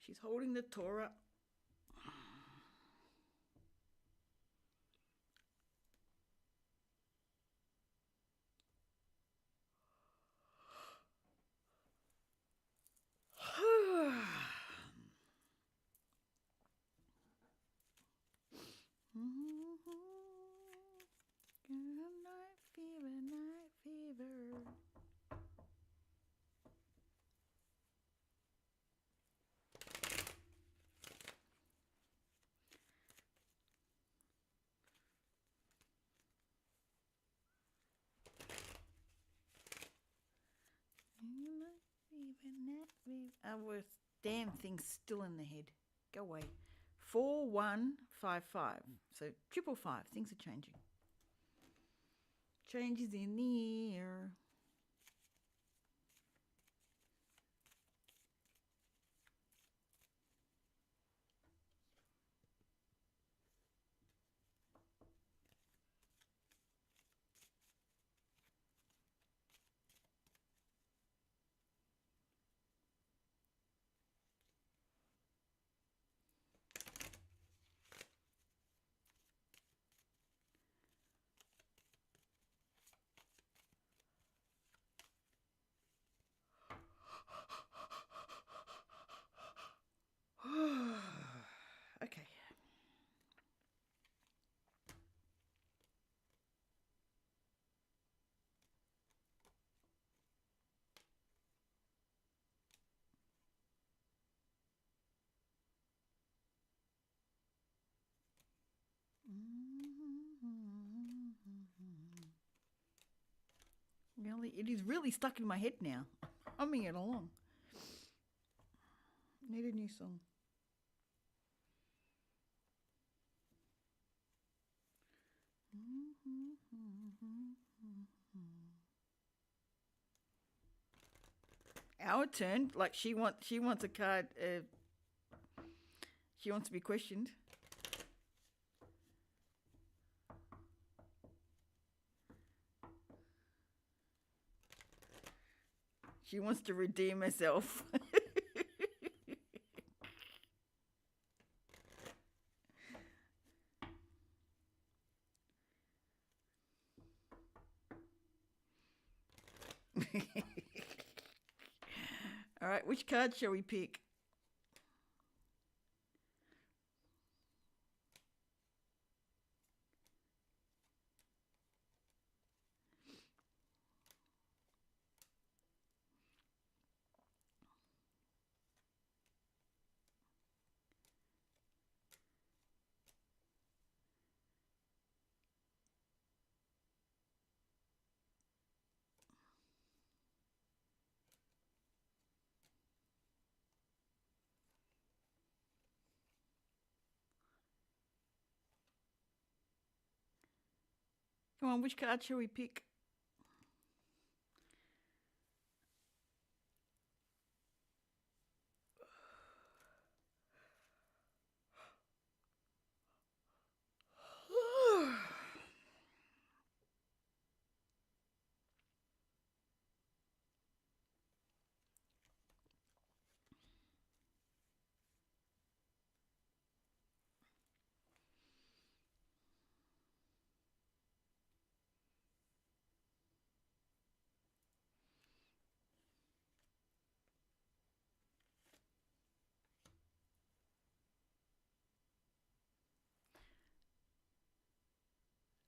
She's holding the Torah. Night fever, night fever. Our damn thing's still in the head. Go away. 4155. So 555. Things are changing. Changes in the air. Okay. Really, it is really stuck in my head now. Humming it along. Need a new song. Our turn. Like she wants a card. She wants to be questioned. She wants to redeem herself. All right, which card shall we pick? Come on, which card shall we pick?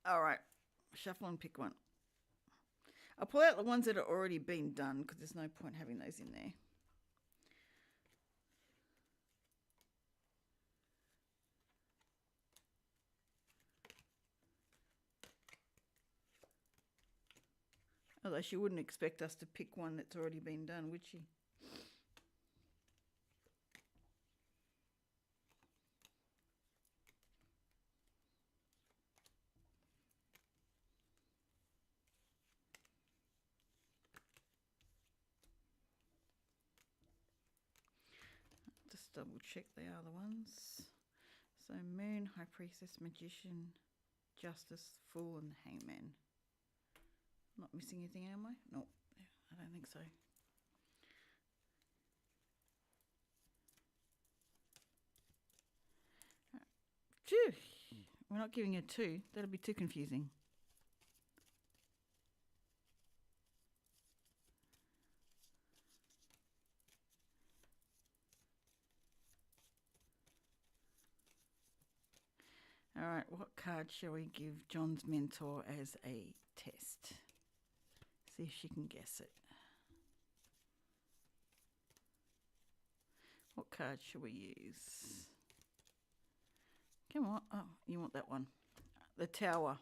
All right, shuffle and pick one. I'll pull out the ones that are already been done because there's no point having those in there. Although she wouldn't expect us to pick one that's already been done, would she? Just double check they are the ones. So Moon, High Priestess, Magician, Justice, Fool and Hangman. Not missing anything, am I? No, I don't think so. Phew, we're not giving her two. That'll be too confusing. All right, what card shall we give John's mentor as a test? See if she can guess it. What card shall we use? Come on. Oh, you want that one. The Tower.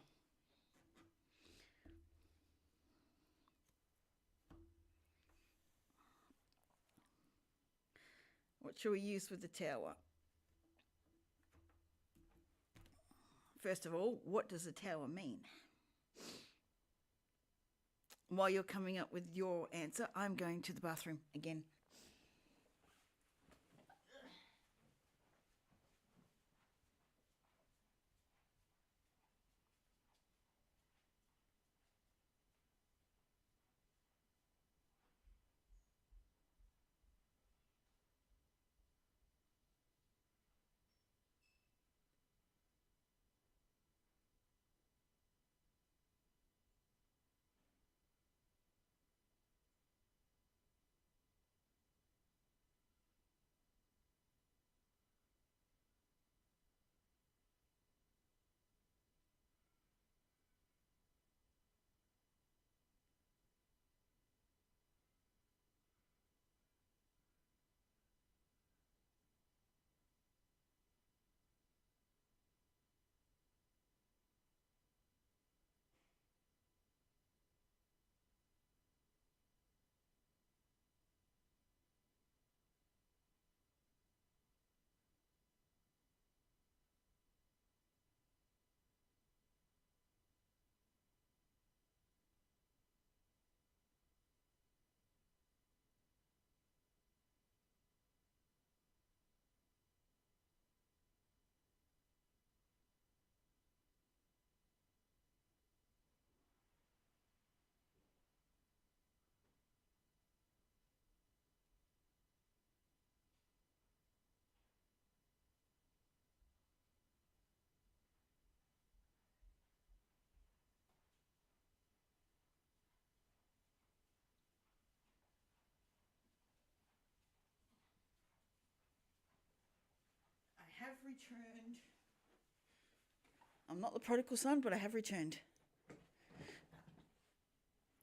What shall we use with the Tower? First of all, what does the Tower mean? While you're coming up with your answer, I'm going to the bathroom again. have returned. I'm not the prodigal son, but I have returned.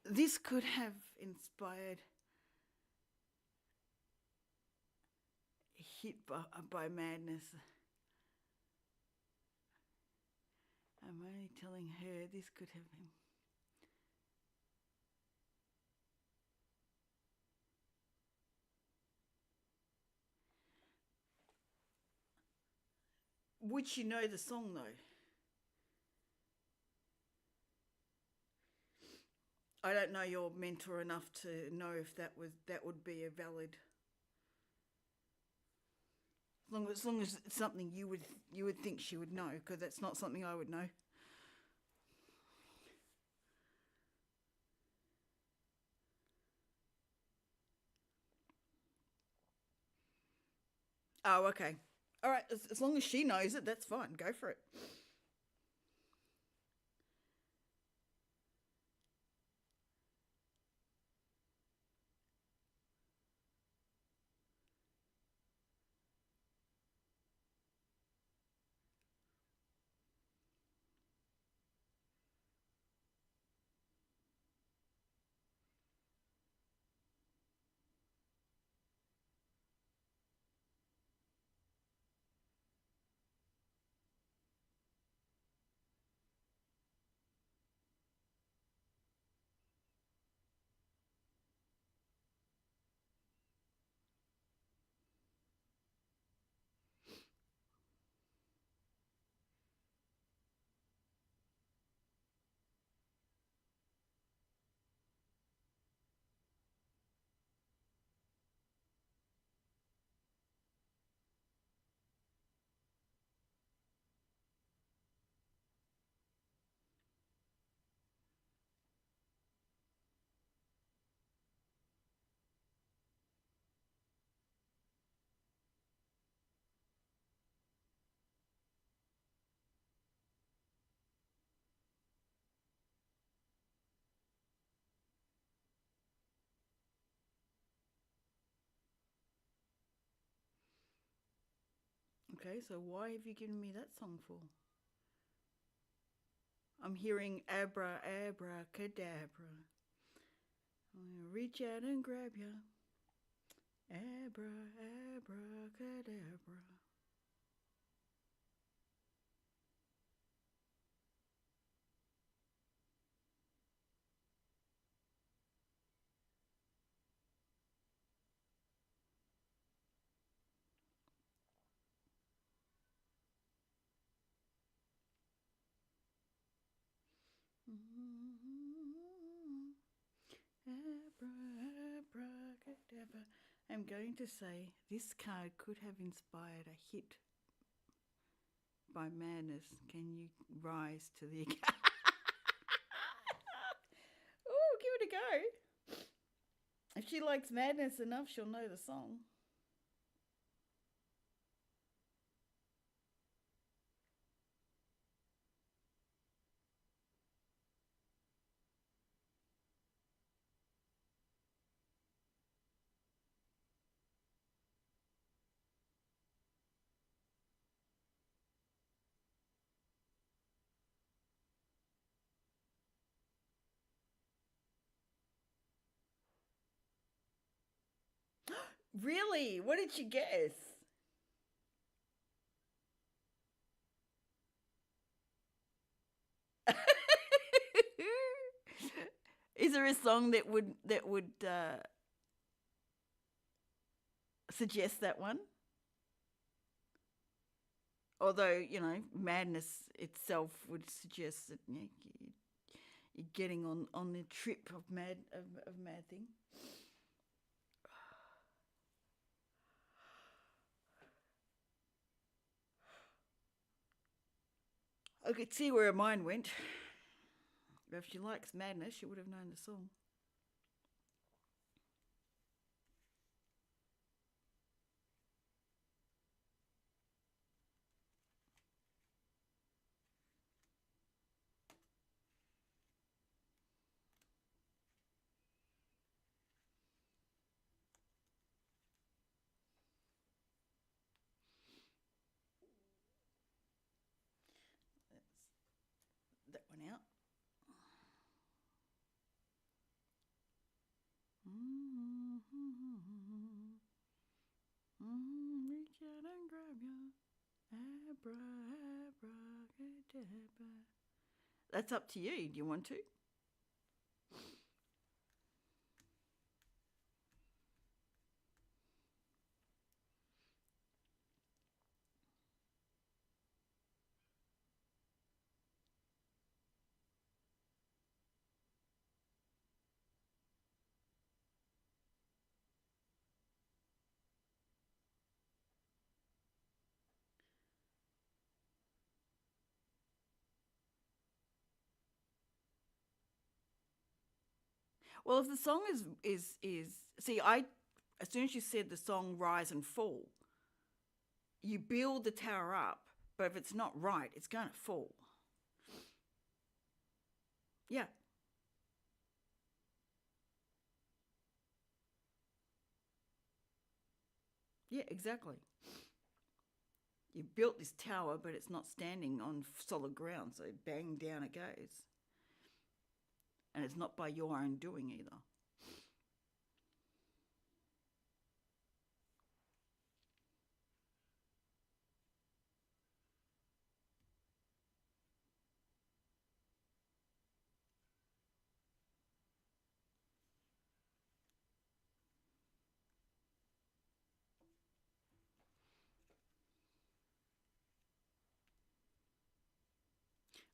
This could have inspired hit by madness. I'm only telling her this could have been. Would she know the song though? I don't know your mentor enough to know if that would be a valid. As long as it's something you would think she would know, because that's not something I would know. Oh, okay. All right. As long as she knows it, that's fine. Go for it. Okay, so why have you given me that song for? I'm hearing abra, abracadabra. I'm gonna reach out and grab ya. Abra, abracadabra. Abracadabra. I'm going to say this card could have inspired a hit by madness. Can you rise to the occasion? Oh, give it a go. If she likes madness enough, she'll know the song. Really? What did you guess? Is there a song that would suggest that one? Although madness itself would suggest that you're getting on the trip of mad thing. I could see where her mind went. But if she likes madness, she would have known the song. one out. Reach out and grab ya. Abracadabra. That's up to you. Do you want to? Well, if the song is see, I as soon as you said the song rise and fall, you build the tower up, but if it's not right, it's going to fall. Yeah. Yeah, exactly. You built this tower, but it's not standing on solid ground, so bang down it goes. And it's not by your own doing either.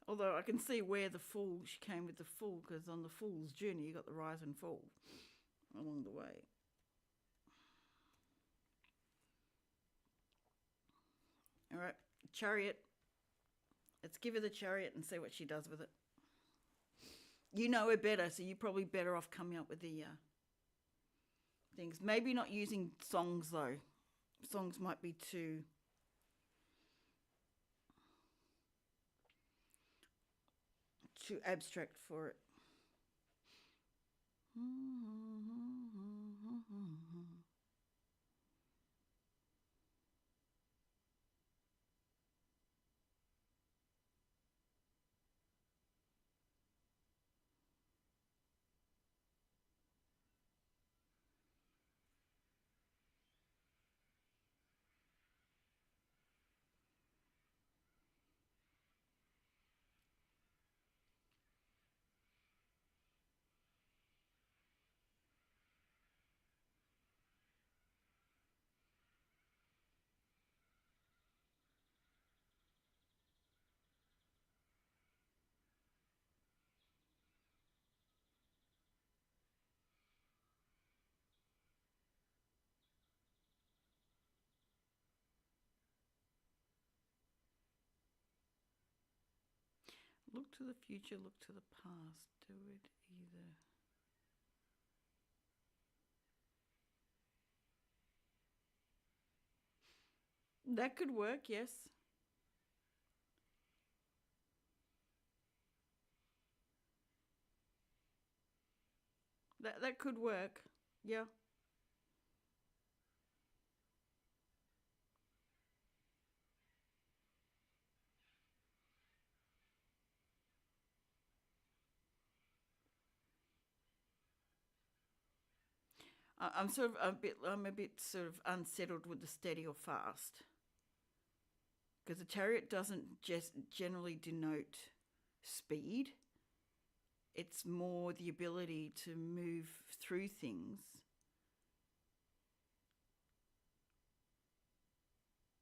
Although I can see where the fall, she came with the fall, because on the fool's journey you got the rise and fall along the way. All right, chariot. Let's give her the chariot and see what she does with it. You know her better, so you're probably better off coming up with the things. Maybe not using songs though. Songs might be too abstract for it. Look to the future, look to the past. Do it either. That could work, yes. That could work. Yeah. I'm a bit sort of unsettled with the steady or fast, because the chariot doesn't just generally denote speed. It's more the ability to move through things.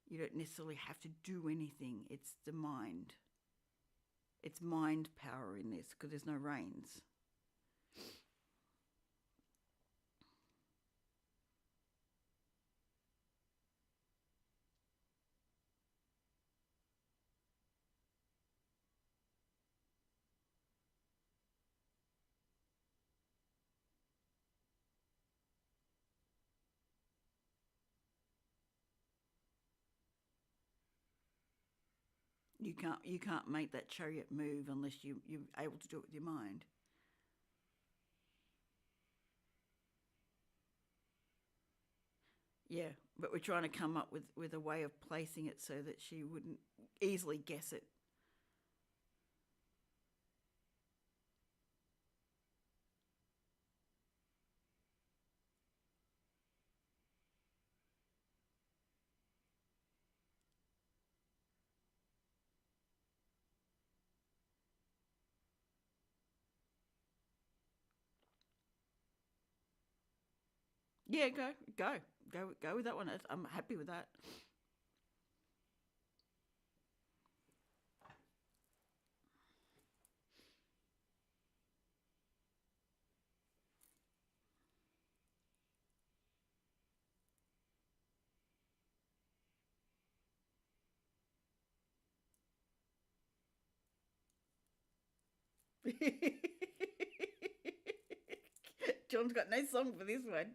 You don't necessarily have to do anything. It's the mind. It's mind power in this, because there's no reins. You can't make that chariot move unless you're able to do it with your mind. Yeah, but we're trying to come up with a way of placing it so that she wouldn't easily guess it. Yeah, go with that one. I'm happy with that. John's got no song for this one.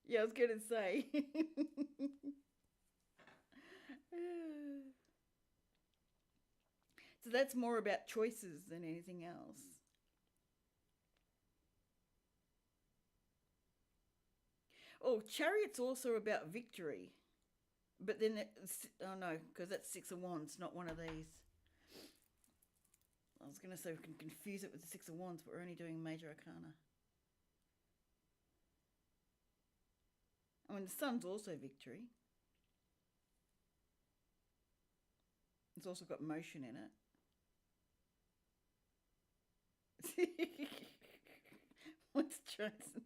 Yeah, I was going to say. So that's more about choices than anything else. Oh, Chariot's also about victory. But then, oh no, because that's Six of Wands, not one of these. I was going to say we can confuse it with the Six of Wands, but we're only doing Major Arcana. I mean, the Sun's also victory. It's also got motion in it. What's Johnson?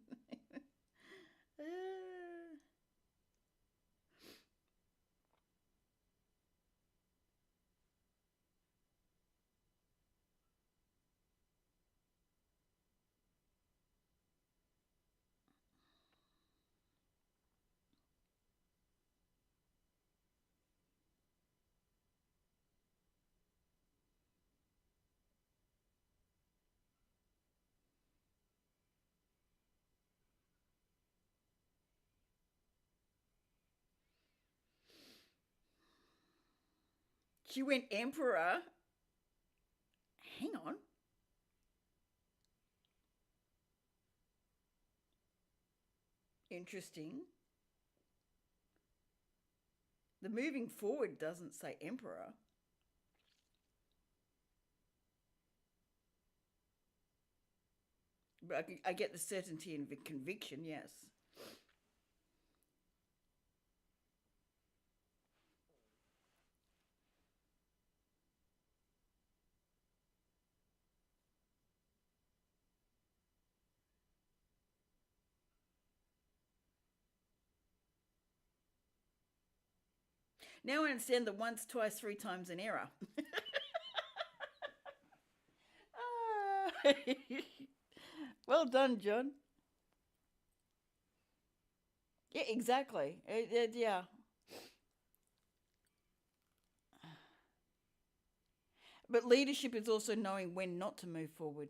She went Emperor. Hang on. Interesting. The moving forward doesn't say Emperor. But I get the certainty and the conviction, yes. Now I understand the once, twice, three times an error. Well done, John. Yeah, exactly. Yeah. But leadership is also knowing when not to move forward.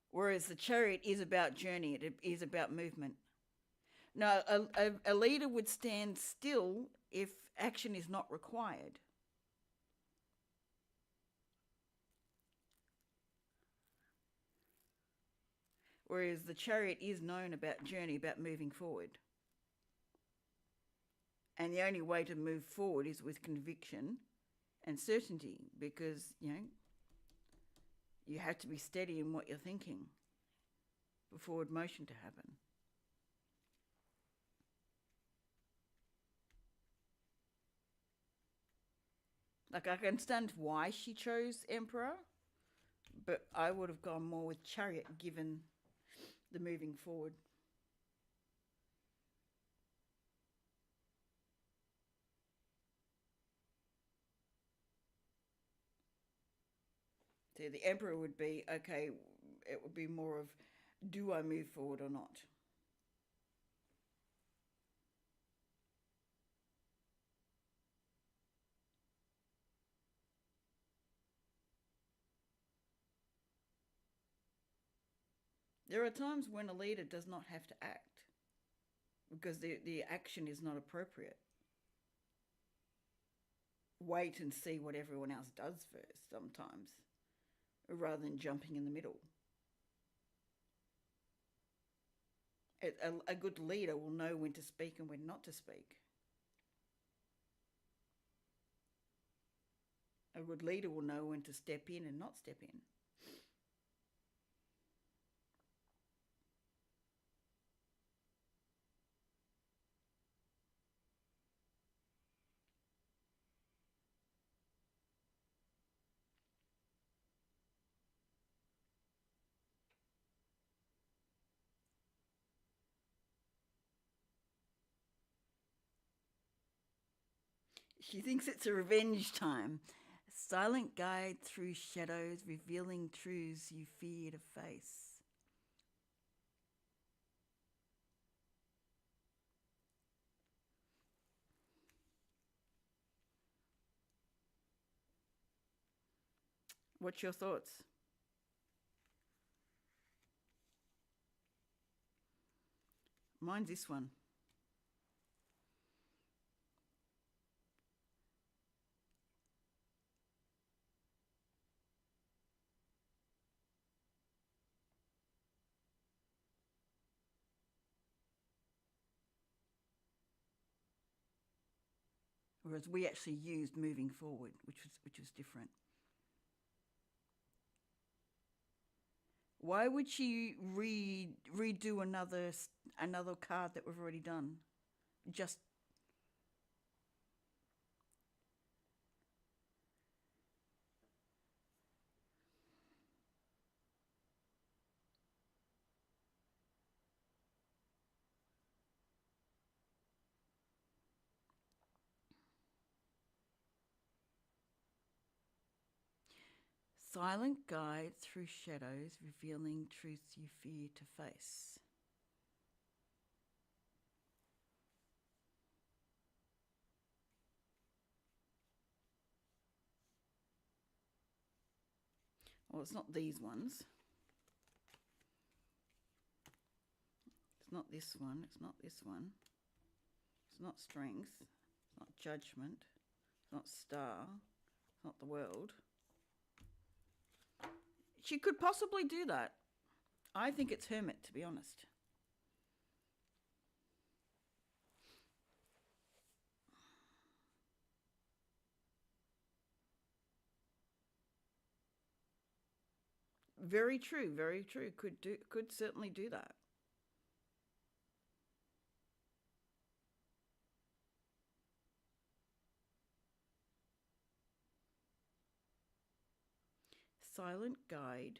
Whereas the Chariot is about journey, it is about movement. Now, a leader would stand still if action is not required. Whereas the Chariot is known about journey, about moving forward. And the only way to move forward is with conviction and certainty, because, you have to be steady in what you're thinking for forward motion to happen. Like, I can understand why she chose Emperor, but I would have gone more with Chariot given the moving forward. So the Emperor would be, okay, it would be more of, do I move forward or not? There are times when a leader does not have to act because the action is not appropriate. Wait and see what everyone else does first sometimes, rather than jumping in the middle. A good leader will know when to speak and when not to speak. A good leader will know when to step in and not step in. She thinks it's a revenge time. A silent guide through shadows, revealing truths you fear to face. What's your thoughts? Mine's this one. Whereas we actually used moving forward, which was different. Why would she redo another card that we've already done? Just silent guide through shadows, revealing truths you fear to face. Well, it's not these ones. It's not this one. It's not this one. It's not strength. It's not judgment. It's not star. It's not the world. She could possibly do that. I think it's hermit, to be honest. Very true, very true. Could certainly do that. Silent guide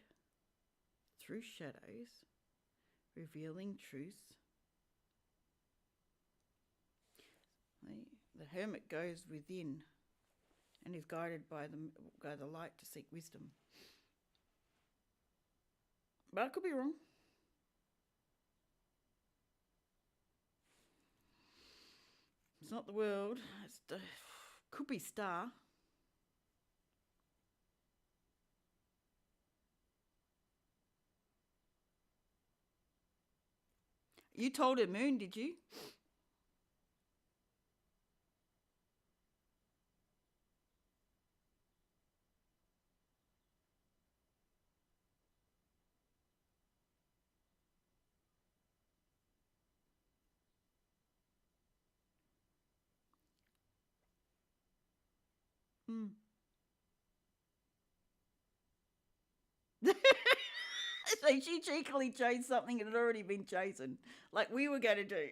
through shadows, revealing truth. The hermit goes within and is guided by the light to seek wisdom. But I could be wrong. It's not the world. Could be star. You told her moon, did you? Hmm. So she cheekily chose something that had already been chosen, like we were going to do.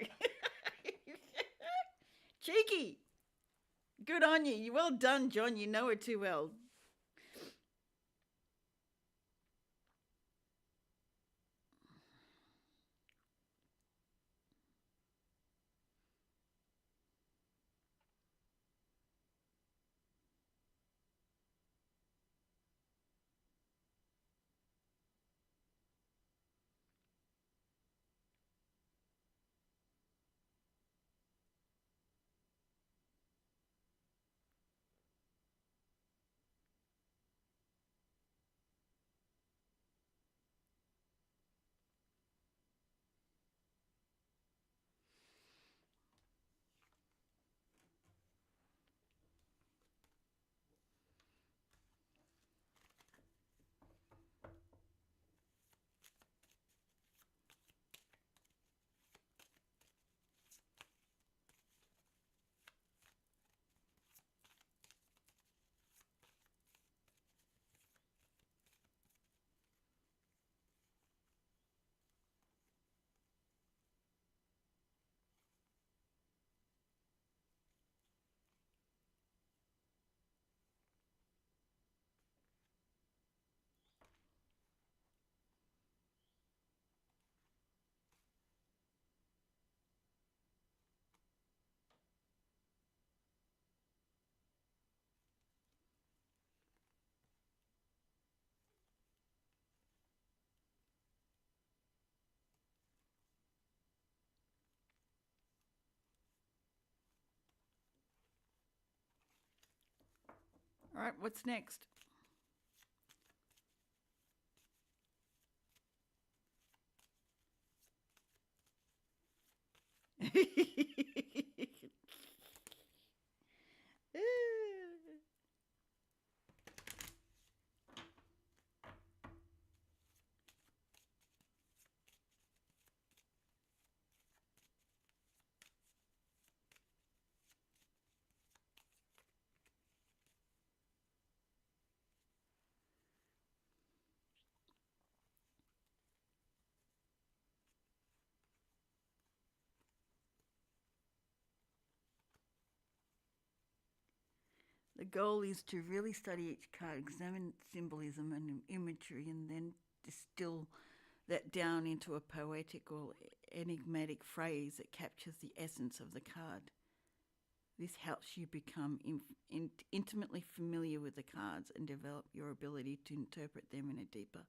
Cheeky. Good on you. Well done, John. You know it too well. All right, what's next? The goal is to really study each card, examine symbolism and imagery, and then distill that down into a poetic or enigmatic phrase that captures the essence of the card. This helps you become intimately familiar with the cards and develop your ability to interpret them in a deeper,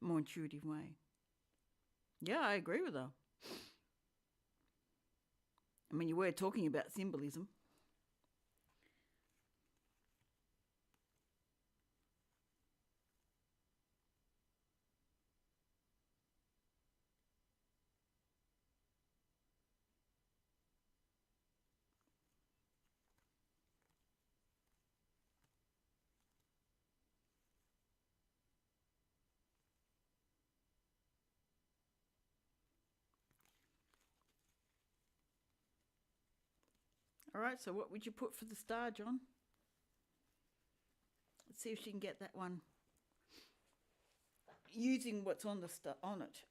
more intuitive way. Yeah, I agree with her. I mean, you were talking about symbolism. All right, so what would you put for the star, John? Let's see if she can get that one using what's on the on it.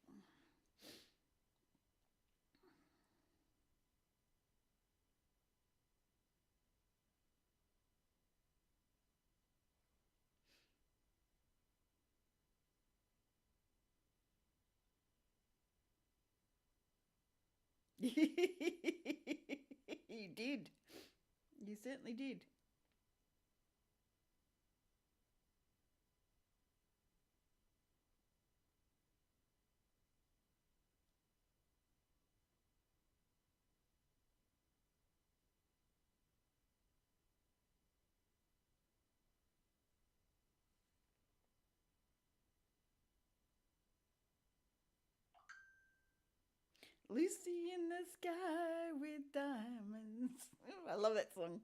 You did. You certainly did. Lucy in the sky with diamonds. Ooh, I love that song.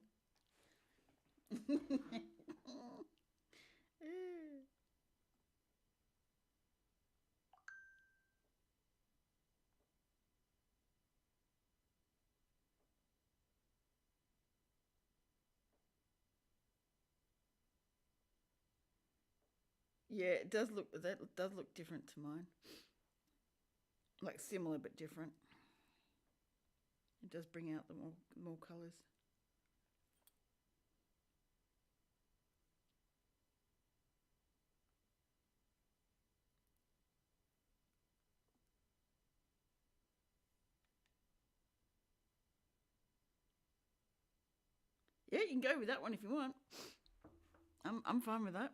Yeah, it does look, that does look different to mine. Like similar but different. It does bring out the more colours. Yeah, you can go with that one if you want. I'm fine with that.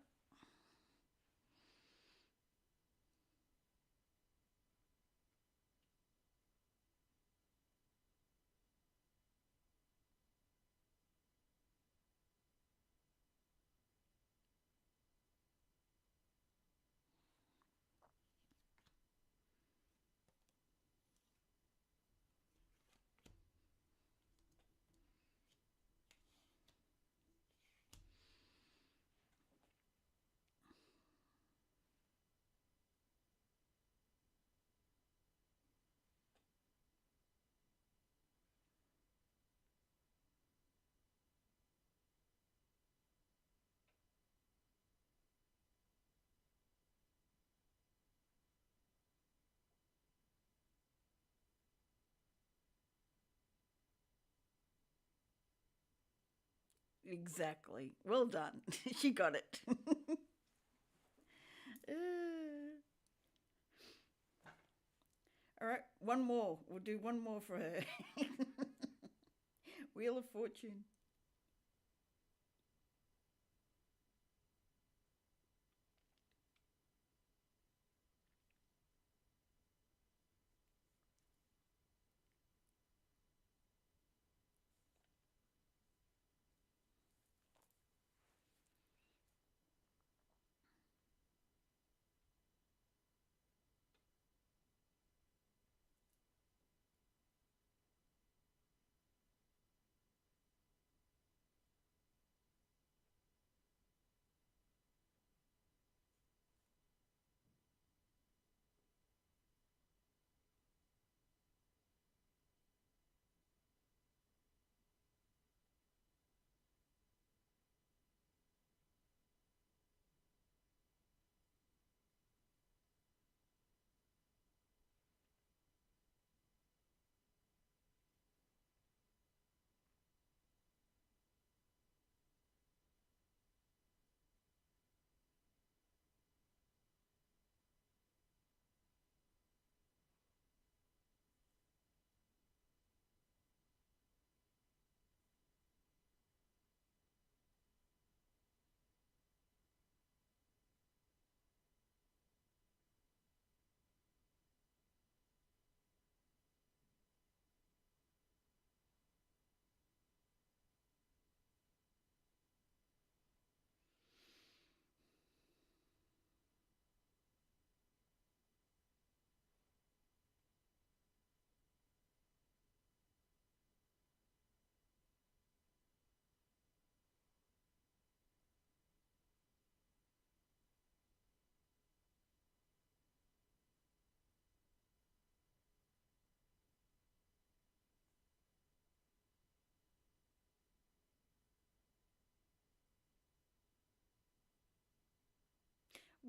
Exactly. Well done. She got it. All right, one more. We'll do one more for her. Wheel of Fortune.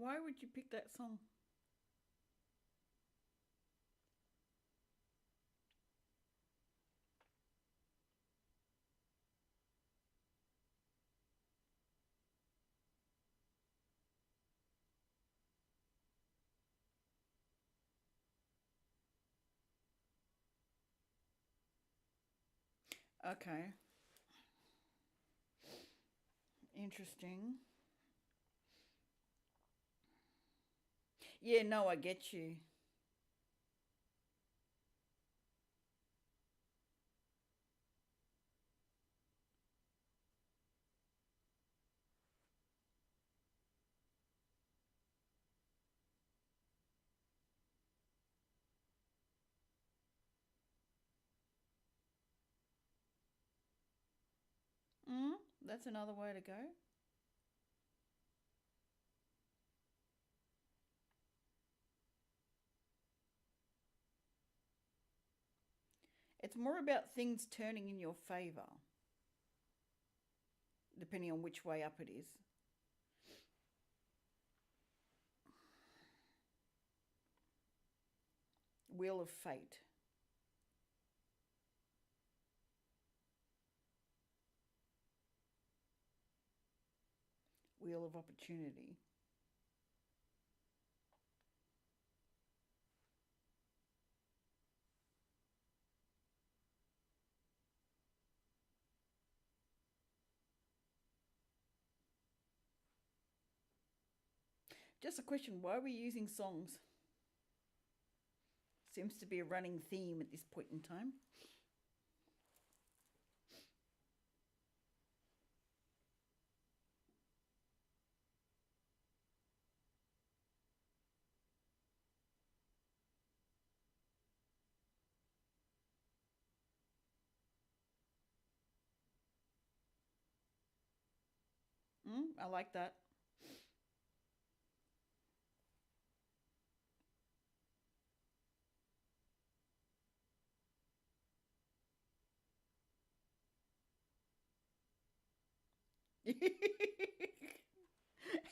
Why would you pick that song? Okay. Interesting. Yeah, no, I get you. Mm, that's another way to go. It's more about things turning in your favour, depending on which way up it is. Wheel of Fate. Wheel of Opportunity. Just a question, why are we using songs? Seems to be a running theme at this point in time. I like that.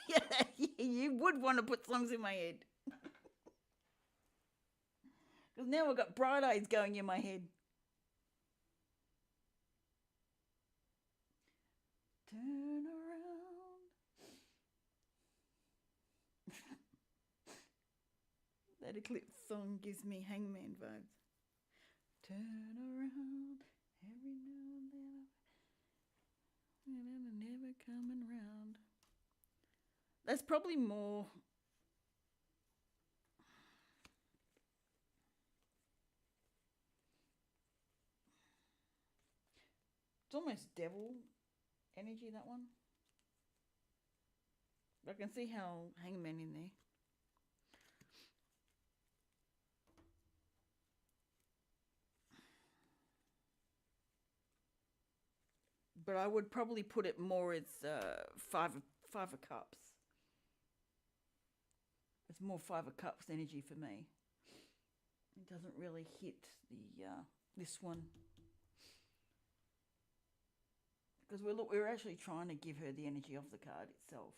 Yeah, you would want to put songs in my head. Because now I've got Bright Eyes going in my head. Turn around. That Eclipse song gives me Hangman vibes. Turn around every now and then, never coming round. That's probably more. It's almost devil energy, that one. I can see how Hangman in there. But I would probably put it more as five of cups. It's more Five of Cups energy for me. It doesn't really hit the this one because we're actually trying to give her the energy of the card itself.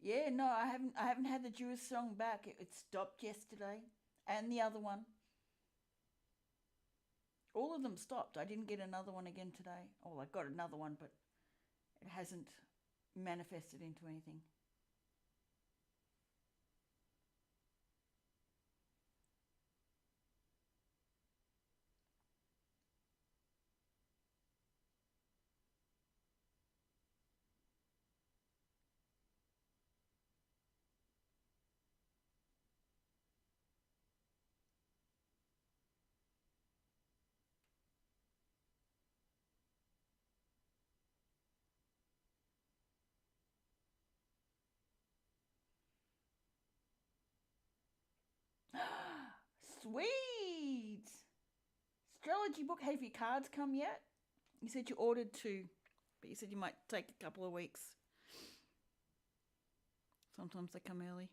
Yeah, no, I haven't had the Jewish song back. It stopped yesterday, and the other one. All of them stopped. I didn't get another one again today. Oh, I got another one, but it hasn't manifested into anything. Sweet! Astrology book. Have your cards come yet? You said you ordered two, but you said you might take a couple of weeks. Sometimes they come early.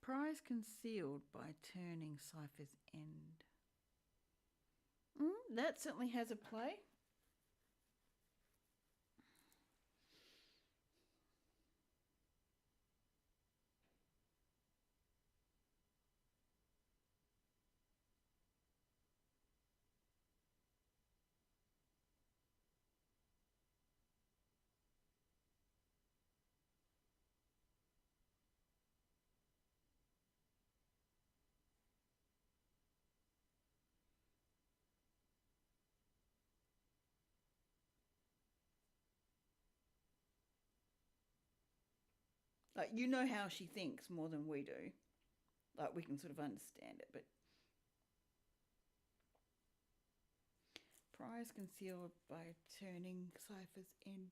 Prize concealed by turning cipher's end. That certainly has a play. Like, you know how she thinks more than we do. Like, we can sort of understand it, but prize concealed by turning cipher's end.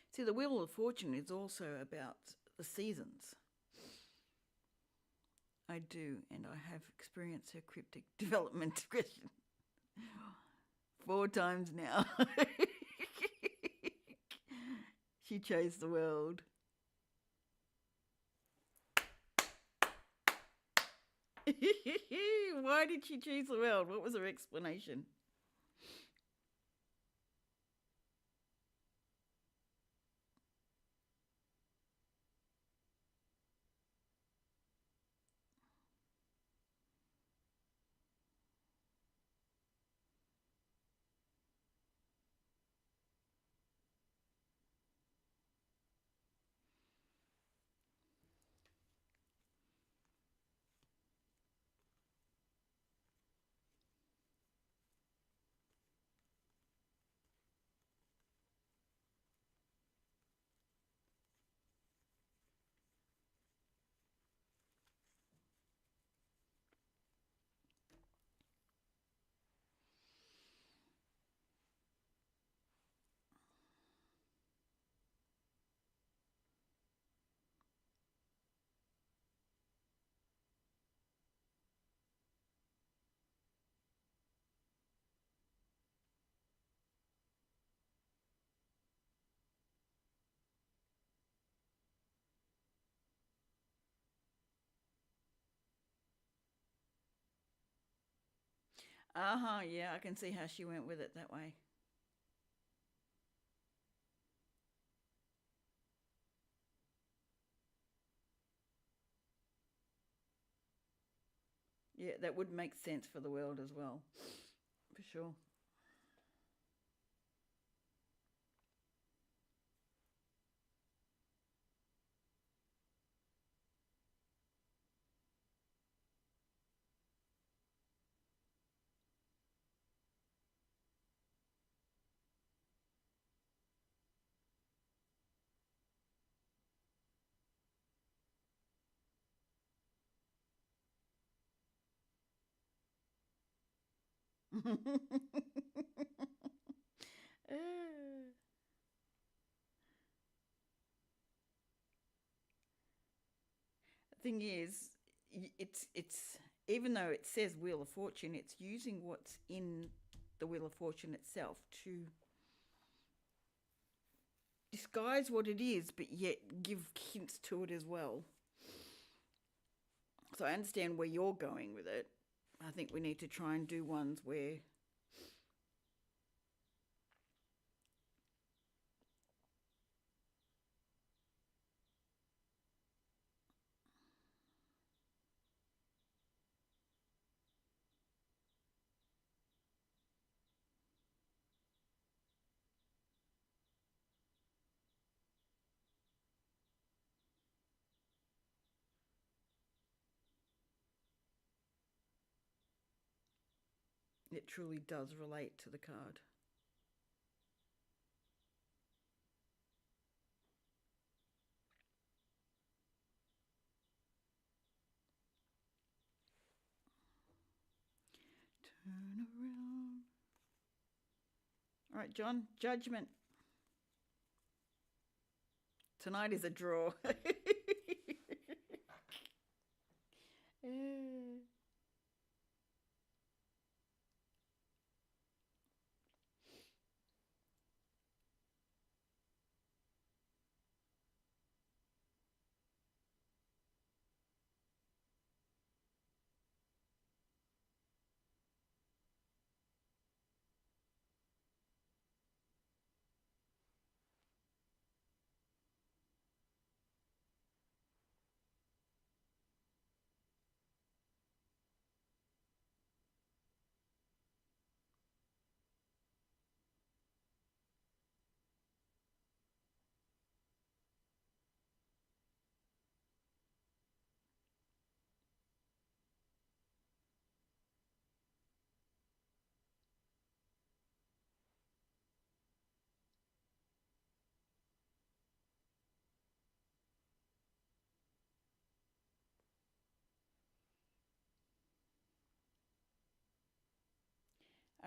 See, the Wheel of Fortune is also about the seasons. I do, and I have experienced her cryptic development question 4 times now. She chose the world. Why did she choose the world? What was her explanation? Yeah, I can see how she went with it that way. Yeah, that would make sense for the world as well, for sure. thing is, it's even though it says Wheel of Fortune, it's using what's in the Wheel of Fortune itself to disguise what it is, but yet give hints to it as well. So I understand where you're going with it. I think we need to try and do ones where it truly does relate to the card. Turn around. All right, John, judgment. Tonight is a draw.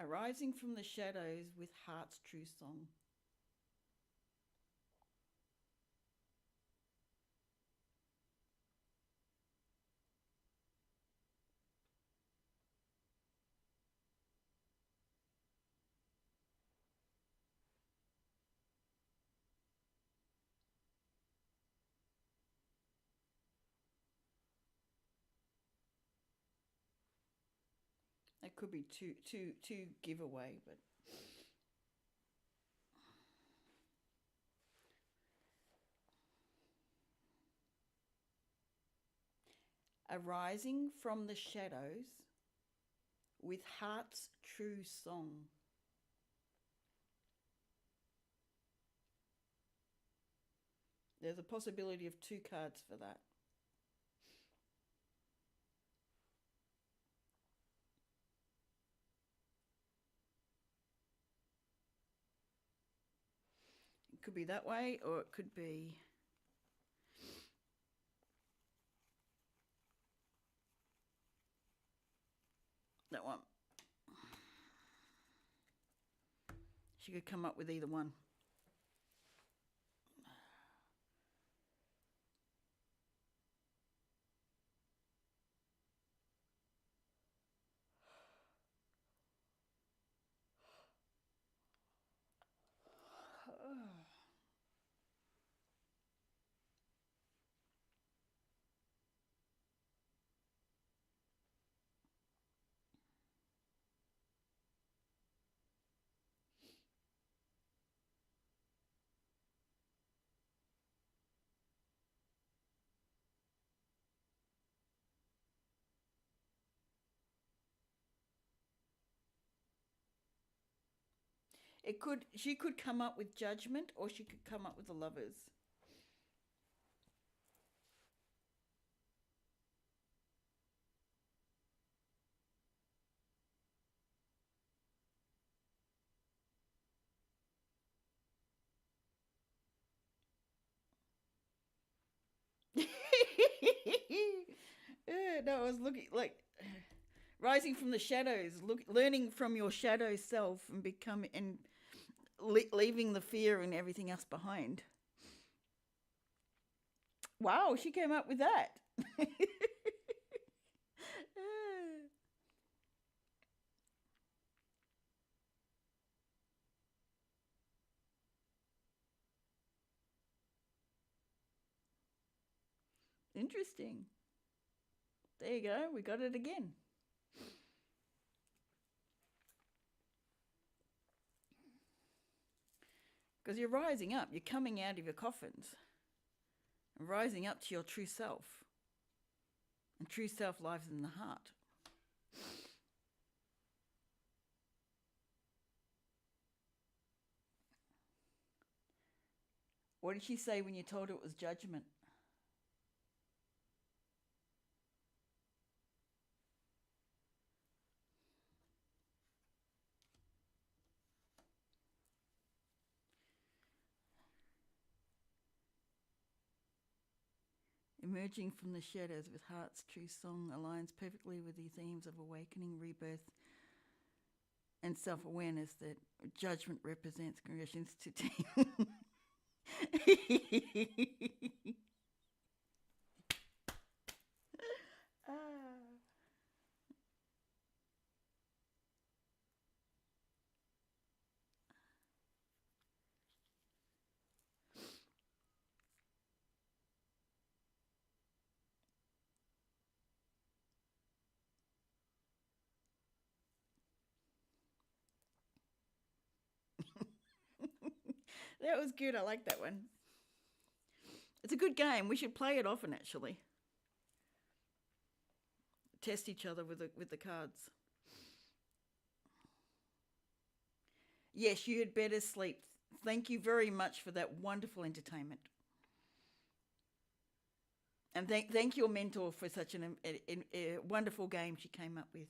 Arising from the shadows with heart's true song. That could be too giveaway, but arising from the shadows with heart's true song. There's a possibility of 2 cards for that. It could be that way, or it could be that one. She could come up with either one. She could come up with judgment, or she could come up with the lovers. No, I was looking like rising from the shadows, learning from your shadow self and leaving the fear and everything else behind. Wow, she came up with that. Interesting. There you go. We got it again. Because you're rising up. You're coming out of your coffins and rising up to your true self. And true self lies in the heart. What did she say when you told her it was judgment? Emerging from the shadows with heart's true song aligns perfectly with the themes of awakening, rebirth, and self-awareness that judgment represents. Congratulations to team. That was good. I like that one. It's a good game. We should play it often, actually. Test each other with the cards. Yes, you had better sleep. Thank you very much for that wonderful entertainment. And thank your mentor for such a wonderful game she came up with.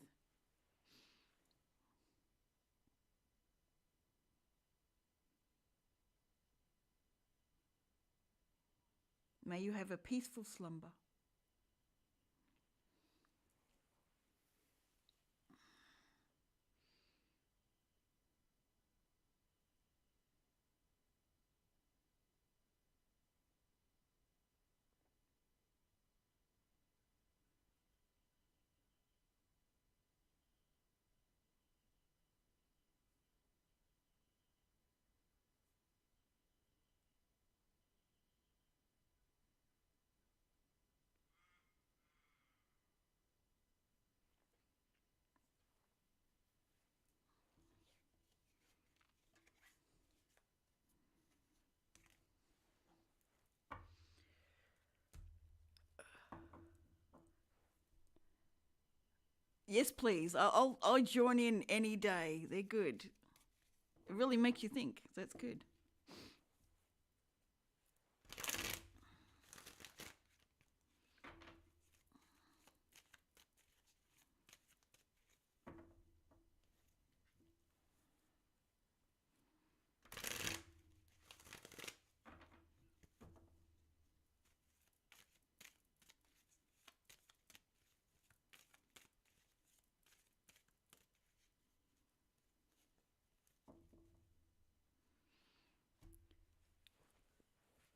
May you have a peaceful slumber. Yes, please. I'll join in any day. They're good. It really makes you think. That's good.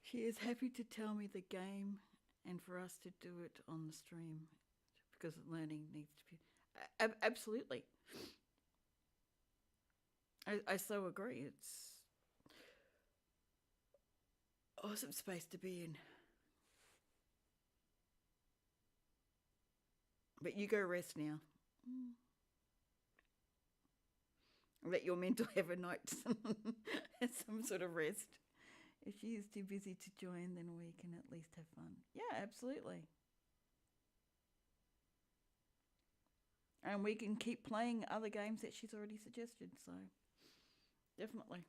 She is happy to tell me the game and for us to do it on the stream because learning needs to be. Absolutely. I so agree. It's awesome space to be in. But you go rest now. Let your mental have a night, some sort of rest. If she is too busy to join, then we can at least have fun. Yeah, absolutely. And we can keep playing other games that she's already suggested, so definitely.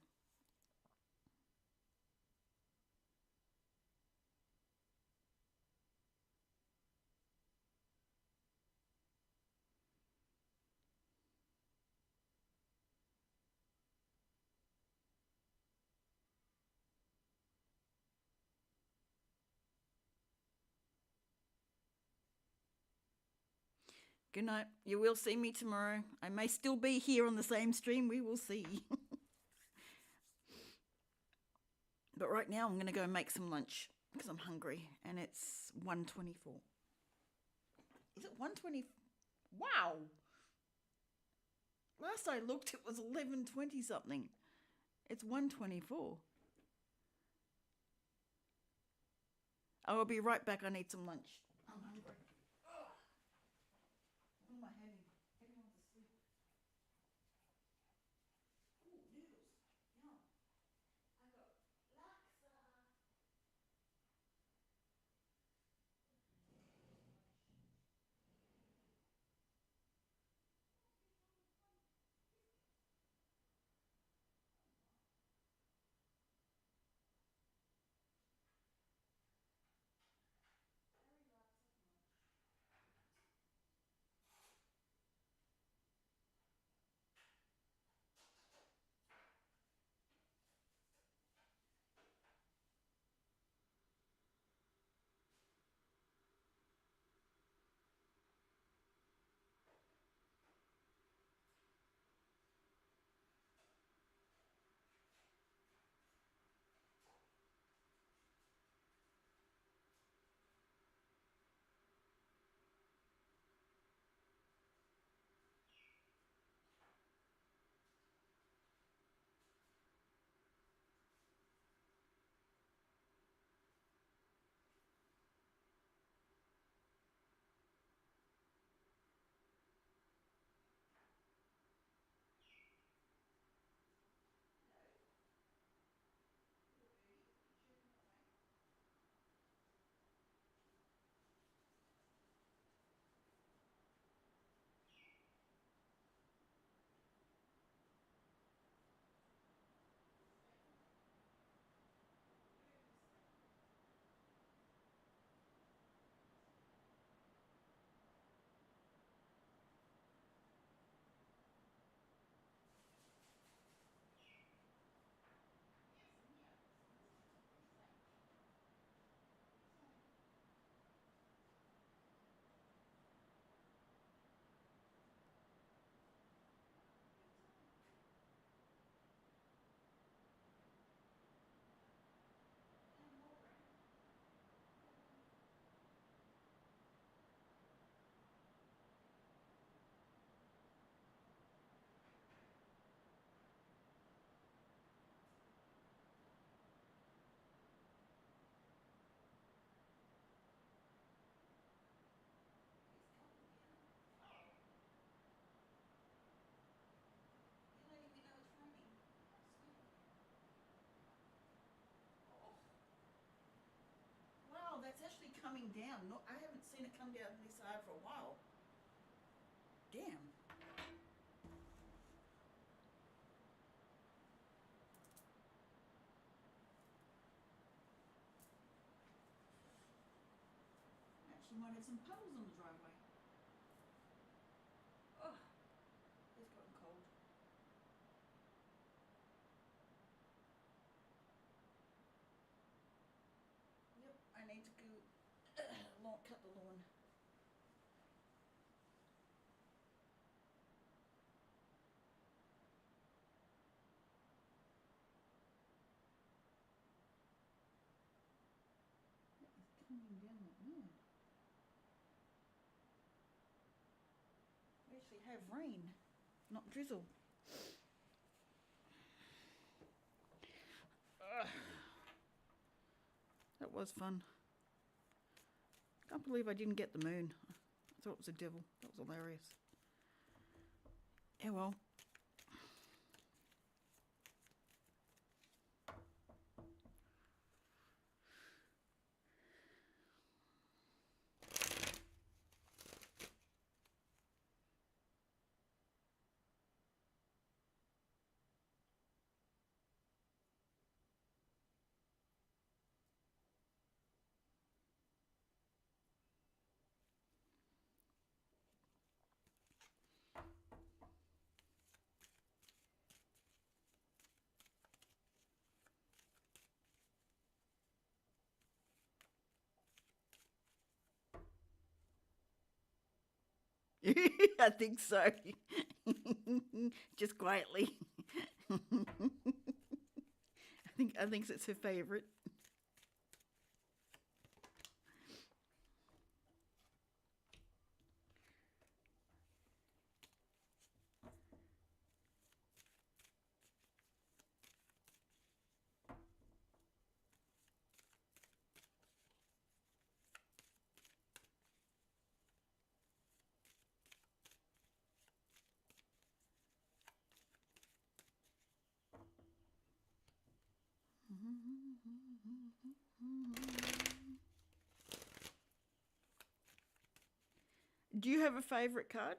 Good night. You will see me tomorrow. I may still be here on the same stream. We will see. But right now I'm going to go make some lunch because I'm hungry and it's 1:24. Is it 120? Wow. Last I looked, it was 11:20 something. It's 1:24. I will be right back. I need some lunch. I'm hungry. What am I having? Everyone's asleep. Ooh, noodles. Yum. I got laksa. You're letting me know it's raining. Sweet. Oh, wow, that's actually coming down. No, I haven't seen it come down this hard for a while. Damn. Actually, might have some puddles on the driveway. Oh, it's gotten cold. Yep, I need to go cut the lawn. It's coming down like mad. We actually have rain, not drizzle. Ugh. That was fun. Can't believe I didn't get the moon. I thought it was a devil. That was hilarious. Yeah, well. I think so. Just quietly. I think it's her favourite. Do you have a favourite card?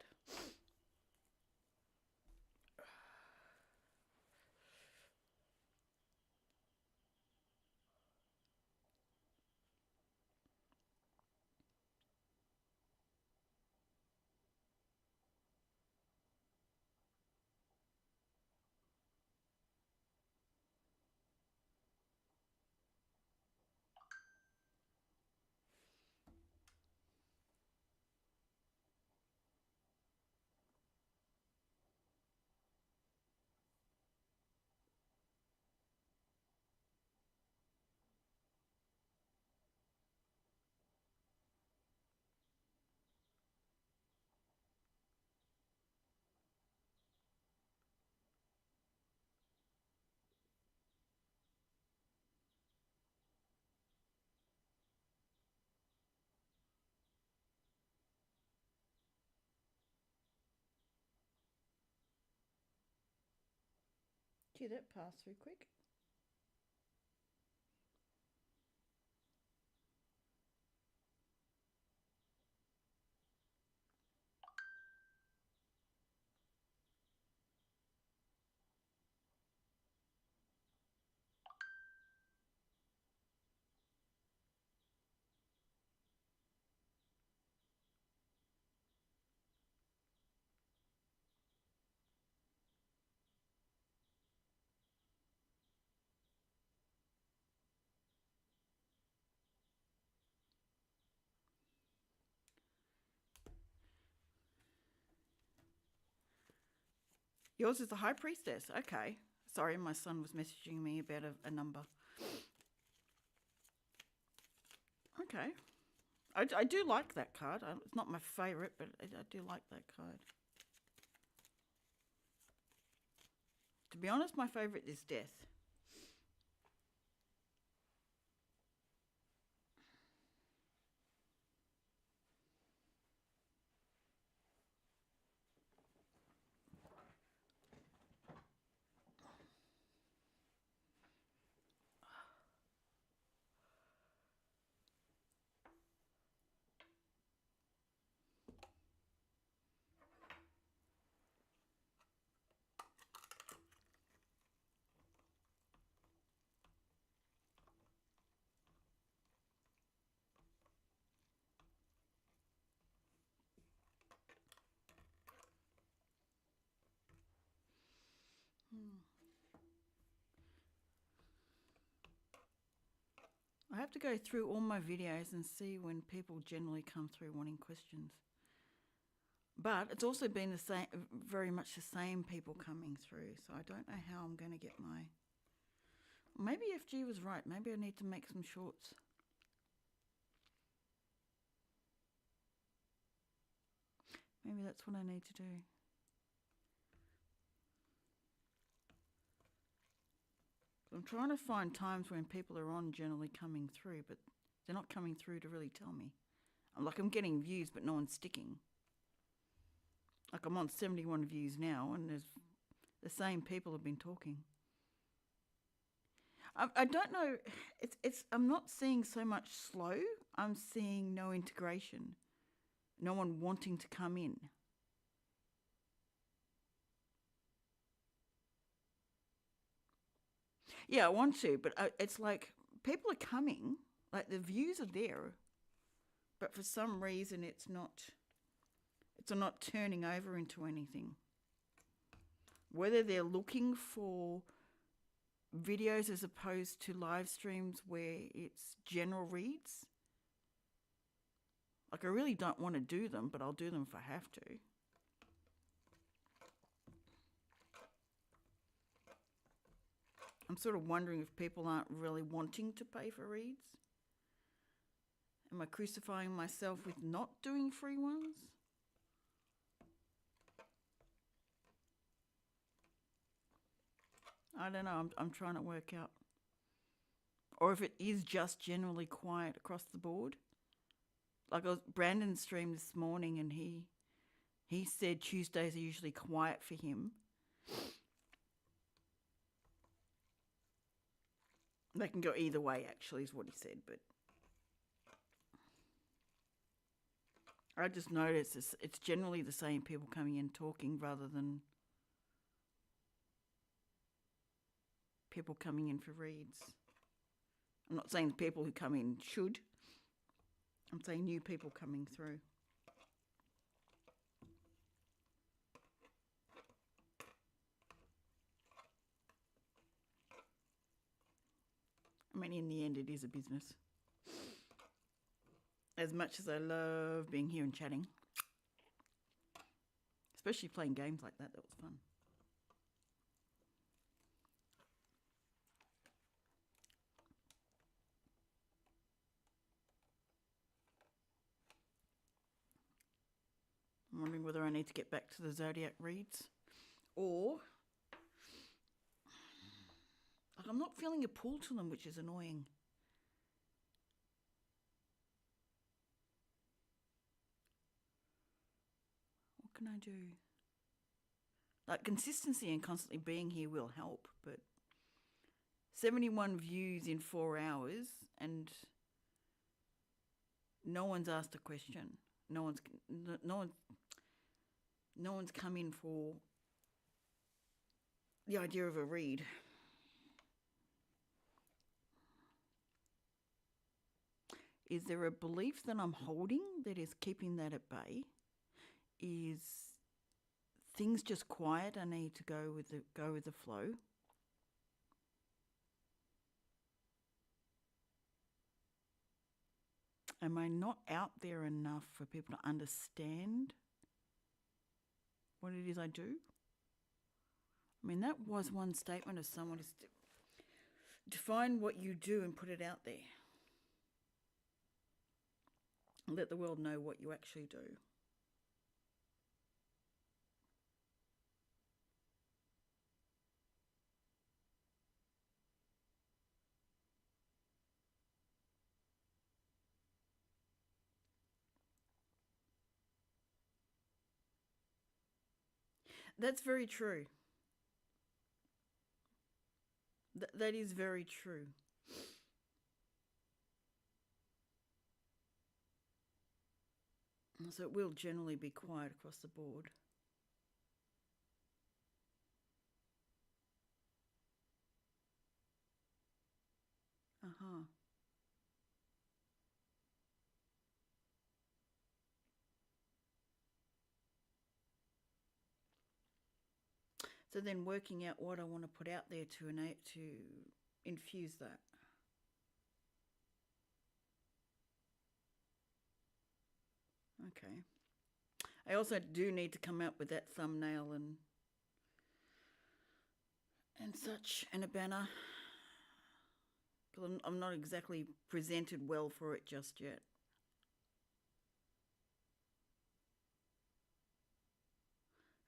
Gee, that passed through quick. Yours is the High Priestess. Okay. Sorry, my son was messaging me about a number. Okay. I do like that card. It's not my favourite, but I do like that card. To be honest, my favourite is Death. I have to go through all my videos and see when people generally come through wanting questions. But it's also been the same, very much the same people coming through. So I don't know how I'm going to get my... Maybe FG was right. Maybe I need to make some shorts. Maybe that's what I need to do. I'm trying to find times when people are on generally coming through, but they're not coming through to really tell me. I'm getting views, but no one's sticking. Like I'm on 71 views now, and there's the same people have been talking. I don't know. I'm not seeing so much slow. I'm seeing no integration. No one wanting to come in. Yeah, I want to, but it's like people are coming, like the views are there, but for some reason it's not turning over into anything. Whether they're looking for videos as opposed to live streams where it's general reads. Like I really don't want to do them, but I'll do them if I have to. I'm sort of wondering if people aren't really wanting to pay for reads. Am I crucifying myself with not doing free ones? I don't know. I'm trying to work out. Or if it is just generally quiet across the board. Like Brandon's stream this morning, and he said Tuesdays are usually quiet for him. They can go either way, actually, is what he said, but I just noticed it's generally the same people coming in talking rather than people coming in for reads. I'm not saying the people who come in should. I'm saying new people coming through. I mean, in the end, it is a business. As much as I love being here and chatting, especially playing games like that was fun. I'm wondering whether I need to get back to the Zodiac reads or like, I'm not feeling a pull to them, which is annoying. What can I do? Like, consistency and constantly being here will help, but 71 views in 4 hours and no one's asked a question. No one's come in for the idea of a read. Is there a belief that I'm holding that is keeping that at bay? Is things just quiet? I need to go with the flow. Am I not out there enough for people to understand what it is I do? I mean, that was one statement of someone, is to define what you do and put it out there. Let the world know what you actually do. That's very true. That is very true. So it will generally be quiet across the board. Uh-huh. So then working out what I want to put out there to infuse that. Okay. I also do need to come up with that thumbnail and such, and a banner, because I'm not exactly presented well for it just yet.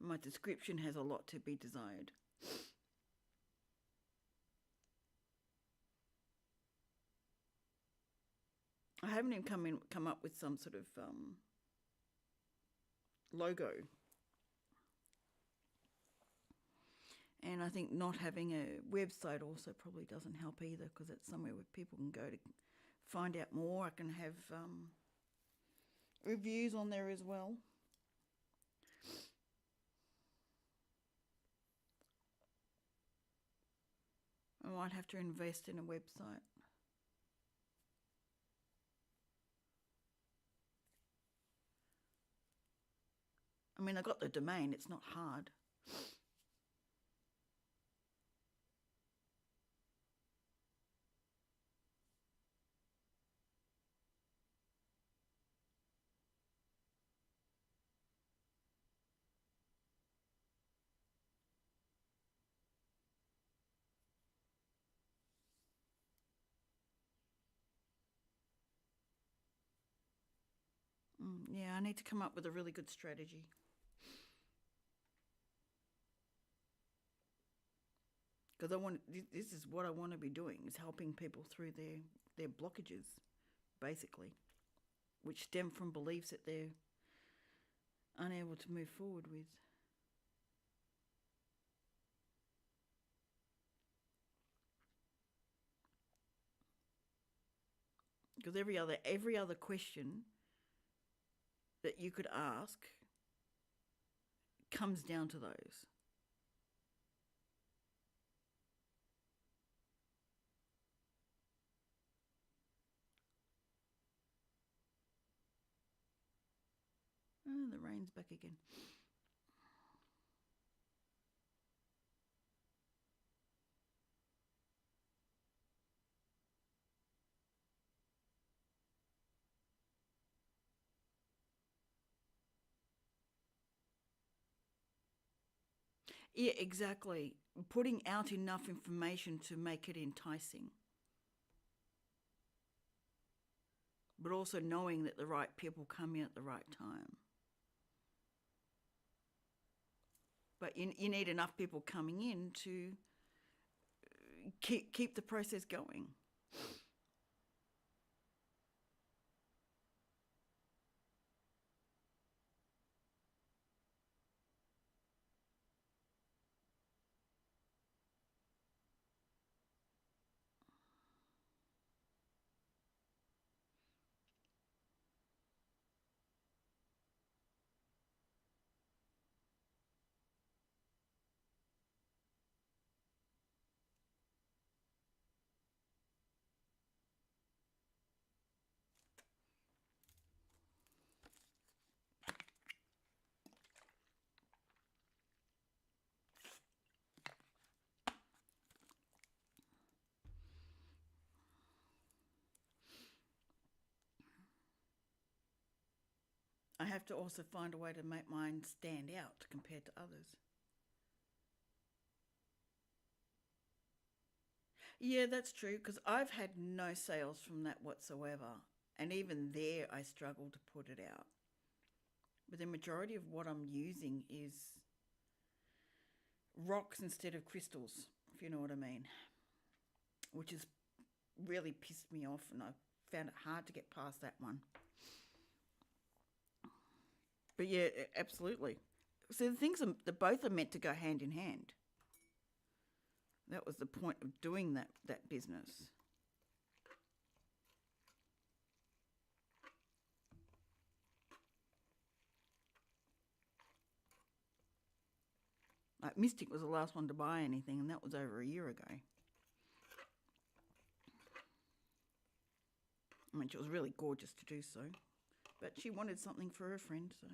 My description has a lot to be desired. I haven't even come up with some sort of logo. And I think not having a website also probably doesn't help either, because it's somewhere where people can go to find out more. I can have reviews on there as well. I might have to invest in a website. I mean, I got the domain, it's not hard. Yeah, I need to come up with a really good strategy. Because this is what I want to be doing, is helping people through their blockages, basically, which stem from beliefs that they're unable to move forward with. Because every other question that you could ask comes down to those. Oh, the rain's back again. Yeah, exactly. Putting out enough information to make it enticing. But also knowing that the right people come in at the right time. But you need enough people coming in to keep the process going. I have to also find a way to make mine stand out compared to others. Yeah, that's true, because I've had no sales from that whatsoever. And even there, I struggle to put it out. But the majority of what I'm using is rocks instead of crystals, if you know what I mean, which has really pissed me off, and I found it hard to get past that one. But yeah, absolutely. So the things are, the both are meant to go hand in hand. That was the point of doing that business. Like Mystic was the last one to buy anything, and that was over a year ago. I mean, she was really gorgeous to do so, but she wanted something for her friend, so.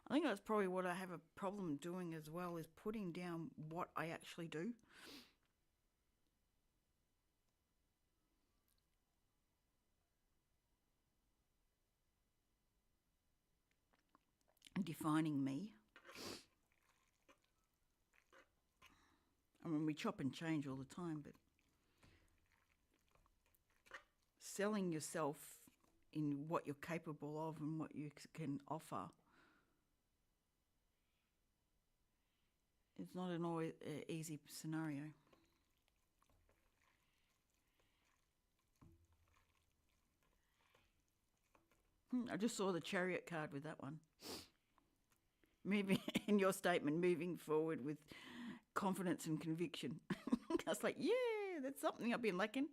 I think that's probably what I have a problem doing as well, is putting down what I actually do. And defining me. I mean, we chop and change all the time, but selling yourself in what you're capable of and what you can offer is not an always easy scenario. I just saw the Chariot card with that one. Moving in your statement, moving forward with confidence and conviction. I was like, yeah, that's something I've been lacking.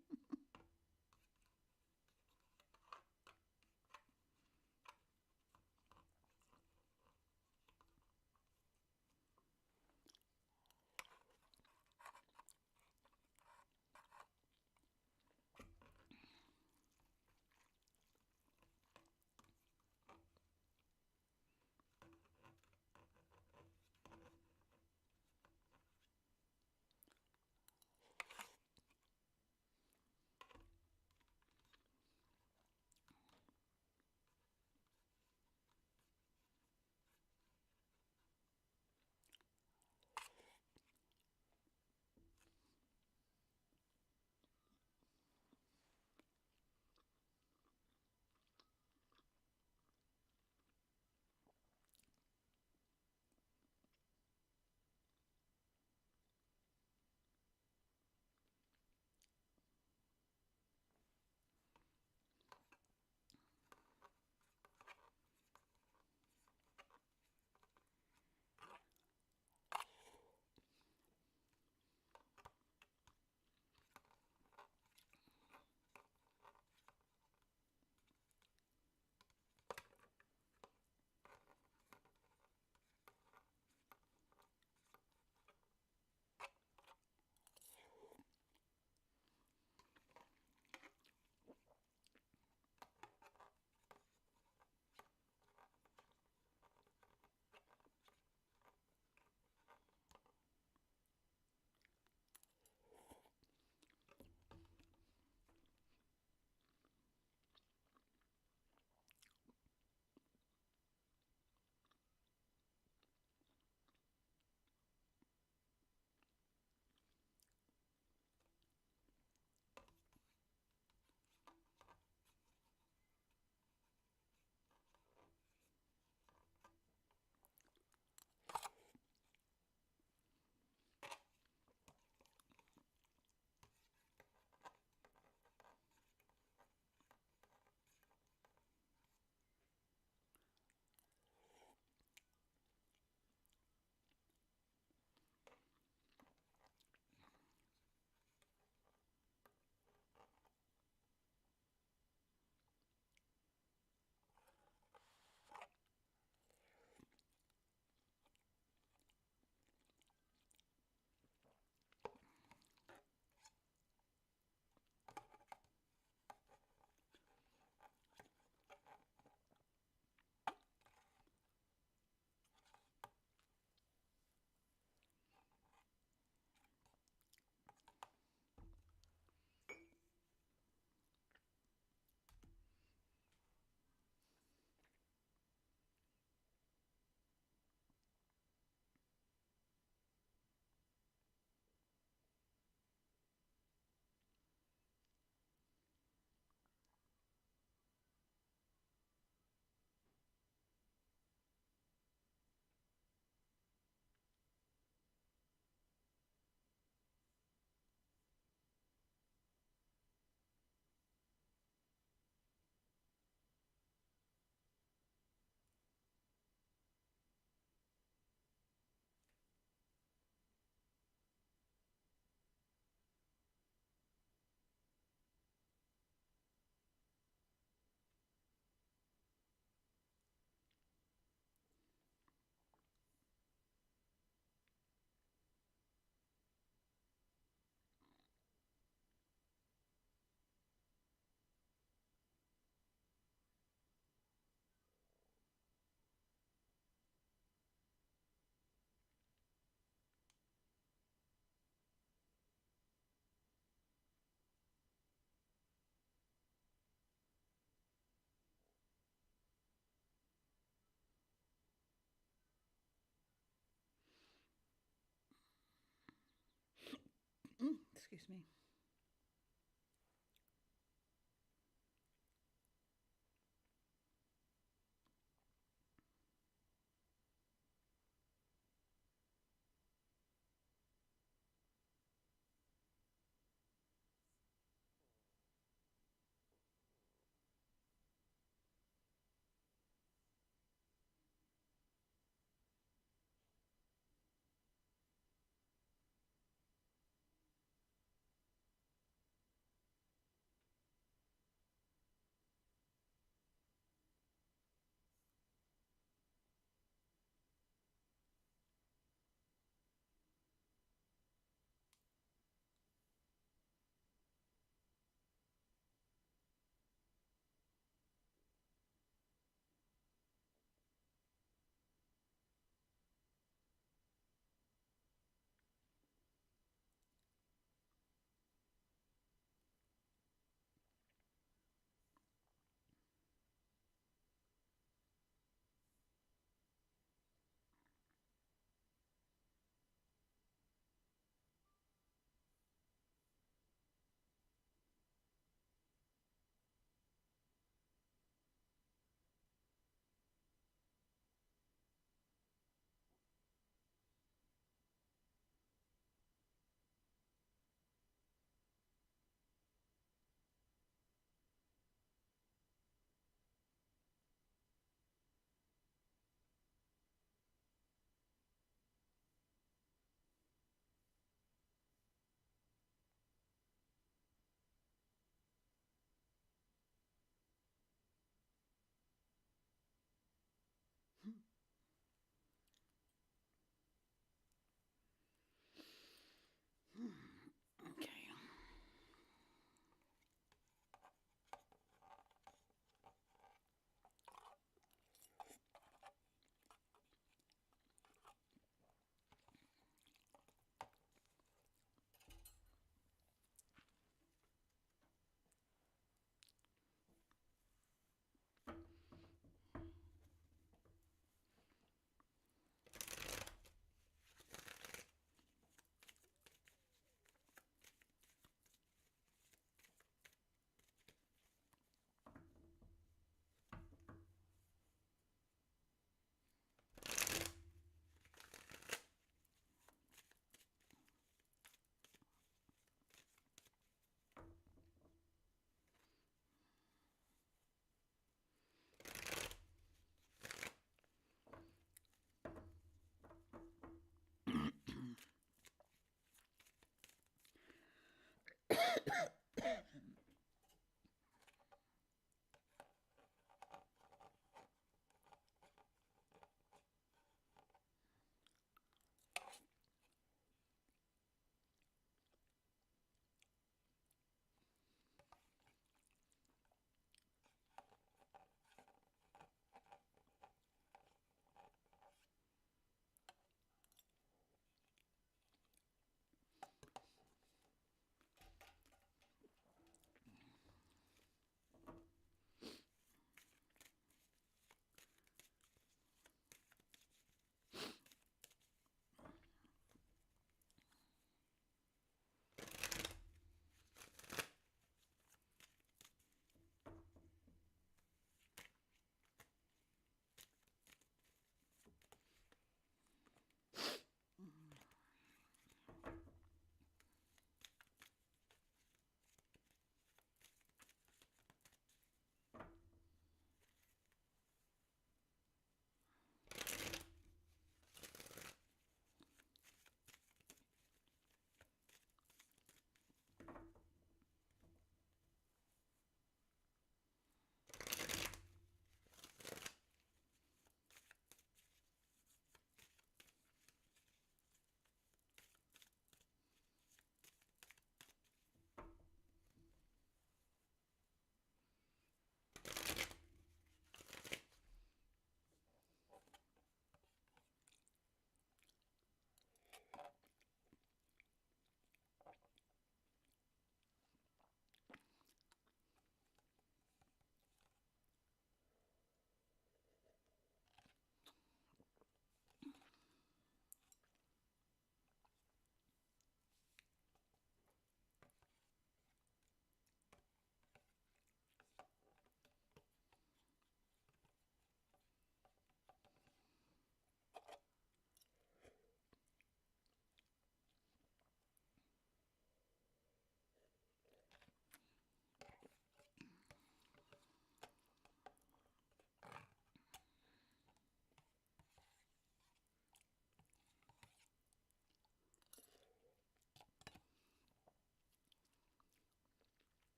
Excuse me.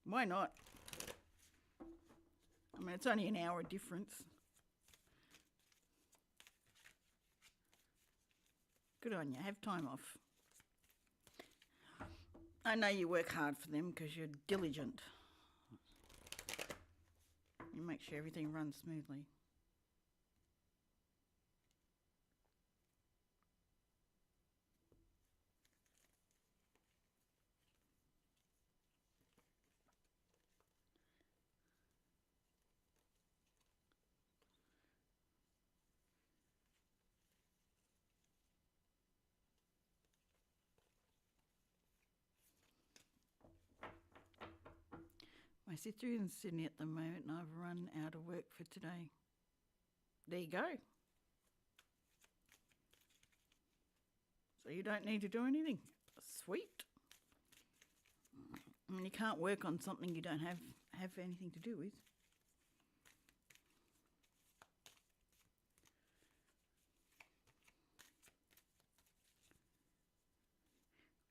Why not? I mean, it's only an hour difference. Good on you. Have time off. I know you work hard for them because you're diligent. You make sure everything runs smoothly. My sister is in Sydney at the moment and I've run out of work for today. There you go. So you don't need to do anything. Sweet. I mean, you can't work on something you don't have anything to do with.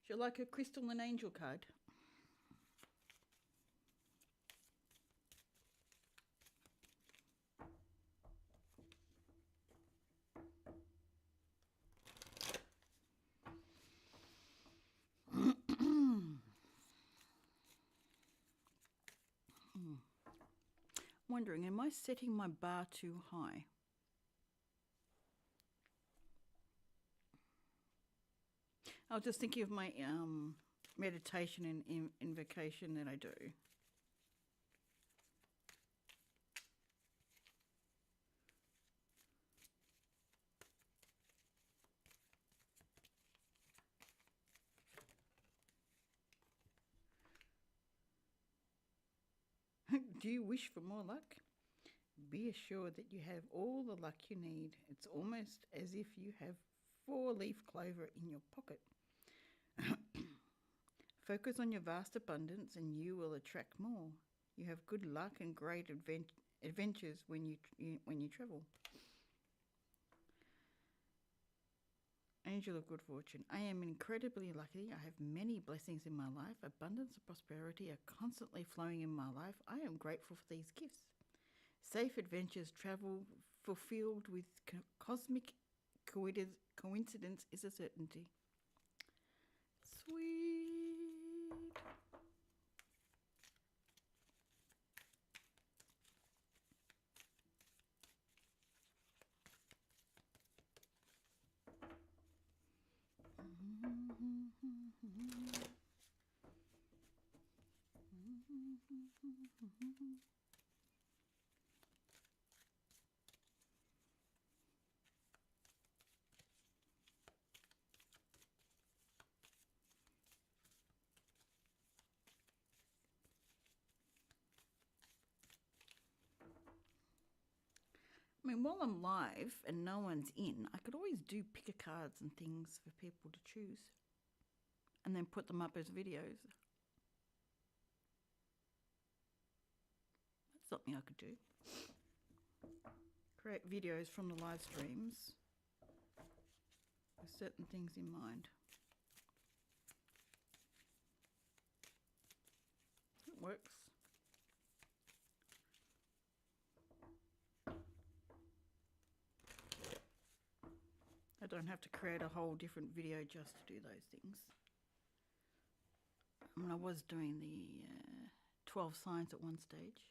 Would you like a crystal and angel card? Wondering, am I setting my bar too high? I was just thinking of my meditation and invocation that I do. Do you wish for more luck? Be assured that you have all the luck you need. It's almost as if you have 4-leaf clover in your pocket. Focus on your vast abundance and you will attract more. You have good luck and great adventures when you travel. Angel of good fortune. I am incredibly lucky. I have many blessings in my life. Abundance and prosperity are constantly flowing in my life. I am grateful for these gifts. Safe adventures, travel fulfilled with cosmic coincidence is a certainty. Sweet. I mean, while I'm live and no one's in, I could always do picker cards and things for people to choose and then put them up as videos. That's something I could do. Create videos from the live streams with certain things in mind. It works. I don't have to create a whole different video just to do those things. I mean, I was doing the 12 signs at one stage.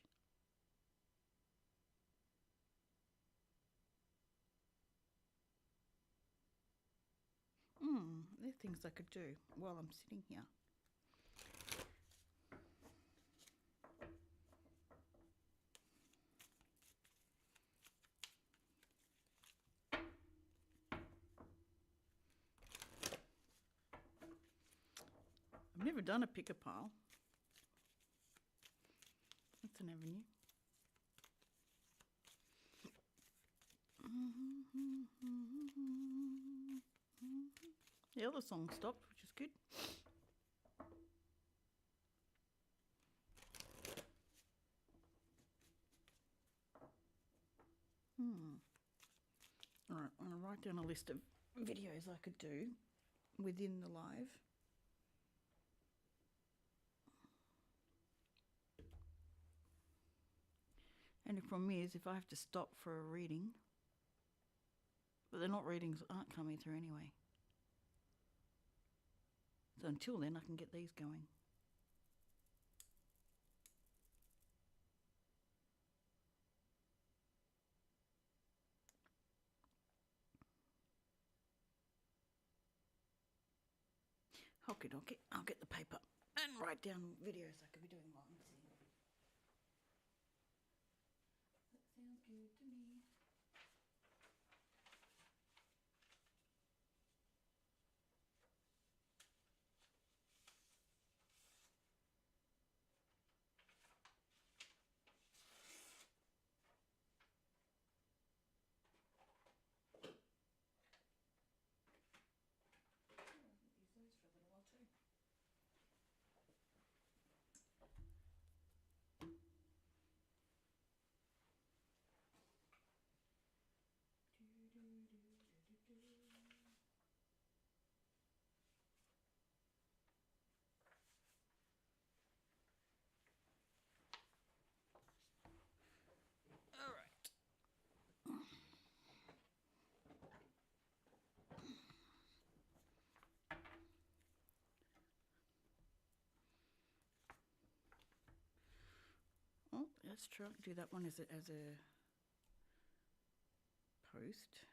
There are things I could do while I'm sitting here. I've never done a picker pile. That's an avenue. The other song stopped, which is good. All right, I'm going to write down a list of videos I could do within the live. And the problem is, if I have to stop for a reading, but they're not readings that aren't coming through anyway. So until then, I can get these going. Okie dokie, I'll get the paper and write down videos I could be doing while I'm sitting. That sounds good to me. Use those for a little while too. All right. Oh, let's try do that one as a post.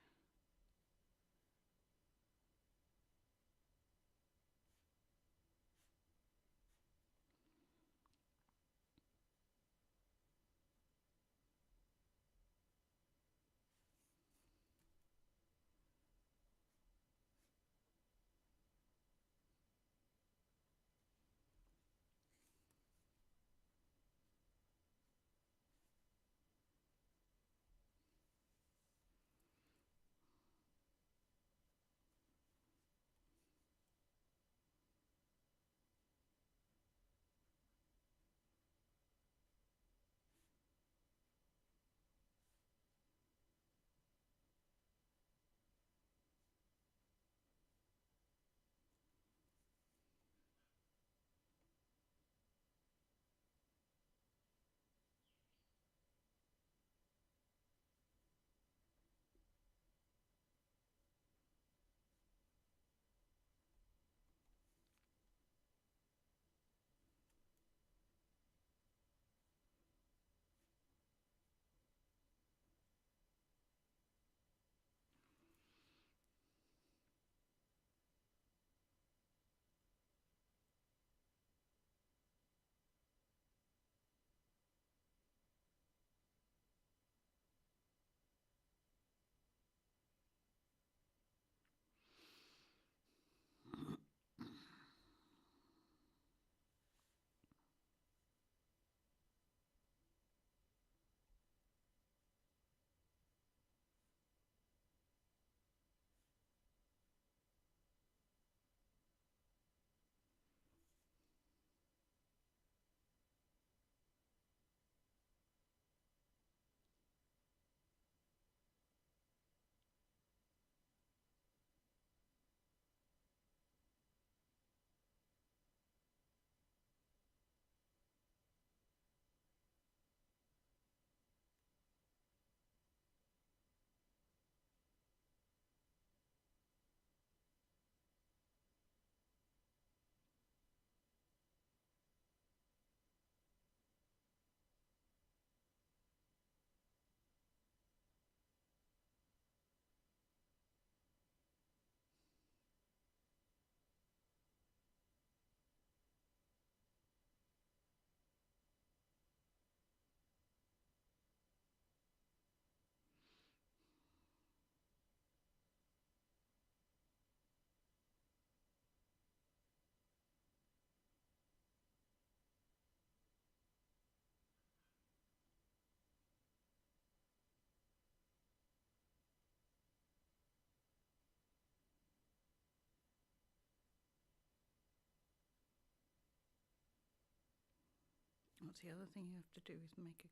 What's the other thing you have to do is make a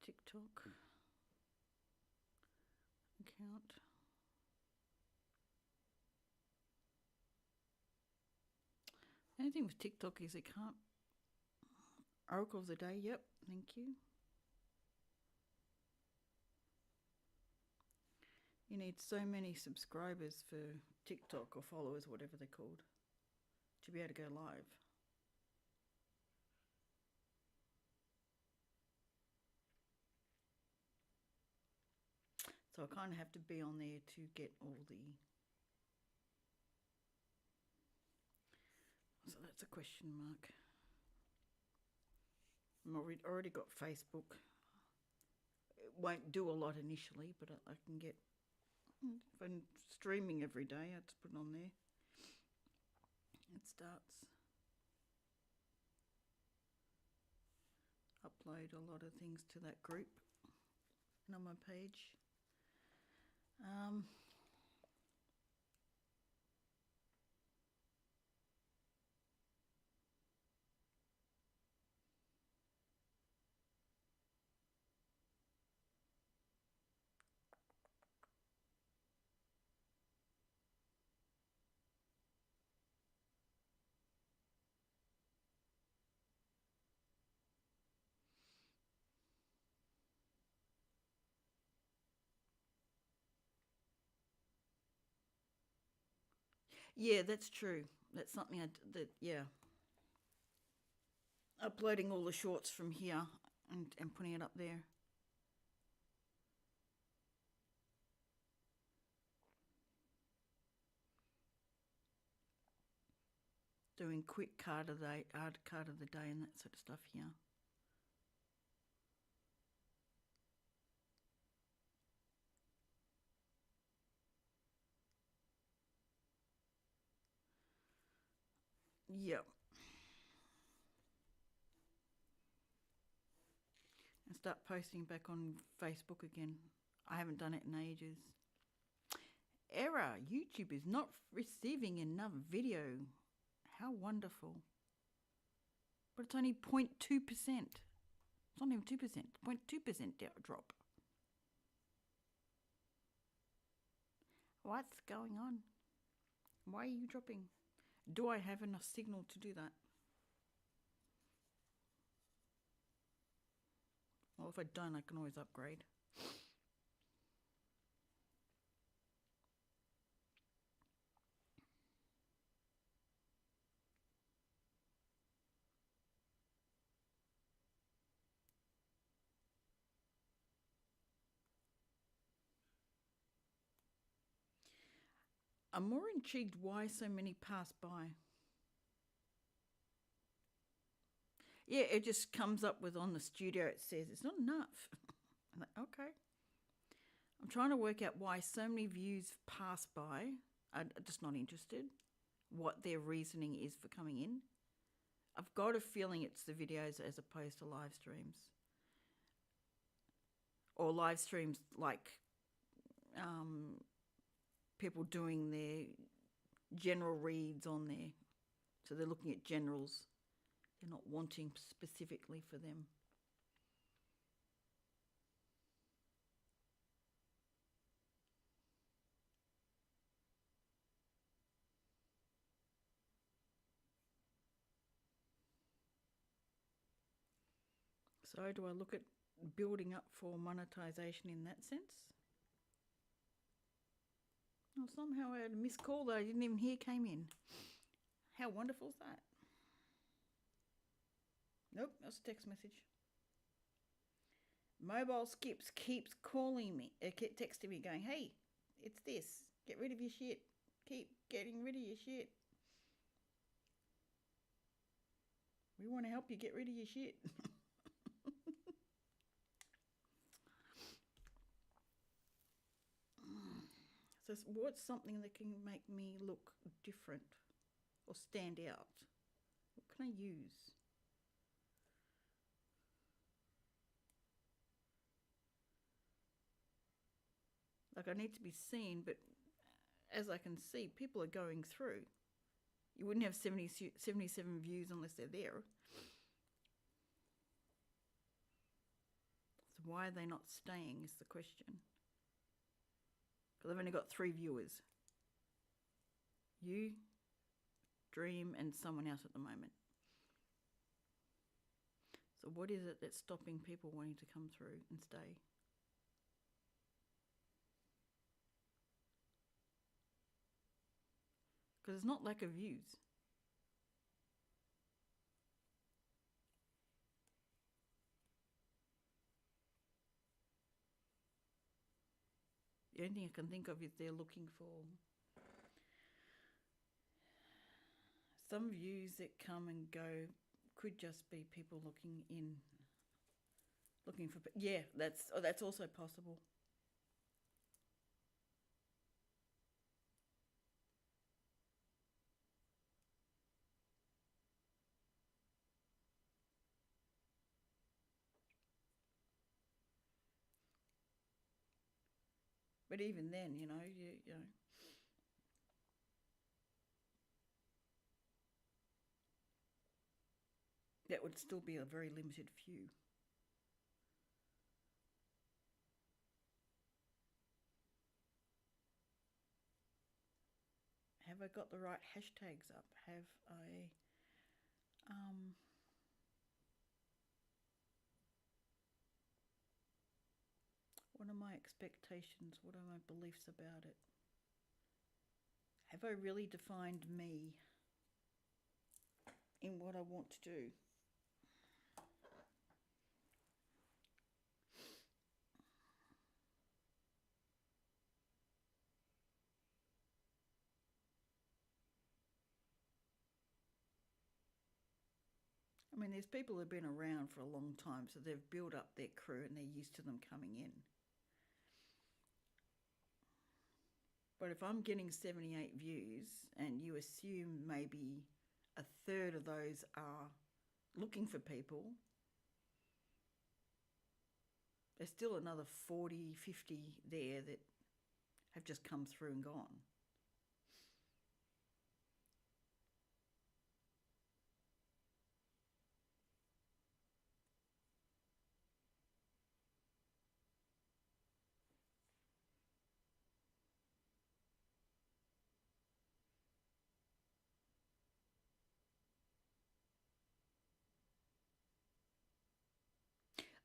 TikTok account. The only thing with TikTok is it can't. Oracle of the day, yep. Thank you. You need so many subscribers for TikTok or followers, whatever they're called, to be able to go live. So I kind of have to be on there to get all the... So that's a question mark. I've already got Facebook. It won't do a lot initially, but I can get... If I'm streaming every day, I have to put it on there. It starts. Upload a lot of things to that group and on my page. Yeah, that's true. That's something yeah. Uploading all the shorts from here and putting it up there. Doing quick card of the day and that sort of stuff here. Yep. And start posting back on Facebook again. I haven't done it in ages. Error. YouTube is not receiving another video. How wonderful. But it's only 0.2%. It's not even 2%. 0.2% drop. What's going on? Why are you dropping? Do I have enough signal to do that? Well, if I don't, I can always upgrade. I'm more intrigued why so many pass by. Yeah, it just comes up with on the studio, it says it's not enough. I'm like, okay. I'm trying to work out why so many views pass by. I'm just not interested. What their reasoning is for coming in. I've got a feeling it's the videos as opposed to live streams. Or live streams like people doing their general reads on there. So they're looking at generals. They're not wanting specifically for them. So do I look at building up for monetization in that sense? Well, somehow I had a missed call that I didn't even hear came in. How wonderful is that? Nope, that's a text message. Mobile Skips keeps calling me, kept texting me going, hey, it's this. Get rid of your shit. Keep getting rid of your shit. We want to help you get rid of your shit. So what's something that can make me look different or stand out? What can I use? Like I need to be seen, but as I can see, people are going through. You wouldn't have 77 views unless they're there. So why are they not staying is the question. Because I've only got 3 viewers. You, Dream, and someone else at the moment. So what is it that's stopping people wanting to come through and stay? Because it's not lack of views. The only thing I can think of is they're looking for some views that come and go. Could just be people looking for. Yeah, that's also possible. But even then, you know, that would still be a very limited few. Have I got the right hashtags up? Have I what are my expectations? What are my beliefs about it? Have I really defined me in what I want to do? I mean, there's people who've been around for a long time, so they've built up their crew and they're used to them coming in. But if I'm getting 78 views and you assume maybe a third of those are looking for people, there's still another 40, 50 there that have just come through and gone.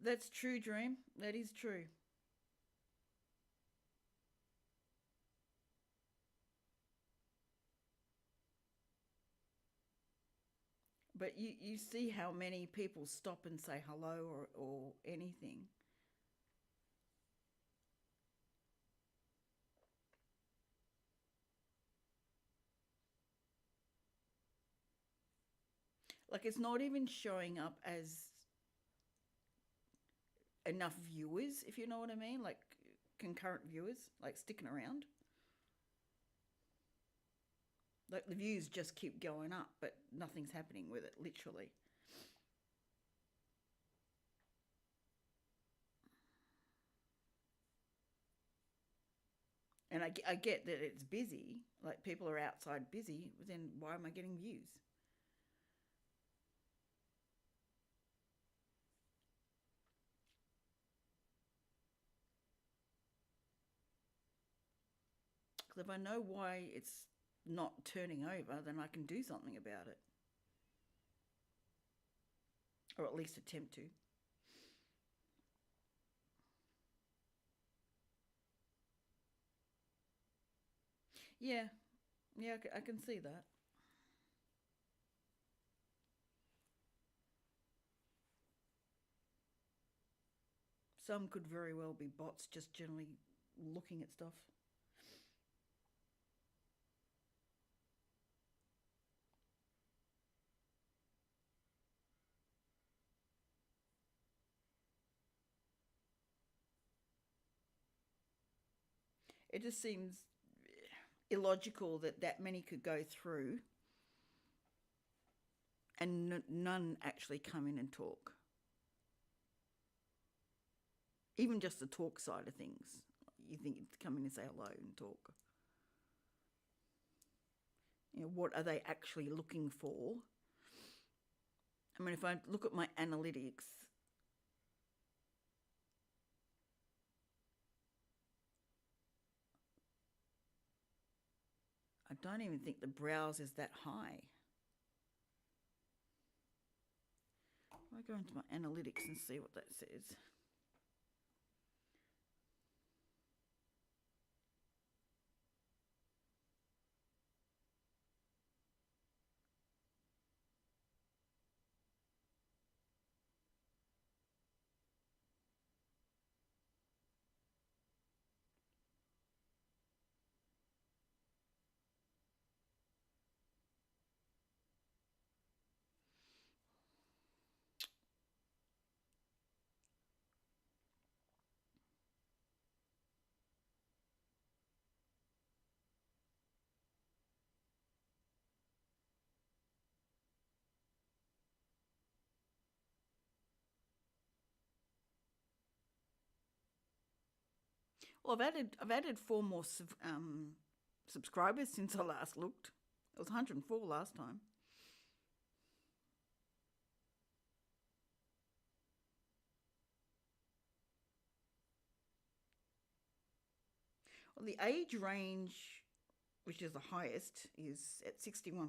That's true, Dream. That is true. But you see how many people stop and say hello or anything. Like, it's not even showing up as enough viewers, if you know what I mean, like concurrent viewers, like sticking around. Like the views just keep going up, but nothing's happening with it, literally. And I get that it's busy, like people are outside busy, then why am I getting views? Because if I know why it's not turning over, then I can do something about it. Or at least attempt to. Yeah, yeah, I can see that. Some could very well be bots just generally looking at stuff. It just seems illogical that that many could go through and none actually come in and talk. Even just the talk side of things. You think to come in and say hello and talk. You know, what are they actually looking for? I mean, if I look at my analytics, I don't even think the browse is that high. I go into my analytics and see what that says. Well, I've added four more subscribers since I last looked. It was 104 last time. Well, the age range, which is the highest, is at 61%,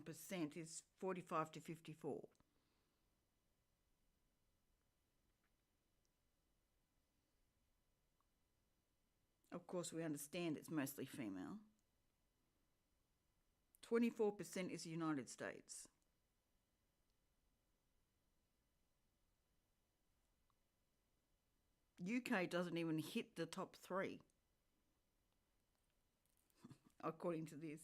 is 45 to 54. Of course, we understand it's mostly female. 24% is the United States. UK doesn't even hit the top three, according to this.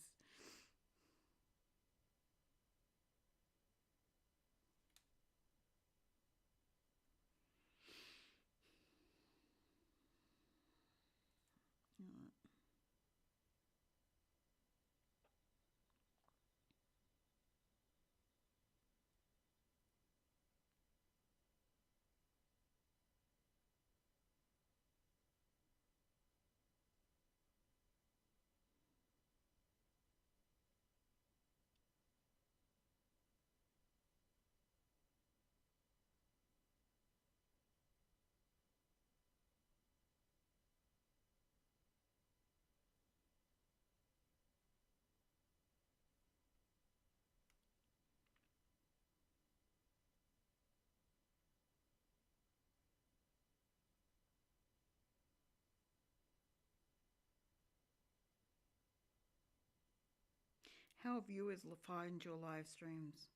How viewers find your live streams?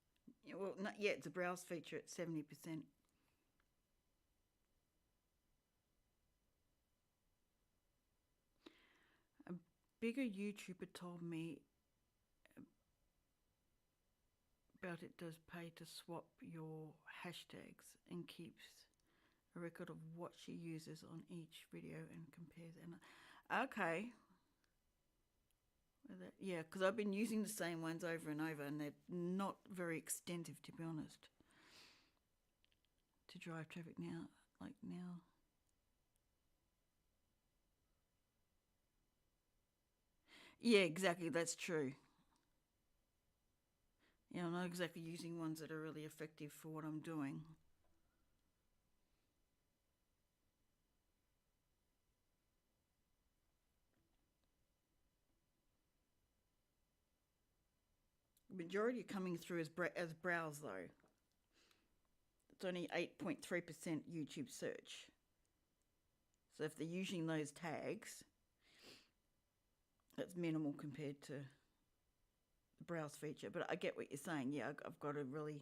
Well, not yet. It's a browse feature at 70%. A bigger YouTuber told me about it does pay to swap your hashtags and keeps a record of what she uses on each video and compares. And okay, yeah, because I've been using the same ones over and over, and they're not very extensive, to be honest, to drive traffic now. Like now. Yeah, exactly. That's true. Yeah, I'm not exactly using ones that are really effective for what I'm doing. The majority are coming through as browse though. It's only 8.3% YouTube search. So if they're using those tags, that's minimal compared to the browse feature. But I get what you're saying. Yeah, I've got to really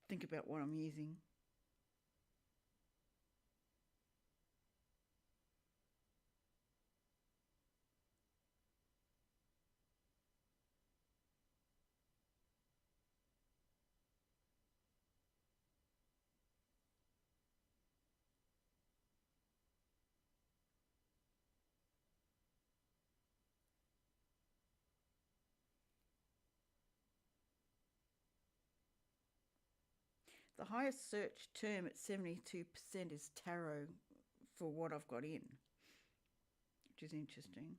think about what I'm using. The highest search term at 72% is tarot for what I've got in, which is interesting.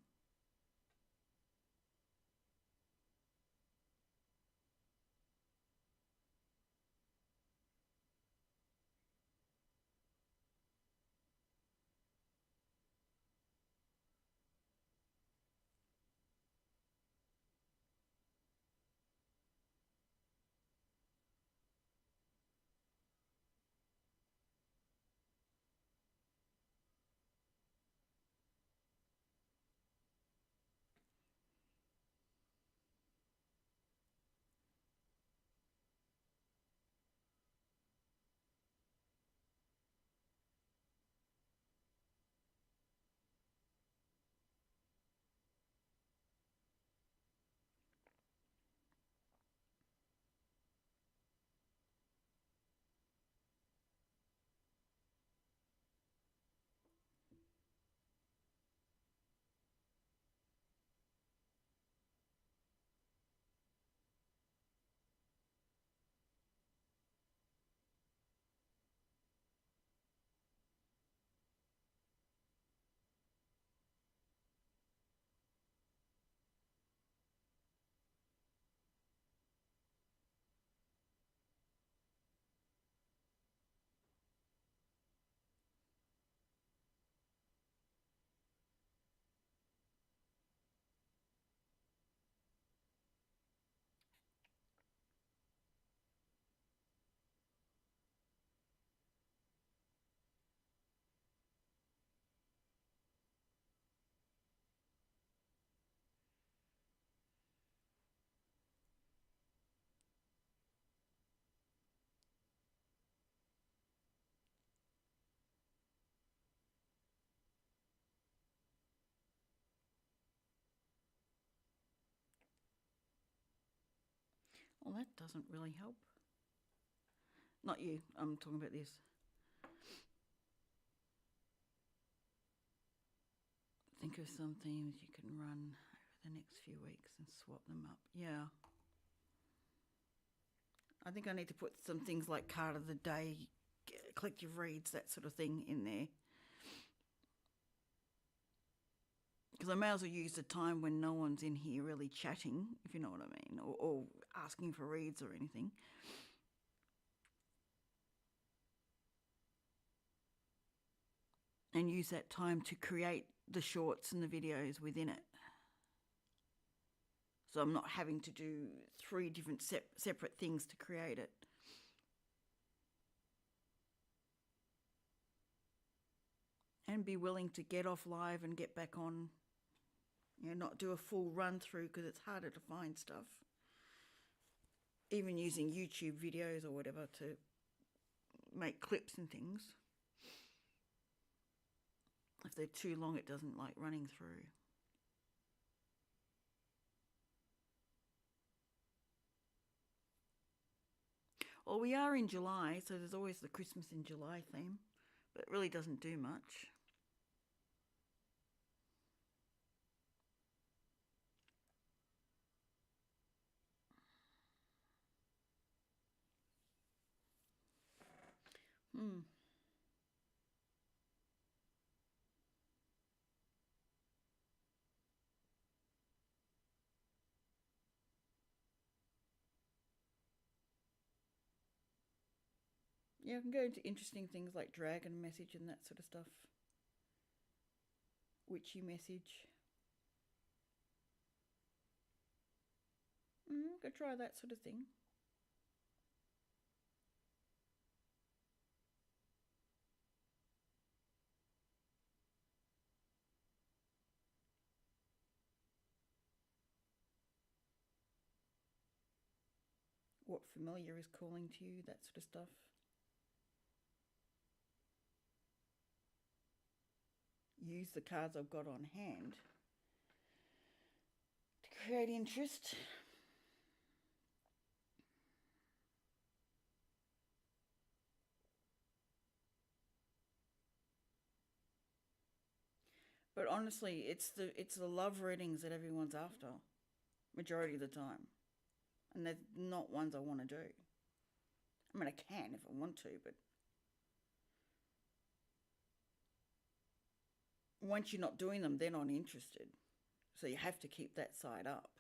Well, that doesn't really help. Not you, I'm talking about this. Think of some themes you can run over the next few weeks and swap them up. Yeah. I think I need to put some things like card of the day, collective reads, that sort of thing in there. Because I may as well use the time when no one's in here really chatting, if you know what I mean, or asking for reads or anything. And use that time to create the shorts and the videos within it. So I'm not having to do 3 different separate things to create it. And be willing to get off live and get back on. You know, not do a full run through because it's harder to find stuff. Even using YouTube videos or whatever to make clips and things. If they're too long, it doesn't like running through. Well, we are in July, so there's always the Christmas in July theme, but it really doesn't do much. Yeah, I can go into interesting things like dragon message and that sort of stuff. Witchy message. Go try that sort of thing. What familiar is calling to you, that sort of stuff. Use the cards I've got on hand to create interest. But honestly, it's the love readings that everyone's after, majority of the time, and they're not ones I want to do. I mean, I can if I want to, but once you're not doing them, they're not interested. So you have to keep that side up.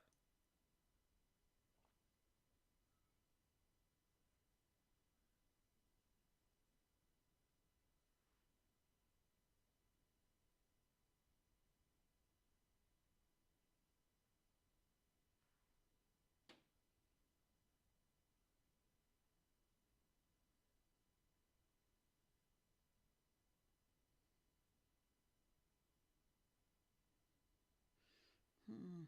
Hmm.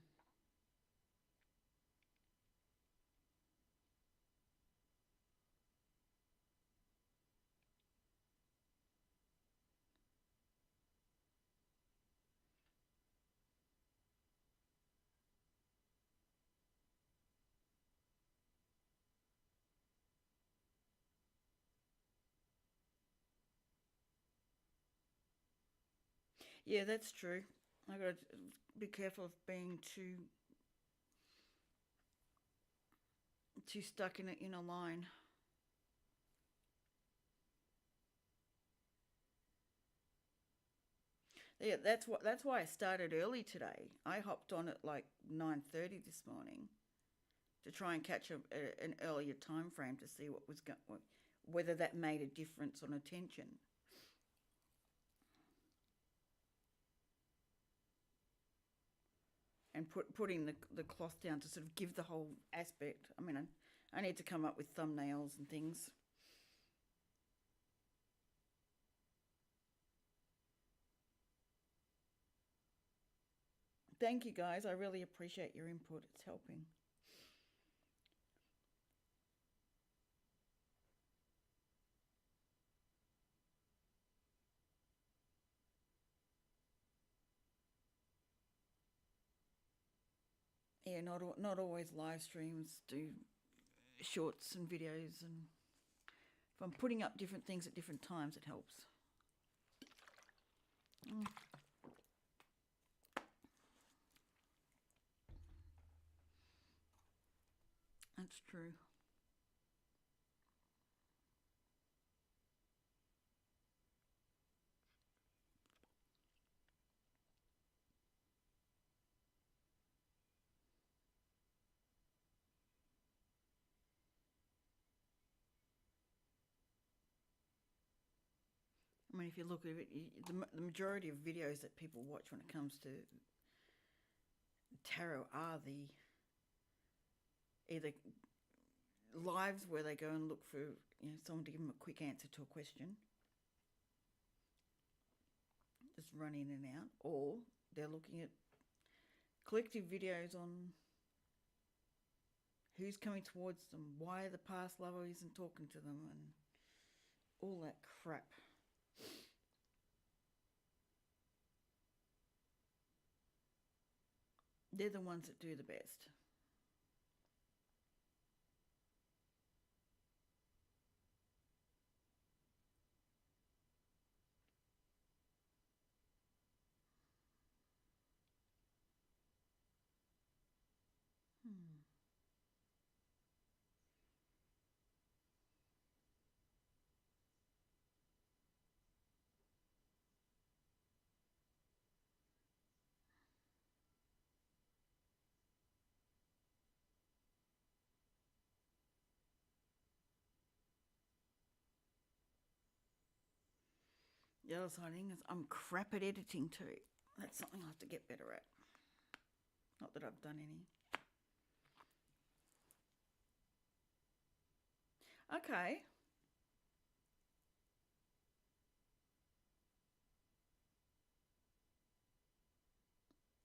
Yeah, that's true. I got to be careful of being too stuck in a line. Yeah, that's why I started early today. I hopped on at like 9:30 this morning to try and catch an earlier time frame to see what was whether that made a difference on attention. And putting the cloth down to sort of give the whole aspect. I mean, I need to come up with thumbnails and things. Thank you guys. I really appreciate your input. It's helping. Yeah, not always live streams do shorts and videos, and if I'm putting up different things at different times, it helps. That's true. I mean, if you look at it, the majority of videos that people watch when it comes to tarot are the either lives where they go and look for someone to give them a quick answer to a question, just run in and out, or they're looking at collective videos on who's coming towards them, why the past lover isn't talking to them, and all that crap. They're the ones that do the best. The other side thing is I'm crap at editing too. That's something I have to get better at. Not that I've done any. Okay.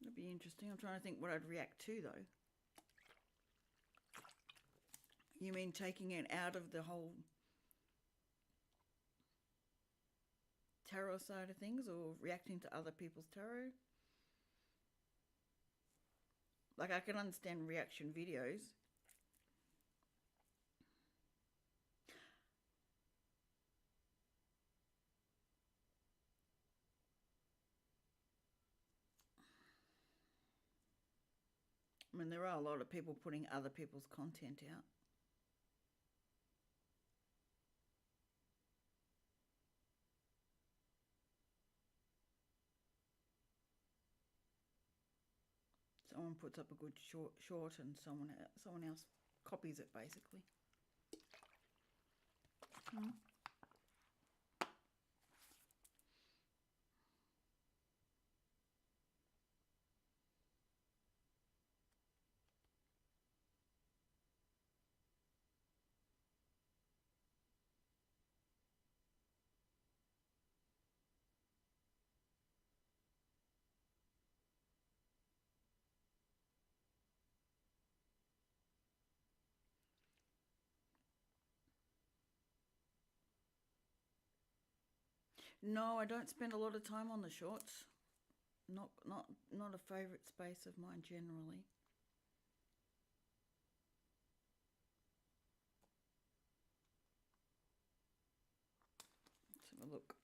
That'd be interesting. I'm trying to think what I'd react to though. You mean taking it out of the whole tarot side of things, or reacting to other people's tarot? Like, I can understand reaction videos. I mean, there are a lot of people putting other people's content out. Someone puts up a good short and someone else copies it, basically. No, I don't spend a lot of time on the shorts. Not a favourite space of mine generally. Let's have a look.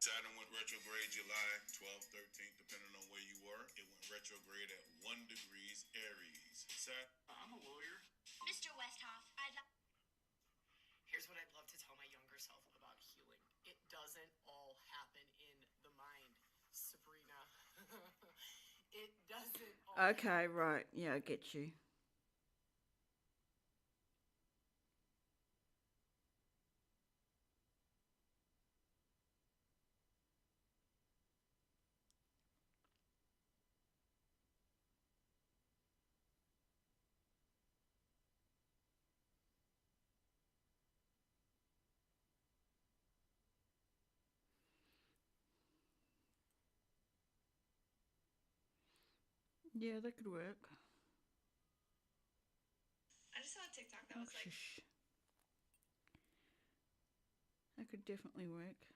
Saturn went retrograde July 12th, 13th, depending on where you were. It went retrograde at 1 degrees Aries. I'm a lawyer. Mr. Westhoff, Here's what I'd love to tell my younger self about healing. It doesn't all happen in the mind, Sabrina. It doesn't all Okay, right. Yeah, I get you. Yeah, that could work. I just saw a TikTok that Oh, was like, shush. That could definitely work.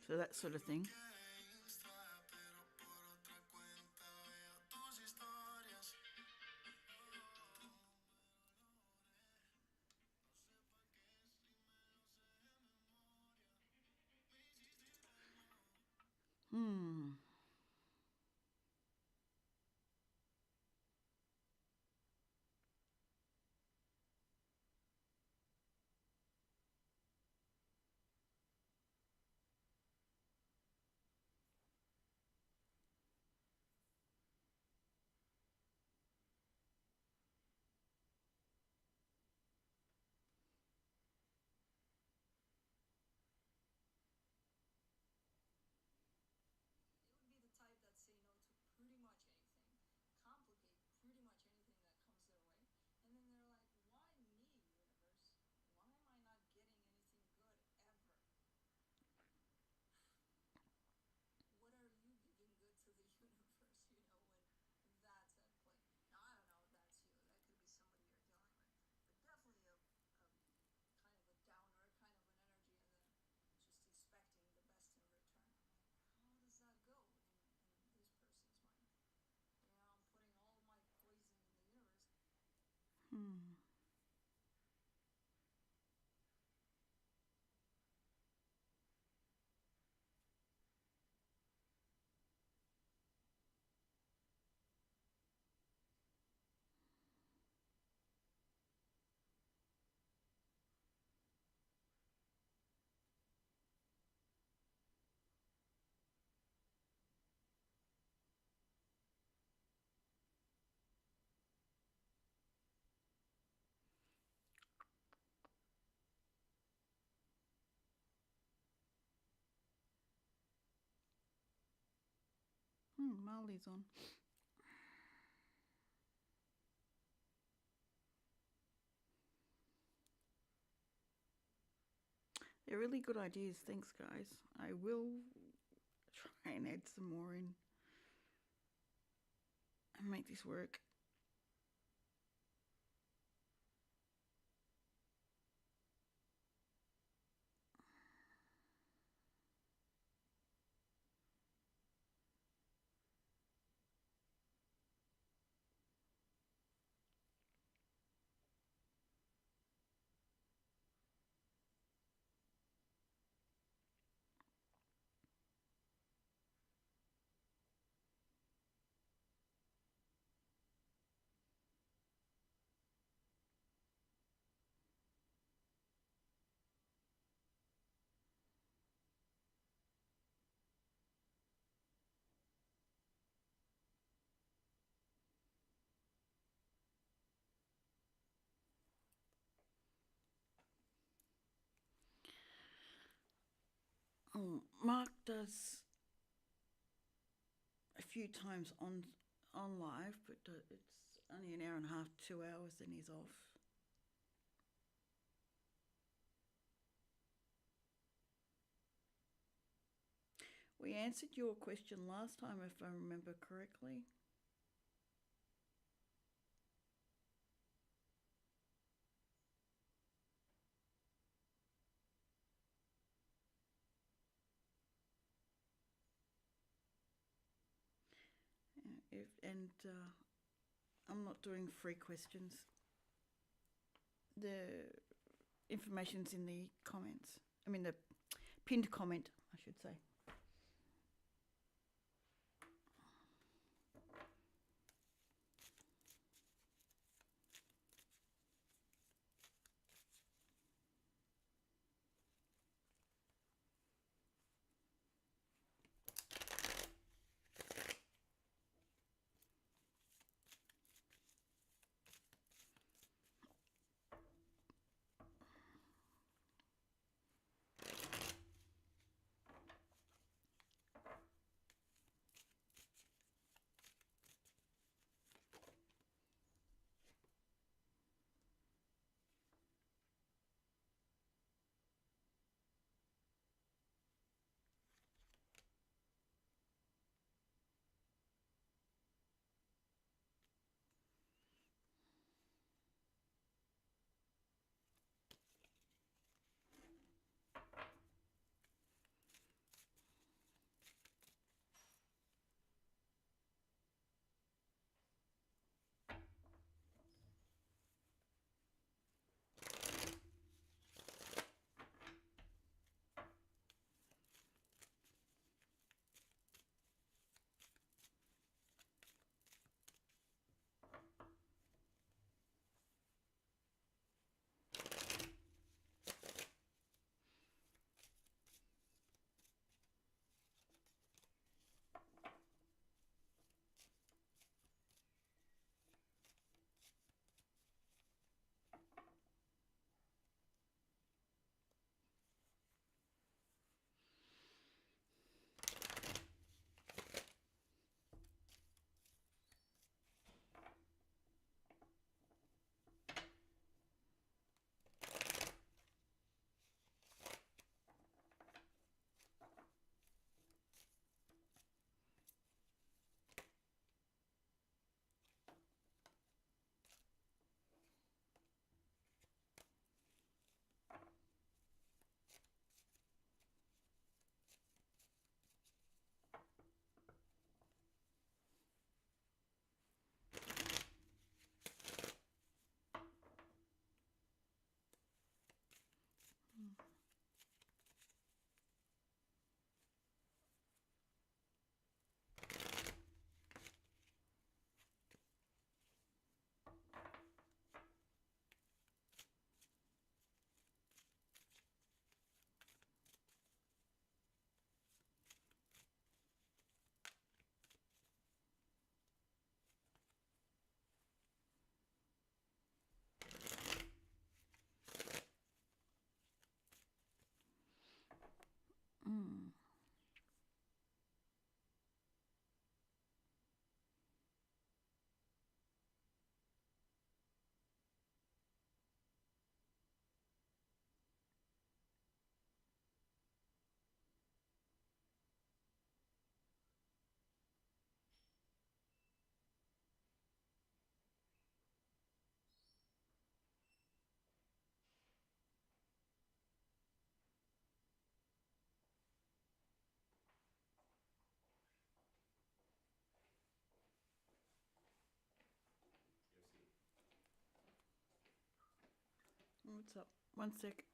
So that sort of thing. Hmm. It would be the type that say no to pretty much anything, complicate pretty much anything that comes their way, and then they're like, why me, universe? Why am I not getting anything good ever? What are you giving good to the universe, when that's at play? Now, I don't know if that's you. That could be somebody you're dealing with. But definitely a kind of a downer, kind of an energy, and then just expecting the best in return. I'm like, how does that go in this person's mind? I'm putting all my poison in the universe. Hmm. Marley's on. They're really good ideas. Thanks, guys. I will try and add some more in and make this work. Mark does a few times on live, but it's only an hour and a half, 2 hours, then he's off. We answered your question last time, if I remember correctly. I'm not doing free questions. The information's in the comments. I mean, the pinned comment, I should say. What's up? 1 sec.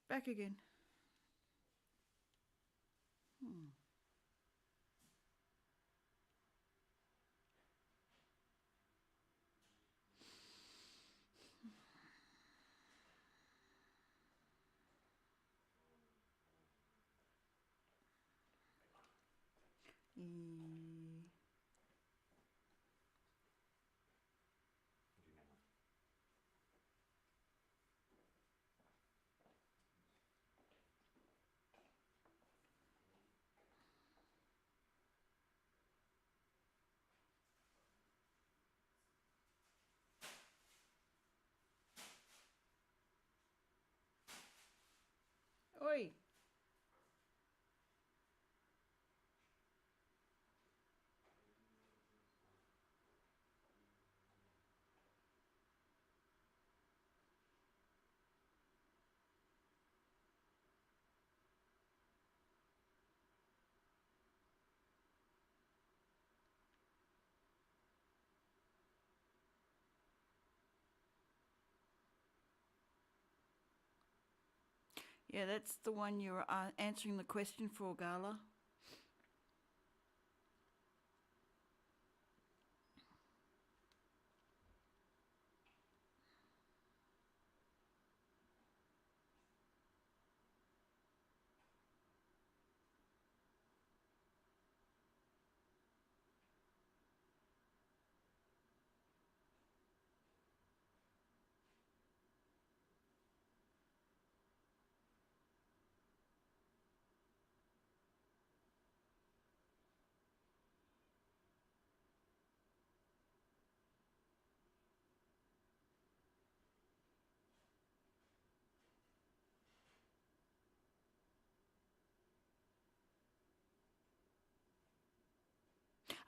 Back again. Oi. Yeah, that's the one you're answering the question for, Gala.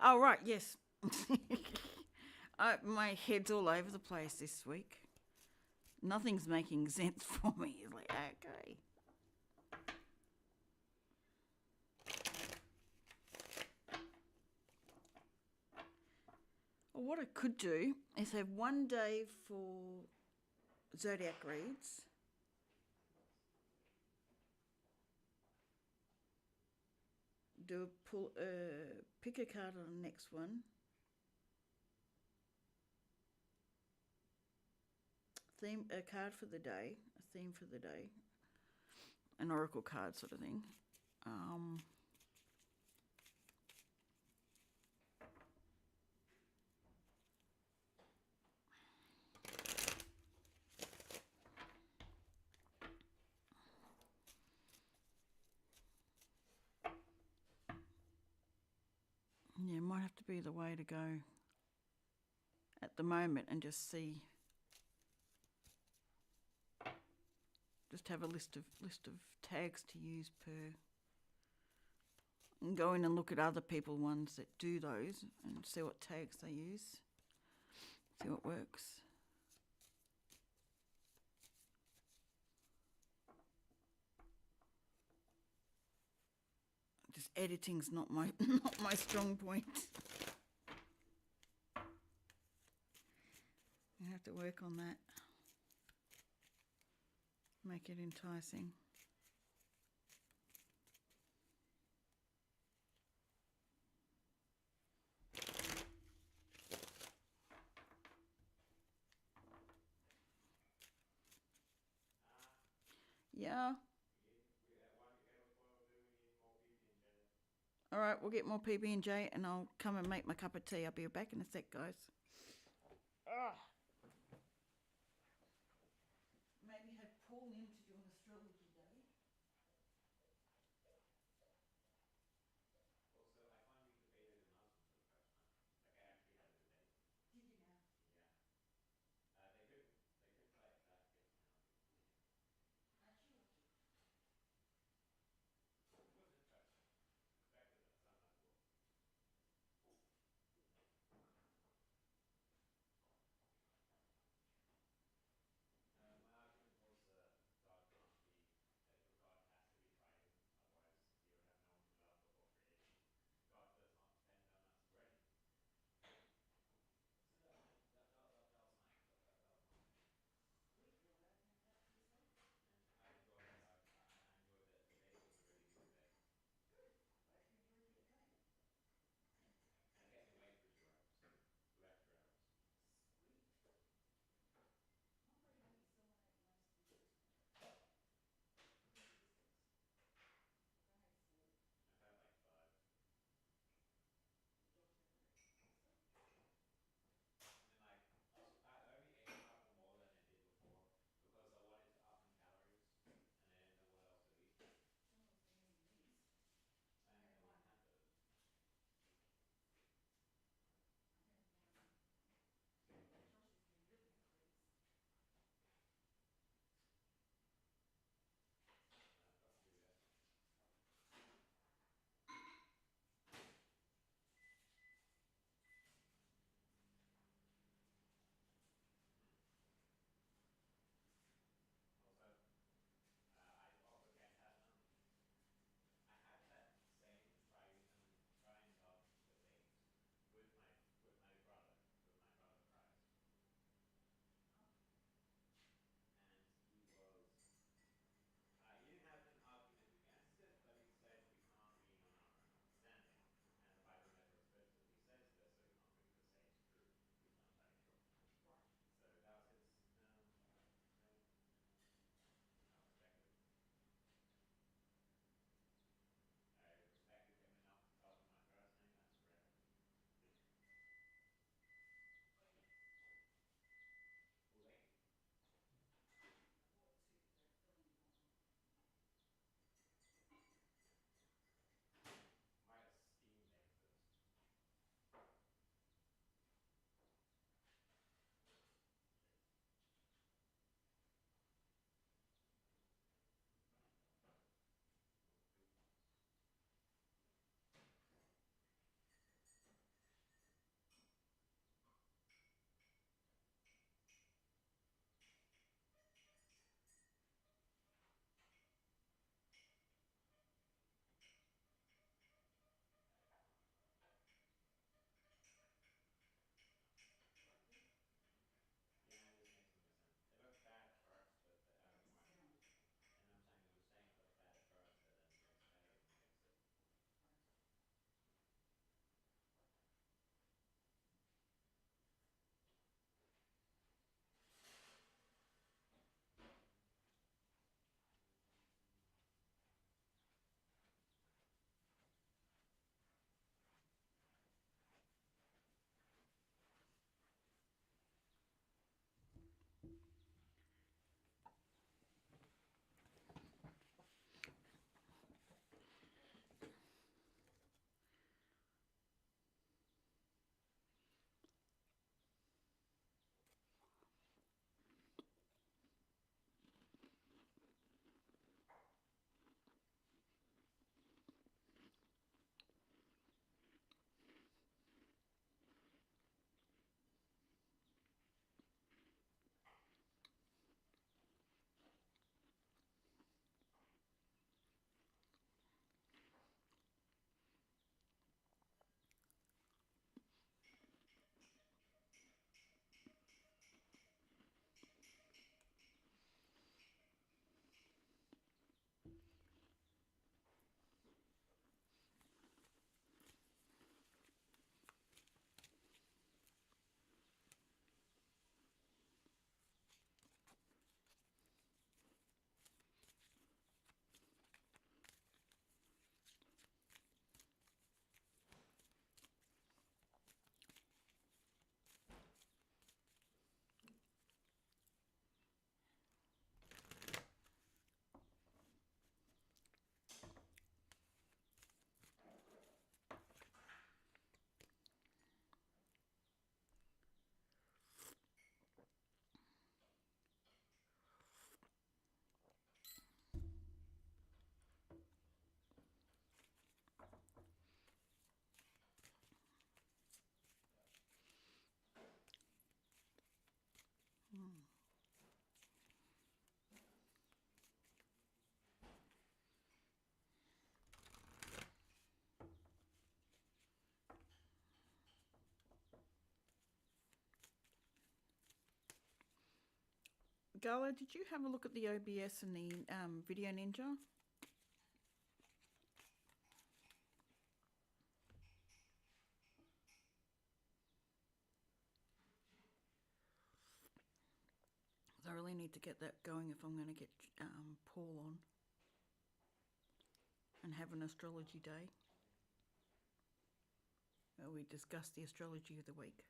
Oh, right, yes. My head's all over the place this week. Nothing's making sense for me. It's like, okay. Well, what I could do is have one day for zodiac reads. Pick a card on the next one. A card for the day, a theme for the day, an oracle card sort of thing. to be the way to go at the moment, and just see. Just have a list of tags to use per. And go in and look at other people ones that do those and see what tags they use. See what works. Just editing's not my not my strong point. I have to work on that. Make it enticing. Yeah. All right, we'll get more PB&J and I'll come and make my cup of tea. I'll be back in a sec, guys. Maybe have Paul in to do an astrology day. Also, I finally debated an husband for the first time. Like I actually had a debate. Did you now? Yeah. They couldn't play it back against my argument. It was interesting. Expected that some of would. Gala, did you have a look at the OBS and the Video Ninja? I really need to get that going if I'm going to get Paul on and have an astrology day where we discuss the astrology of the week.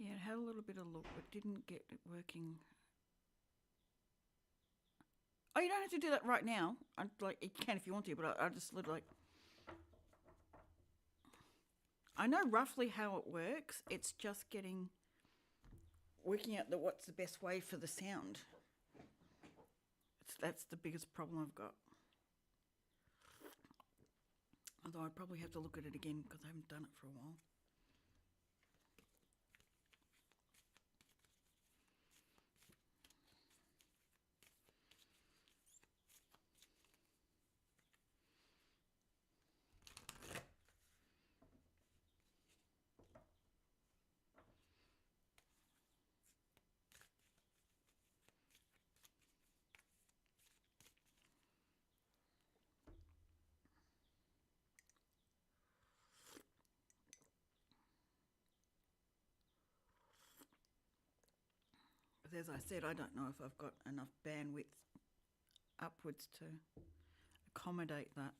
Yeah, it had a little bit of look, but didn't get it working. Oh, you don't have to do that right now. You can if you want to, but I just literally I know roughly how it works. It's just working out what's the best way for the sound. That's the biggest problem I've got. Although I'd probably have to look at it again because I haven't done it for a while. But as I said, I don't know if I've got enough bandwidth upwards to accommodate that.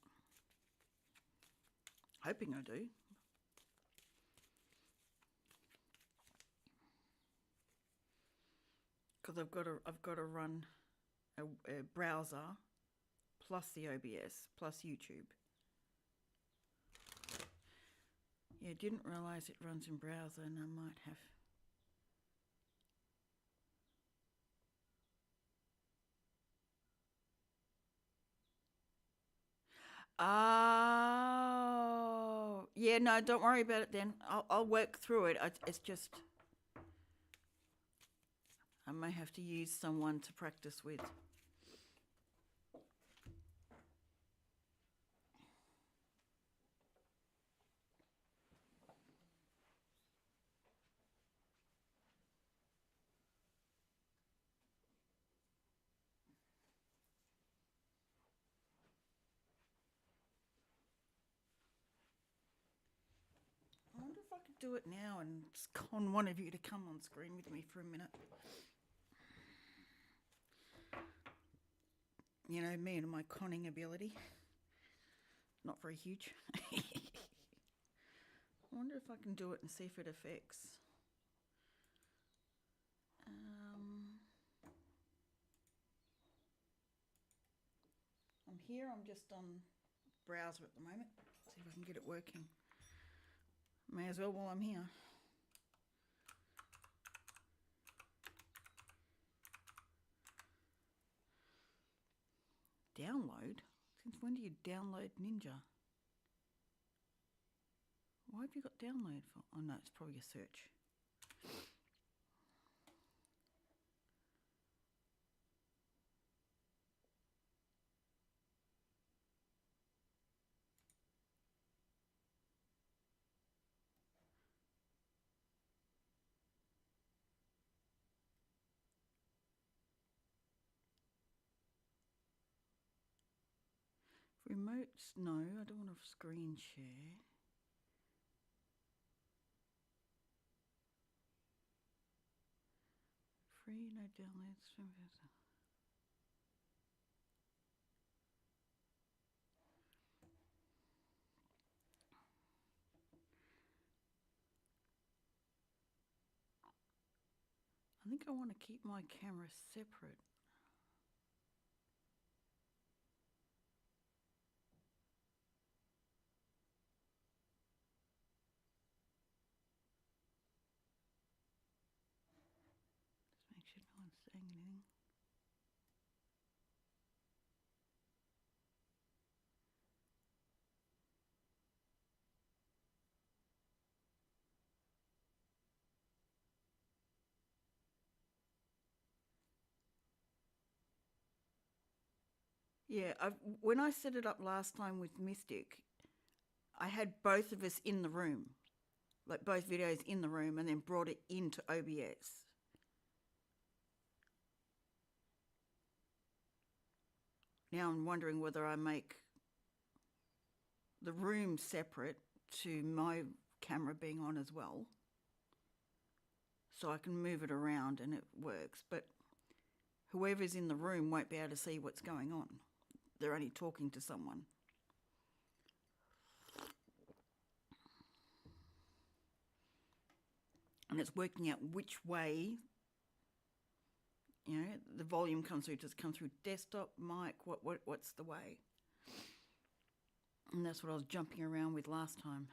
Hoping I do. Because I've got to run a browser plus the OBS plus YouTube. Yeah, didn't realise it runs in browser, and I might have. Oh, yeah, no, don't worry about it then. I'll work through it. It's just I may have to use someone to practice with. I wonder if I could do it now and con one of you to come on screen with me for a minute. You know, me and my conning ability. Not very huge. I wonder if I can do it and see if it affects. I'm here, I'm just on browser at the moment. See if I can get it working. May as well while I'm here. Download? Since when do you download Ninja? Why have you got download for? Oh no, it's probably a search. Remotes? No, I don't want to screen share. Free, no downloads. I think I want to keep my camera separate. anything. Yeah, when I set it up last time with Mystic, I had both of us in the room, like both videos in the room, and then brought it into OBS. Now I'm wondering whether I make the room separate to my camera being on as well, so I can move it around and it works, but whoever's in the room won't be able to see what's going on. They're only talking to someone. And it's working out which way, the volume comes through. Does it come through desktop, mic? What's the way? And that's what I was jumping around with last time.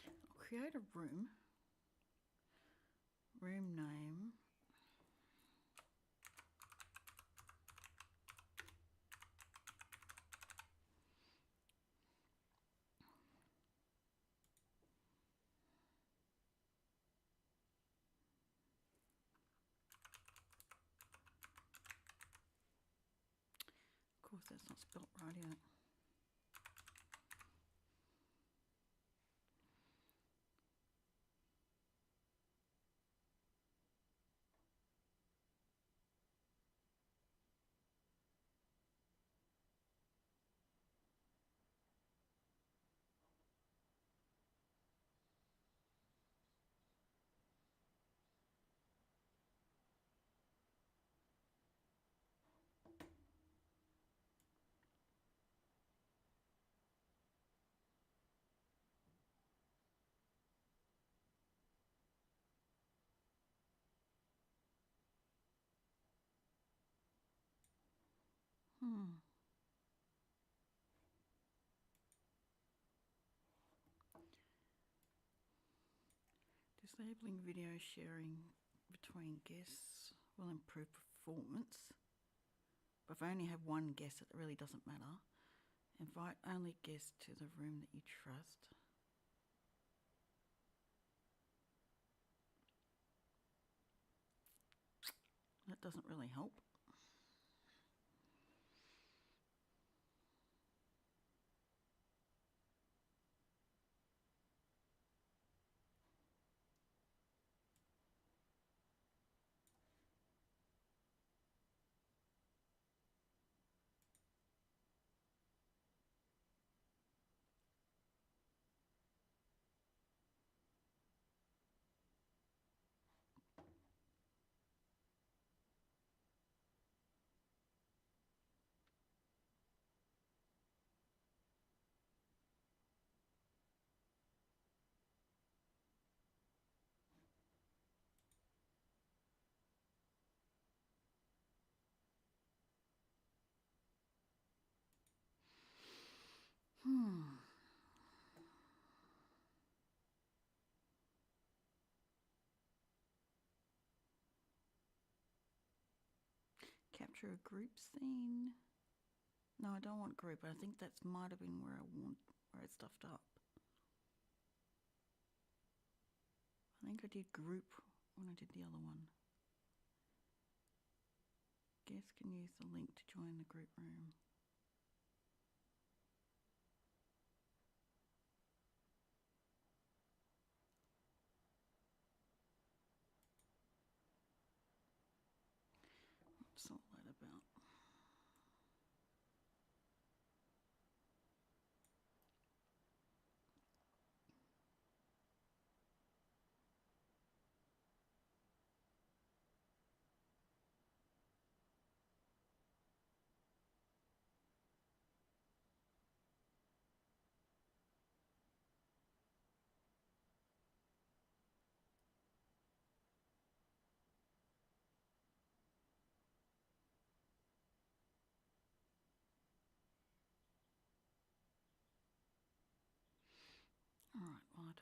I'll create a room name. Of course, that's not spelt right, is it? Disabling video sharing between guests will improve performance. But if I only have one guest, it really doesn't matter. Invite only guests to the room that you trust. That doesn't really help. Capture a group scene. No, I don't want group. I think that's might have been where I stuffed up. I think I did group when I did the other one. Guests can use the link to join the group room. What's all that about?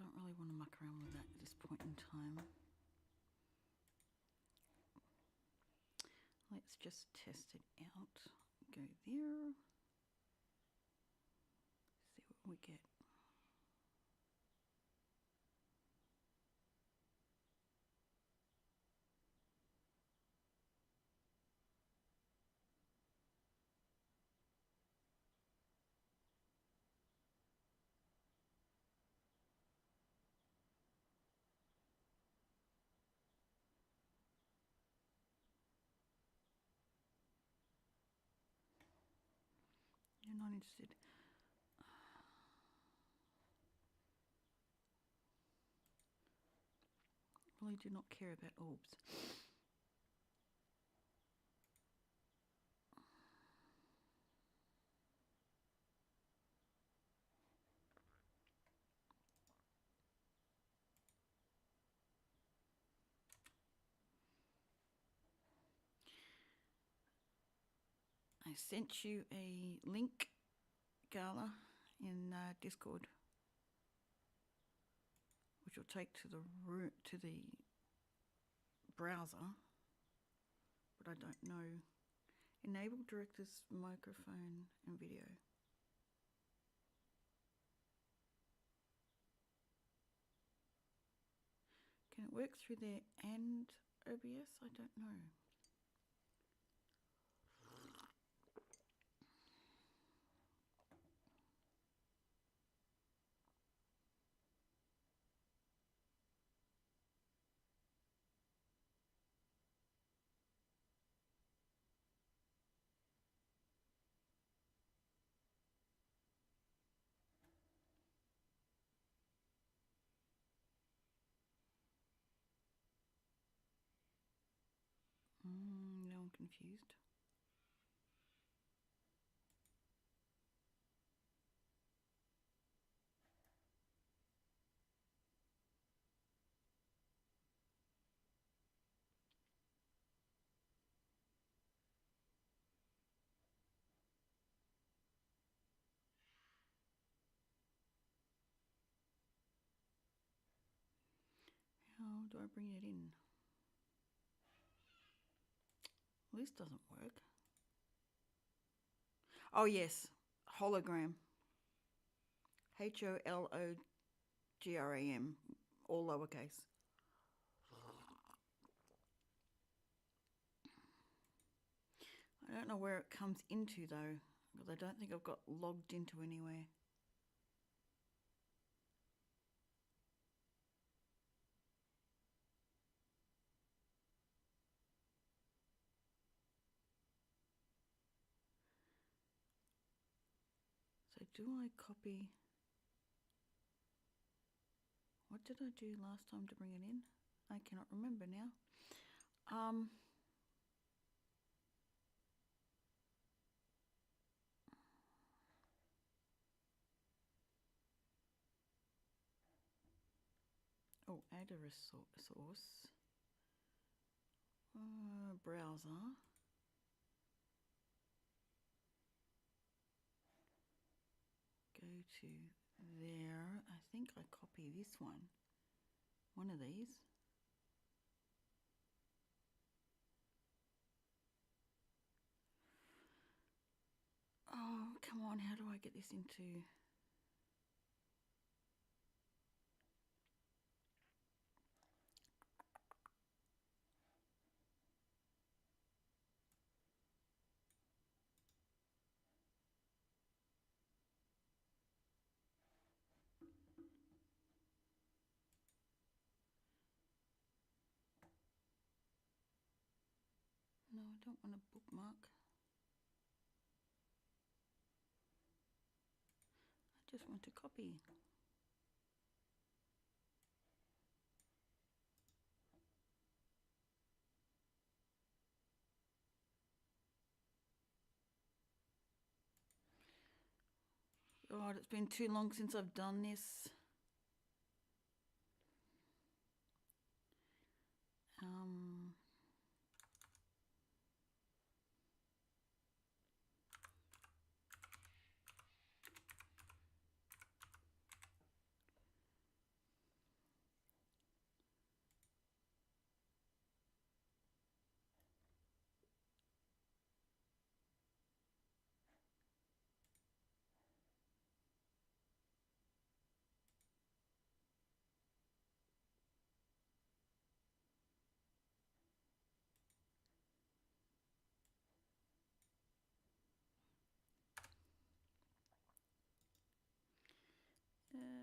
don't really want to muck around with that at this point in time. Let's just test it out. Go there. See what we get. You're not interested. Really do not care about orbs. I sent you a link, Gala, in Discord, which will take to the browser, but I don't know. Enable director's microphone and video. Can it work through there and OBS? I don't know. Now I'm confused. How do I bring it in? Well, this doesn't work. Oh yes, hologram. HOLOGRAM, all lowercase. I don't know where it comes into though, because I don't think I've got logged into anywhere. So do I copy? What did I do last time to bring it in? I cannot remember now. Oh, add a source. Browser. Go to there. I think I copy this one. One of these. Oh, come on. How do I get this into... No, I don't want a bookmark. I just want to copy. God, it's been too long since I've done this.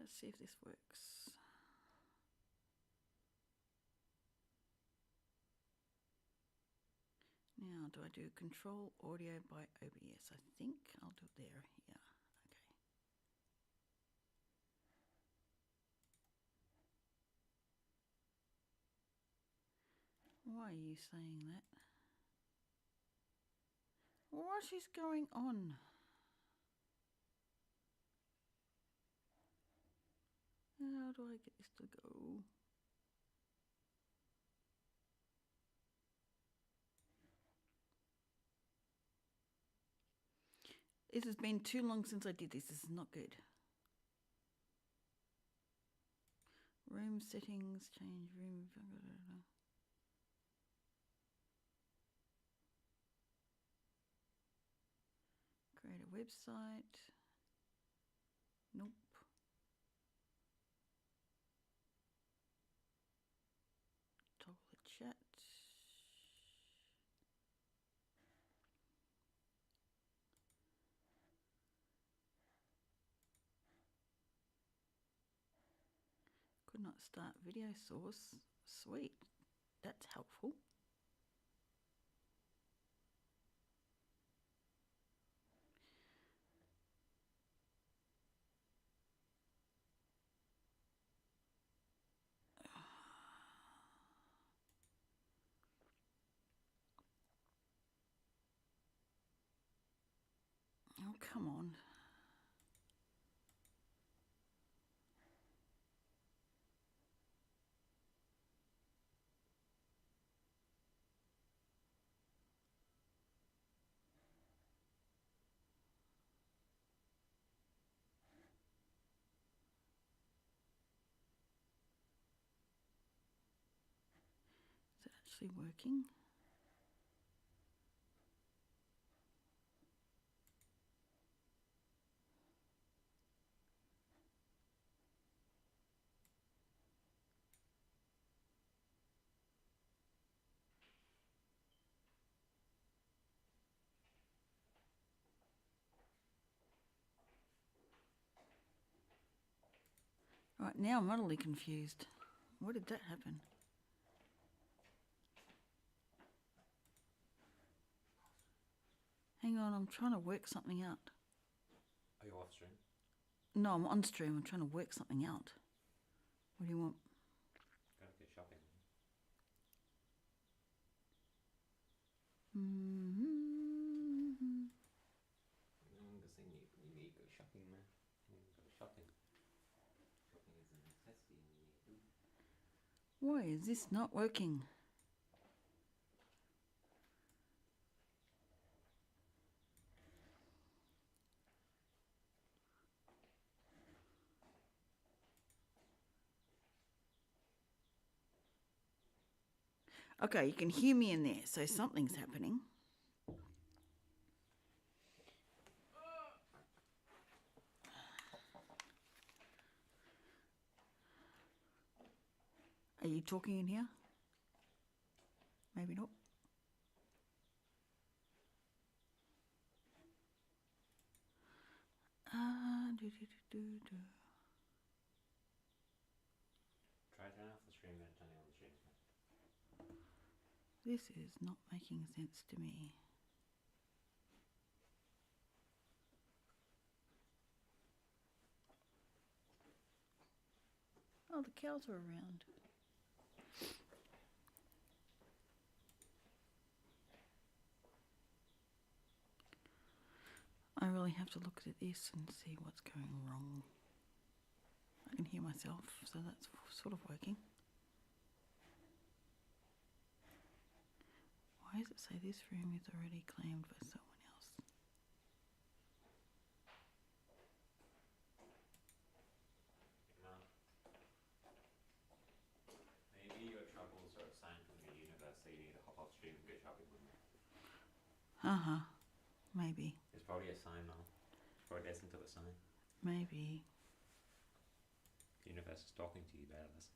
Let's see if this works. Now, do I do control audio by OBS? I think I'll do it there. Yeah, okay. Why are you saying that? What is going on? How do I get this to go? This has been too long since I did this. This is not good. Room settings, change room. Create a website. Nope. Toggle the chat. Could not start video source. Sweet. That's helpful. Oh, come on. Is it actually working? Right, now I'm utterly confused. What did that happen? Hang on, I'm trying to work something out. Are you off stream? No, I'm on stream. I'm trying to work something out. What do you want? Gotta go shopping. Mm-hmm. I'm just saying you need to go shopping, man. You need to go shopping. Shopping is a necessity and you need to do. Why is this not working? Okay, you can hear me in there, so something's happening. Are you talking in here? Maybe not. Do. Try turning off the stream and turning on the stream. This is not making sense to me. Oh, the cows are around. I really have to look at this and see what's going wrong. I can hear myself, so that's sort of working. Why does it say this room is already claimed by someone else? Maybe your troubles are a sign from the universe that you need to hop off stream and go shopping with me. Maybe. It's probably a sign now. Probably listen to the sign. Maybe. The universe is talking to you, Dallas.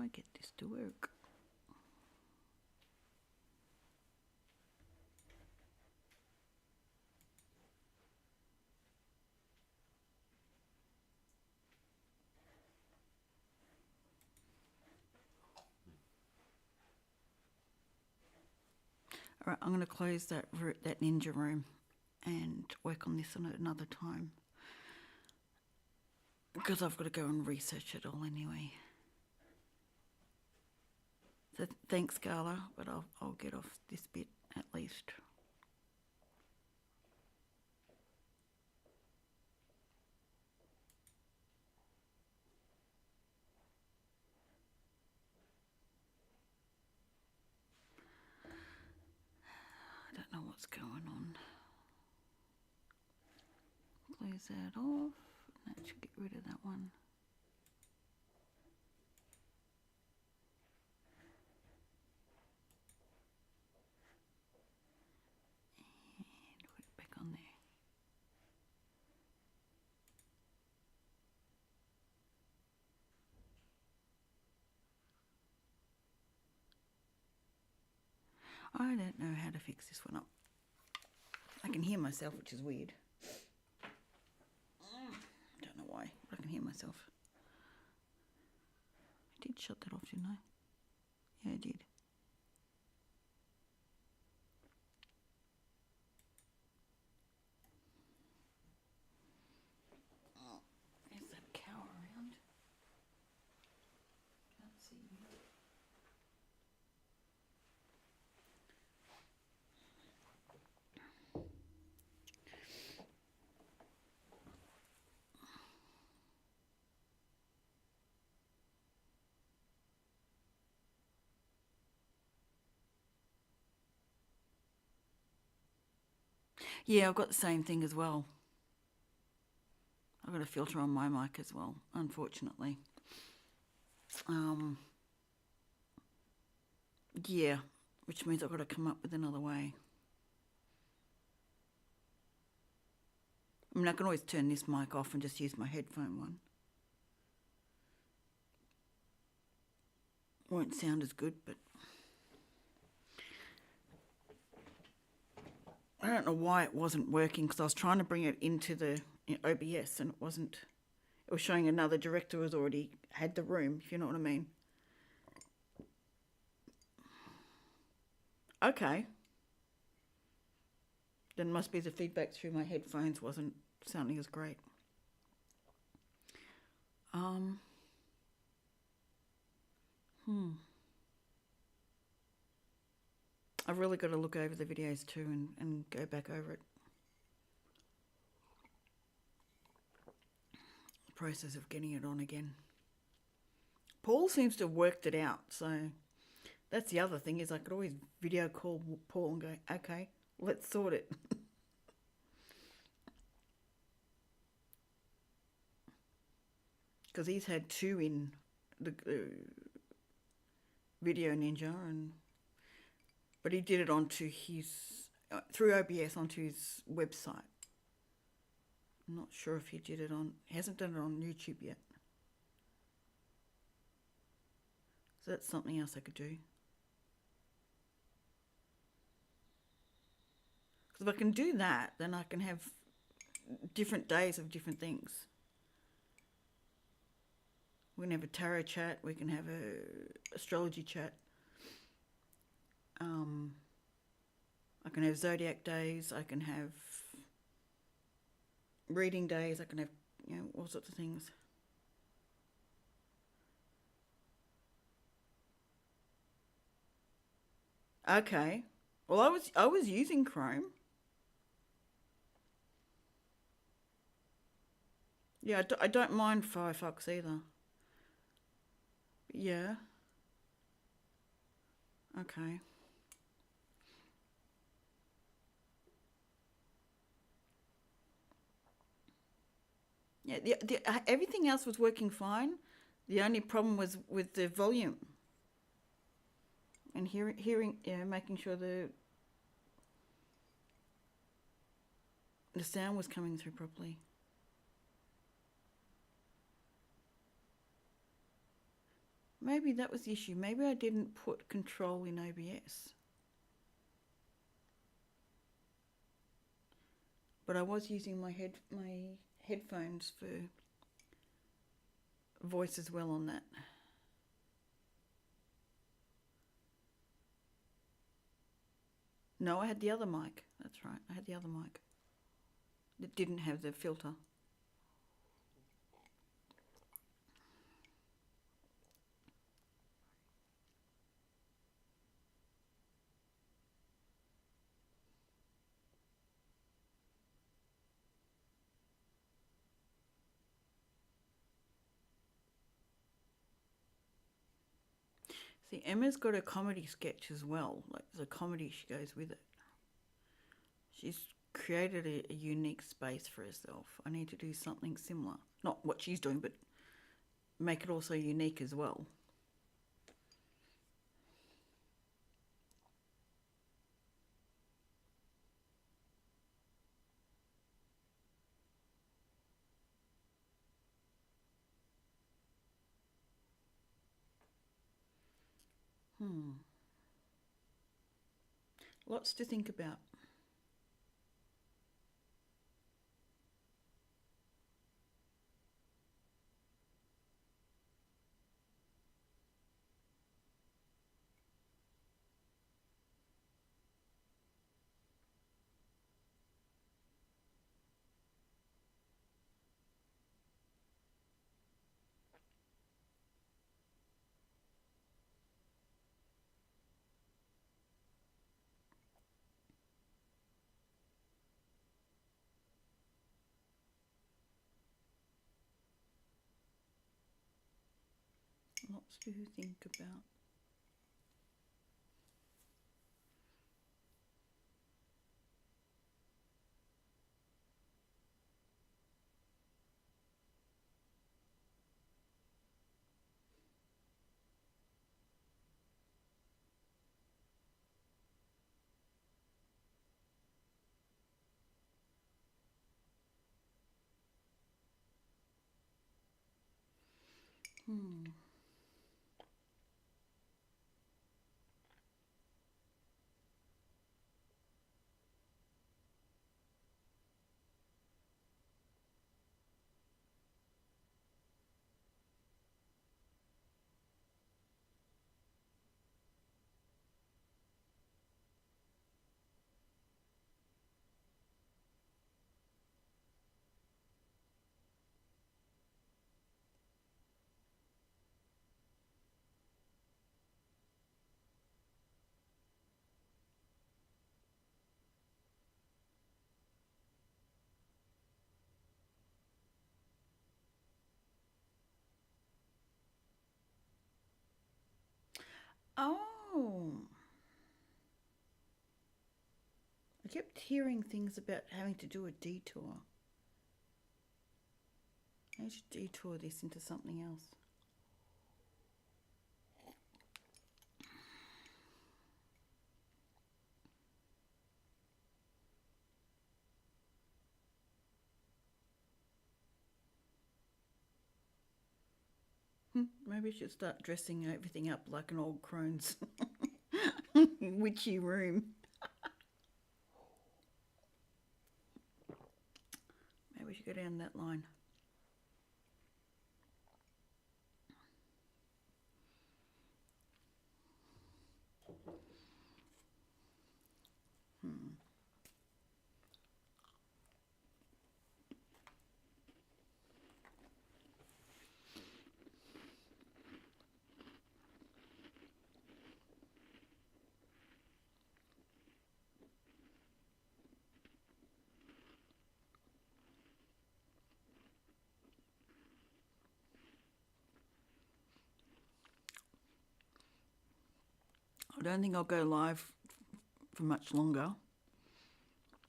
I get this to work? All right, I'm going to close that ninja room and work on this another time, because I've got to go and research it all anyway. So thanks, Carla, but I'll get off this bit at least. I don't know what's going on. Close that off. That should get rid of that one. And put it back on there. I don't know how to fix this one up. I can hear myself, which is weird. Don't know why, but I can hear myself. I did shut that off, didn't I? Yeah, I did. Oh, is that cow around? Can't see you. Yeah, I've got the same thing as well. I've got a filter on my mic as well, unfortunately. Yeah, which means I've got to come up with another way. I mean, I can always turn this mic off and just use my headphone one. Won't sound as good, but I don't know why it wasn't working, because I was trying to bring it into the OBS and it wasn't. It was showing another director was already had the room, if you know what I mean. Okay. Then it must be the feedback through my headphones wasn't sounding as great. I've really got to look over the videos too and go back over it. The process of getting it on again. Paul seems to have worked it out, so that's the other thing, is I could always video call Paul and go, okay, let's sort it. Because he's had two in the Video Ninja, but he did it onto his through OBS onto his website. I'm not sure if he did it on. He hasn't done it on YouTube yet. So that's something else I could do. Because if I can do that, then I can have different days of different things. We can have a tarot chat. We can have a astrology chat. I can have zodiac days. I can have reading days. I can have, all sorts of things. Okay. Well, I was using Chrome. Yeah, I don't mind Firefox either. Yeah. Okay. Yeah, everything else was working fine. The only problem was with the volume and hearing, making sure the sound was coming through properly. Maybe that was the issue. Maybe I didn't put control in OBS. But I was using my headphones for voice as well on that. No, I had the other mic. That's right. I had the other mic. It didn't have the filter. See, Emma's got a comedy sketch as well. Like, there's a comedy she goes with it. She's created a unique space for herself. I need to do something similar. Not what she's doing, but make it also unique as well. Lots to think about. Lots to think about. Oh. I kept hearing things about having to do a detour. I should detour this into something else. Maybe I should start dressing everything up like an old crone's witchy room. Maybe we should go down that line. I don't think I'll go live for much longer.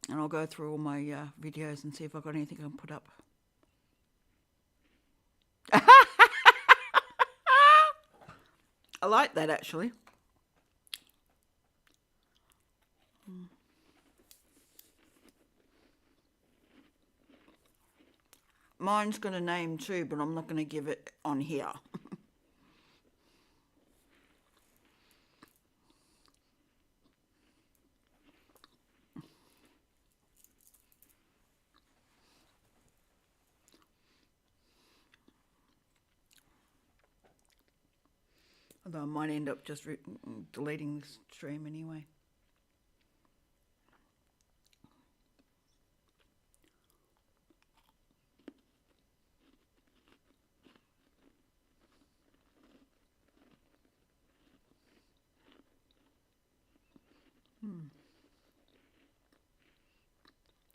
And I'll go through all my videos and see if I've got anything I can put up. I like that, actually. Mine's got a name too, but I'm not going to give it on here. Although I might end up just deleting this stream anyway.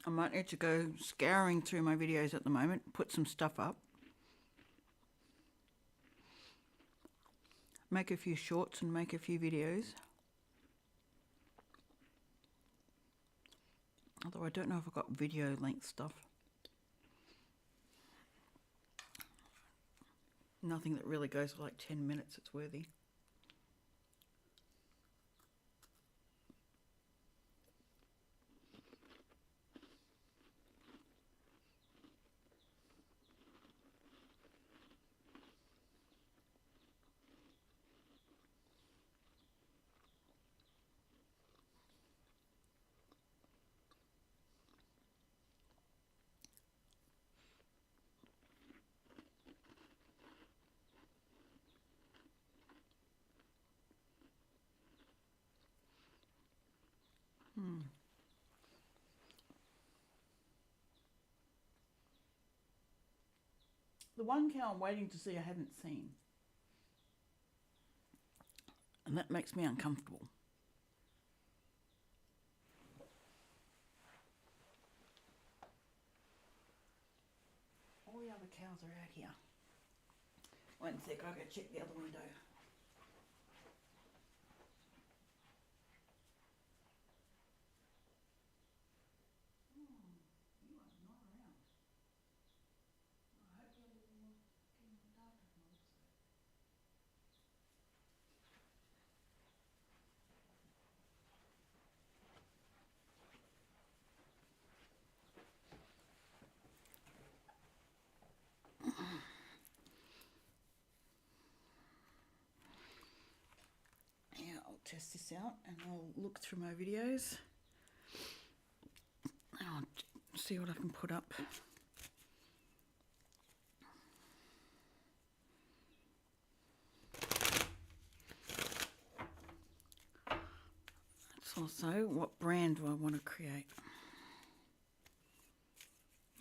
I might need to go scouring through my videos at the moment, put some stuff up. Make a few shorts and make a few videos. Although I don't know if I've got video length stuff. Nothing that really goes for like 10 minutes, it's worthy. The one cow I'm waiting to see I haven't seen. And that makes me uncomfortable. All the other cows are out here. One sec, I'll go check the other window. I'll test this out and I'll look through my videos. I'll see what I can put up. It's also what brand do I want to create.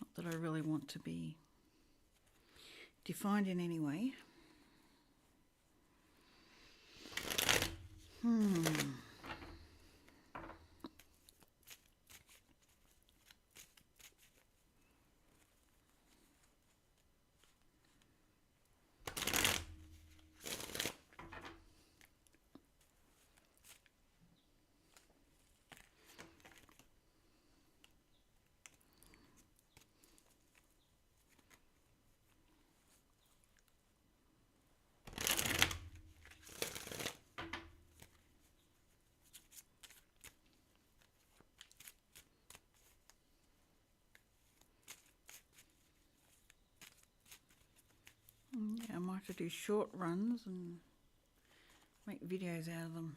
Not that I really want to be defined in any way. Yeah, I might have to do short runs and make videos out of them.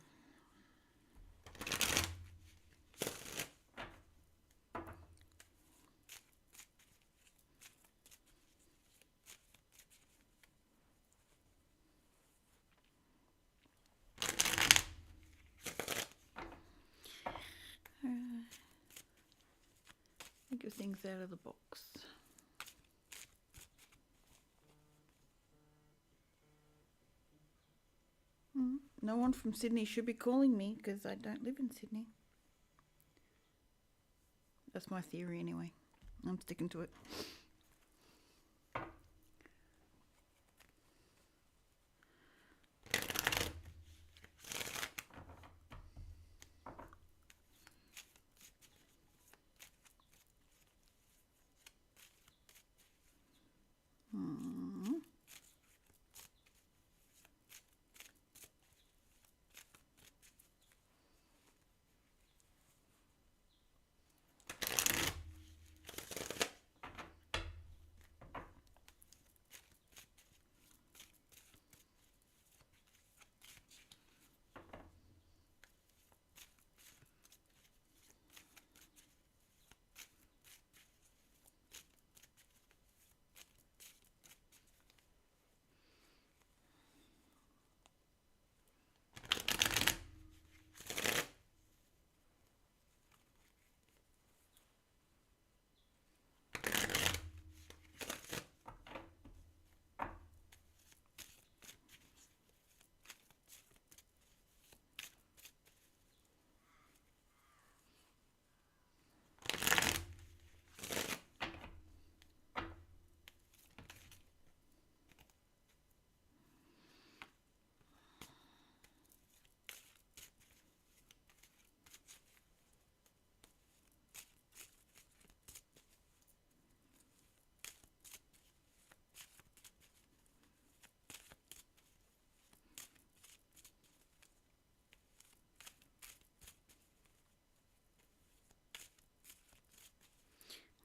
Think of things out of the box. No one from Sydney should be calling me because I don't live in Sydney. That's my theory anyway. I'm sticking to it.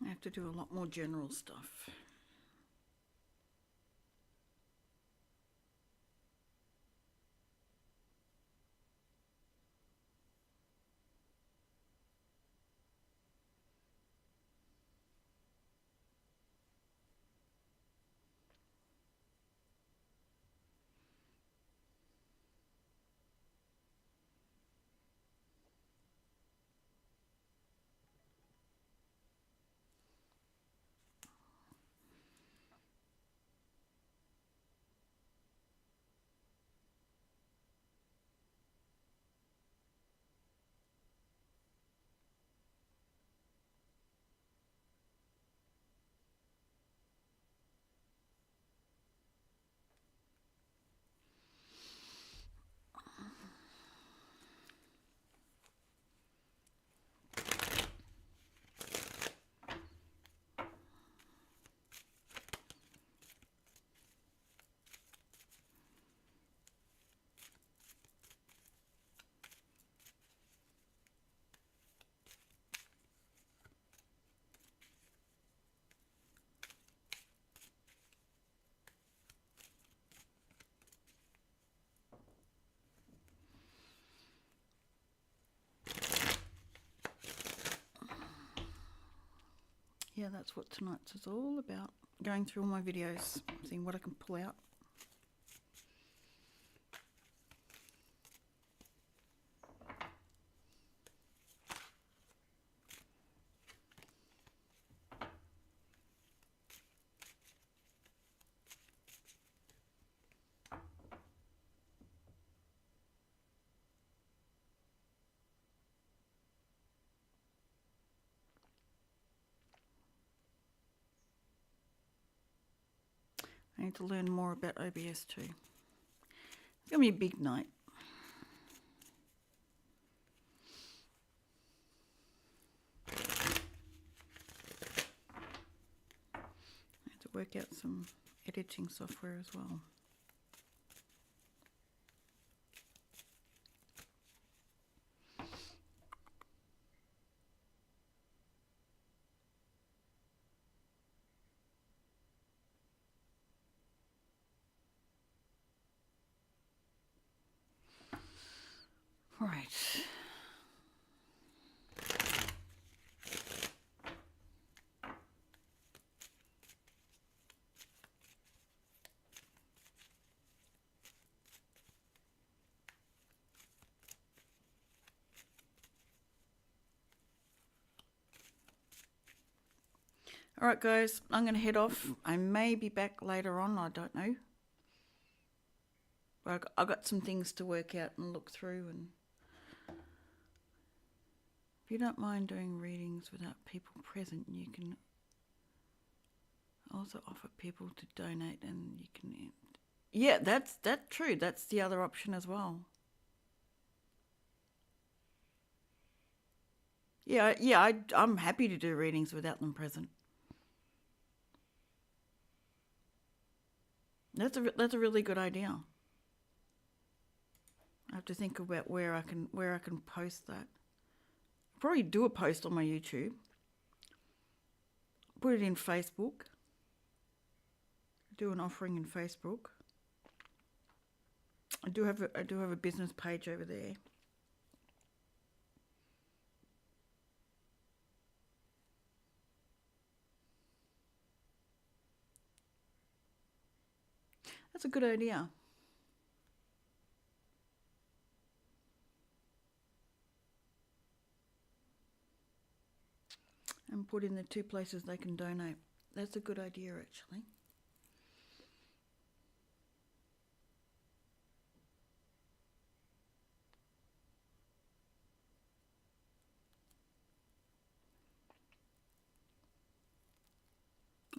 I have to do a lot more general stuff. Yeah, that's what tonight's is all about. Going through all my videos, seeing what I can pull out. I need to learn more about OBS too. It's going to be a big night. I have to work out some editing software as well. Right. All right, guys, I'm going to head off. I may be back later on. I don't know. But I've got some things to work out and look through. And if you don't mind doing readings without people present, you can also offer people to donate, and you can. Yeah, that's true. That's the other option as well. Yeah. I'm happy to do readings without them present. That's a really good idea. I have to think about where I can post that. I'll probably do a post on my YouTube. Put it in Facebook. Do an offering in Facebook. I do have a business page over there. That's a good idea. And put in the 2 places they can donate. That's a good idea, actually.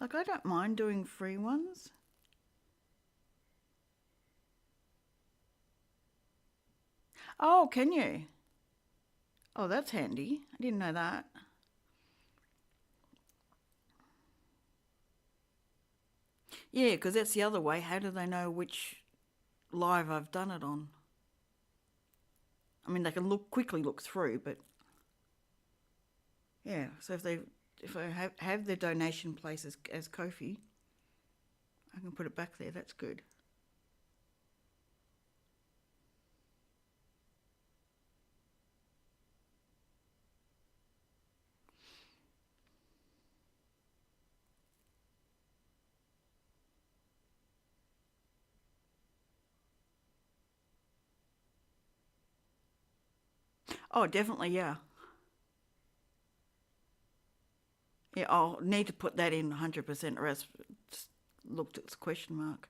Like, I don't mind doing free ones. Oh, can you? Oh, that's handy. I didn't know that. Yeah, because that's the other way. How do they know which live I've done it on? I mean, they can quickly look through, but yeah. So if they if I have the donation place as Ko-fi, I can put it back there. That's good. Oh, definitely, yeah. Yeah, I'll need to put that in 100% or else it's looked at the question mark.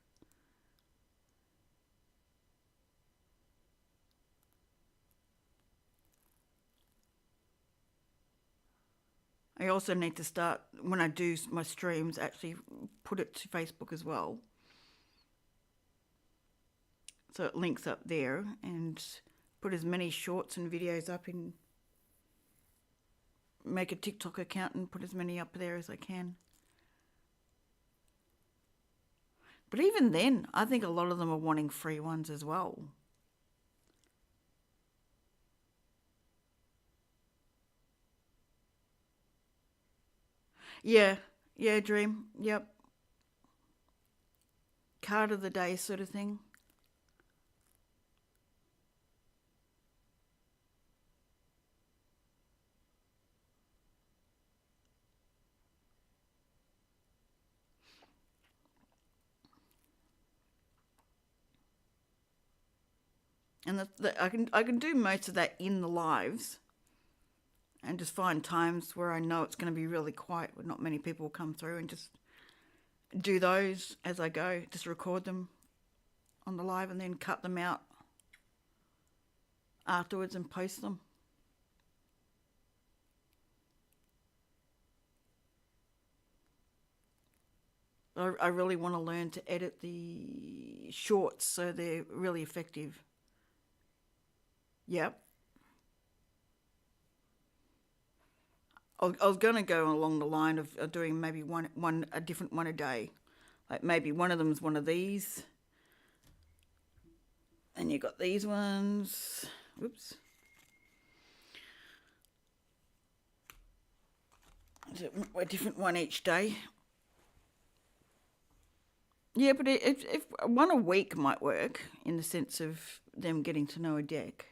I also need to start, when I do my streams, actually put it to Facebook as well. So it links up there, and put as many shorts and videos up in, make a TikTok account and put as many up there as I can. But even then, I think a lot of them are wanting free ones as well. Yeah, Dream. Yep. Card of the day sort of thing. And I can do most of that in the lives, and just find times where I know it's going to be really quiet, where not many people will come through, and just do those as I go. Just record them on the live and then cut them out afterwards and post them. I really want to learn to edit the shorts so they're really effective. Yep. I was going to go along the line of doing maybe a different one a day. Like maybe one of them's one of these. And you got these ones. Whoops. A different one each day. Yeah, but if one a week might work in the sense of them getting to know a deck.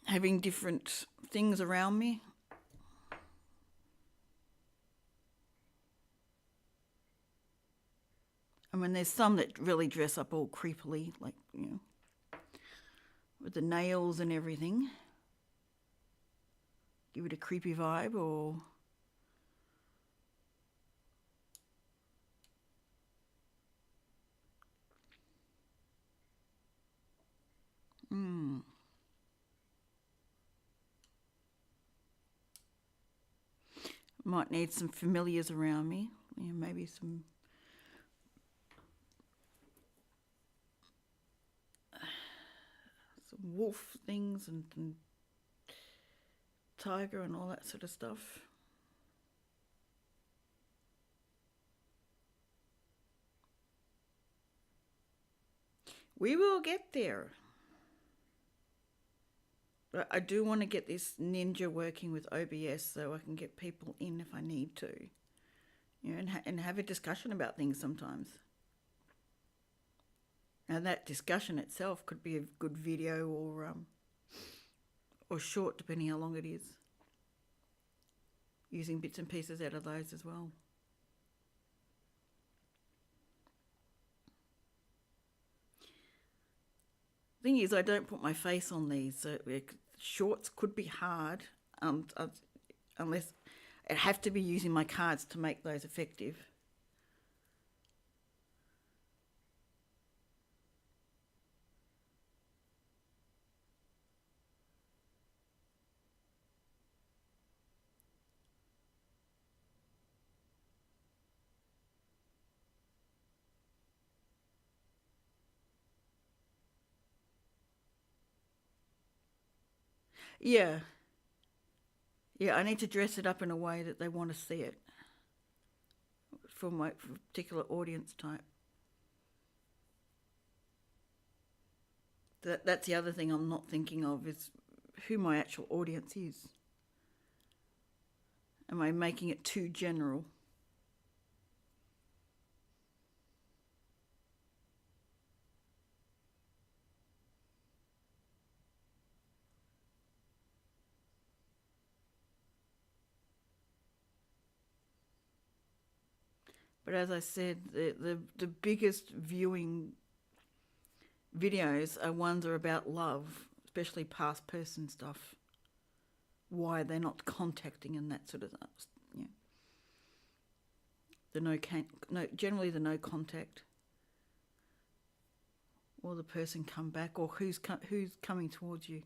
Having different things around me. I mean, there's some that really dress up all creepily, like, with the nails and everything. Give it a creepy vibe, or might need some familiars around me. Maybe some wolf things and tiger and all that sort of stuff. We will get there. But I do want to get this ninja working with OBS so I can get people in if I need to, and have a discussion about things sometimes. And that discussion itself could be a good video or short, depending how long it is. Using bits and pieces out of those as well. Thing is, I don't put my face on these, so shorts could be hard, unless I have to be using my cards to make those effective. Yeah, I need to dress it up in a way that they want to see it for my particular audience type. That's the other thing I'm not thinking of, is who my actual audience is. Am I making it too general? But as I said, the biggest viewing videos are ones that are about love, especially past person stuff. Why they're not contacting and that sort of stuff. Yeah. Generally the no contact, or the person come back, or who's coming towards you,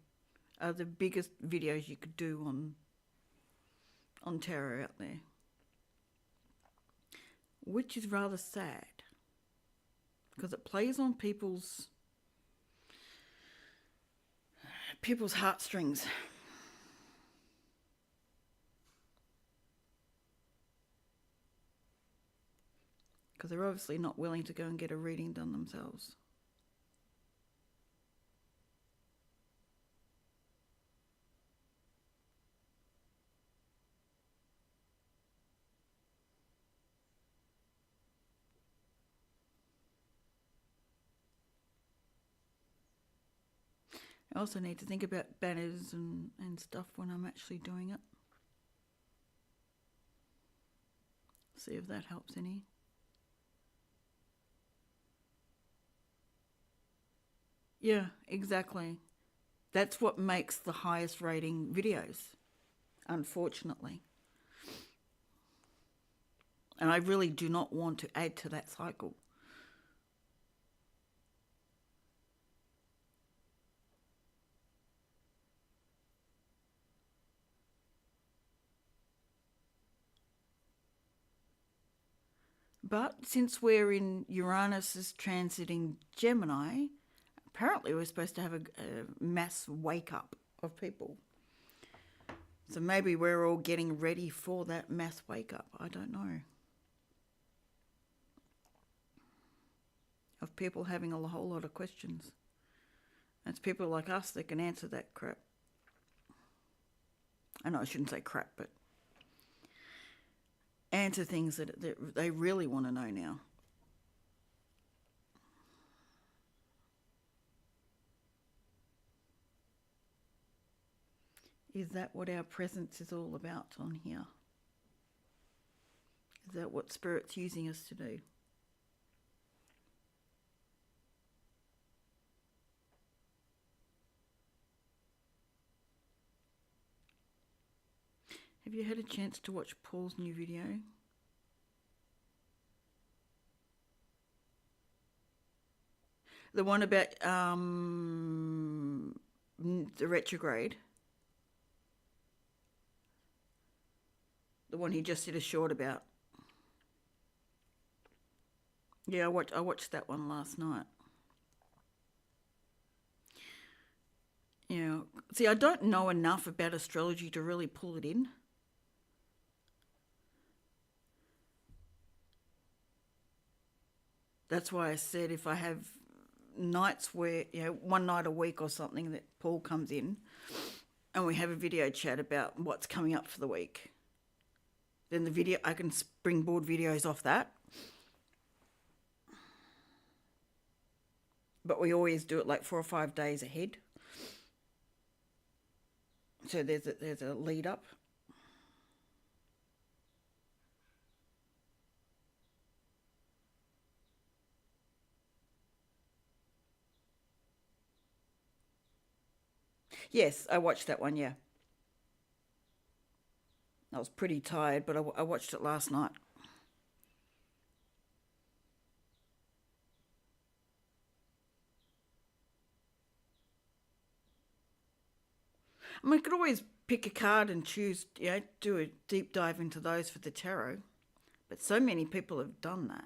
are the biggest videos you could do on tarot out there, which is rather sad because it plays on people's heartstrings. Because they're obviously not willing to go and get a reading done themselves. I also need to think about banners and stuff when I'm actually doing it. See if that helps any. Yeah, exactly. That's what makes the highest rating videos, unfortunately. And I really do not want to add to that cycle. But since we're in Uranus is transiting Gemini, apparently we're supposed to have a mass wake up of people. So maybe we're all getting ready for that mass wake up. I don't know. Of people having a whole lot of questions. It's people like us that can answer that crap. I know I shouldn't say crap, but answer things that they really want to know now. Is that what our presence is all about on here? Is that what Spirit's using us to do? Have you had a chance to watch Paul's new video? The one about the retrograde. The one he just did a short about. Yeah, I watched that one last night. Yeah. See, I don't know enough about astrology to really pull it in. That's why I said if I have nights where, one night a week or something that Paul comes in and we have a video chat about what's coming up for the week, then I can springboard videos off that. But we always do it like 4 or 5 days ahead. So there's a lead up. Yes, I watched that one, yeah. I was pretty tired, but I watched it last night. I mean, I could always pick a card and choose, do a deep dive into those for the tarot. But so many people have done that.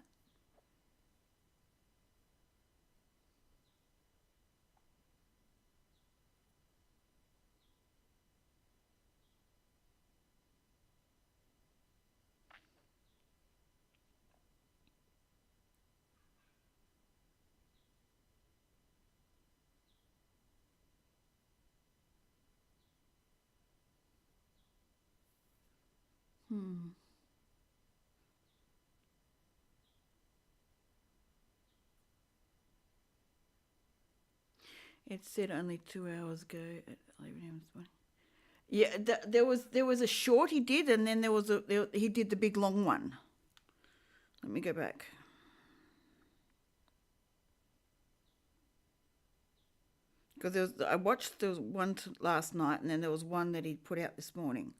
It said only 2 hours ago at 11 a.m. this morning. Yeah, there was a short he did, and then he did the big long one. Let me go back. Because there was one last night, and then there was one that he put out this morning,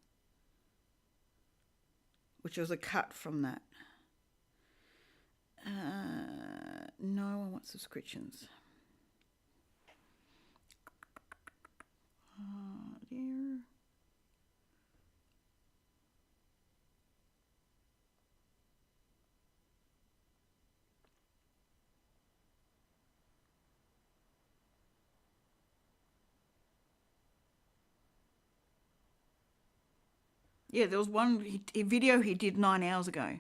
which was a cut from that. No, I want subscriptions. Dear. Yeah, there was one video he did 9 hours ago.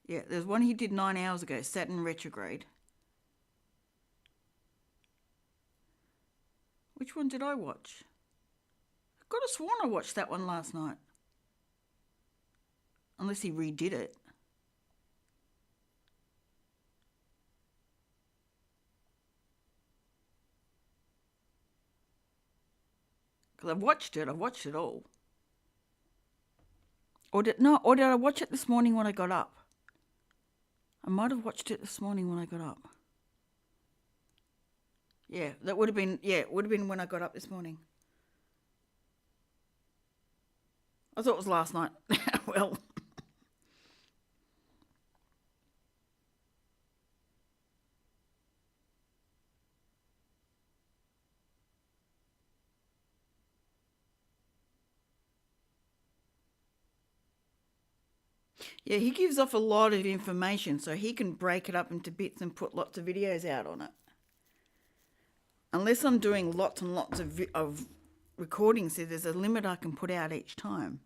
Yeah, there's one he did 9 hours ago, Saturn retrograde. Which one did I watch? I could have sworn I watched that one last night. Unless he redid it. Because I've watched it all. Or did I watch it this morning when I got up? I might have watched it this morning when I got up. Yeah, it would have been when I got up this morning. I thought it was last night. Well. Yeah, he gives off a lot of information, so he can break it up into bits and put lots of videos out on it. Unless I'm doing lots and lots of recordings, so there's a limit I can put out each time.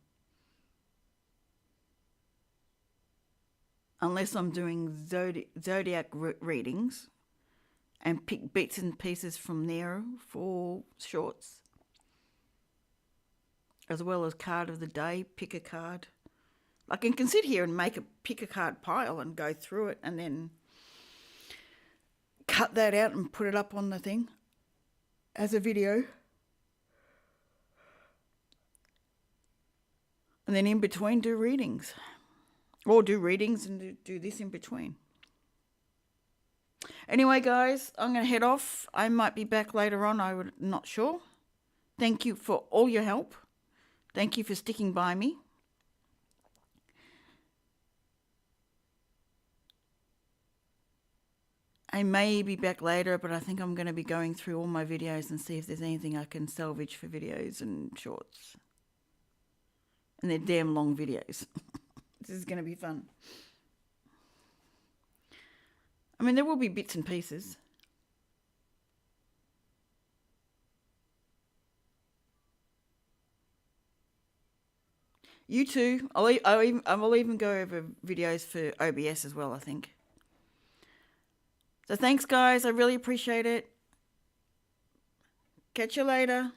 Unless I'm doing zodiac readings and pick bits and pieces from there for shorts. As well as card of the day, pick a card. I can sit here and pick a card pile and go through it and then cut that out and put it up on the thing as a video. And then in between do readings. Or do readings and do this in between. Anyway, guys, I'm going to head off. I might be back later on. I'm not sure. Thank you for all your help. Thank you for sticking by me. I may be back later, but I think I'm going to be going through all my videos and see if there's anything I can salvage for videos and shorts. And they're damn long videos. This is going to be fun. I mean, there will be bits and pieces. You too. I will even go over videos for OBS as well, I think. So thanks, guys. I really appreciate it. Catch you later.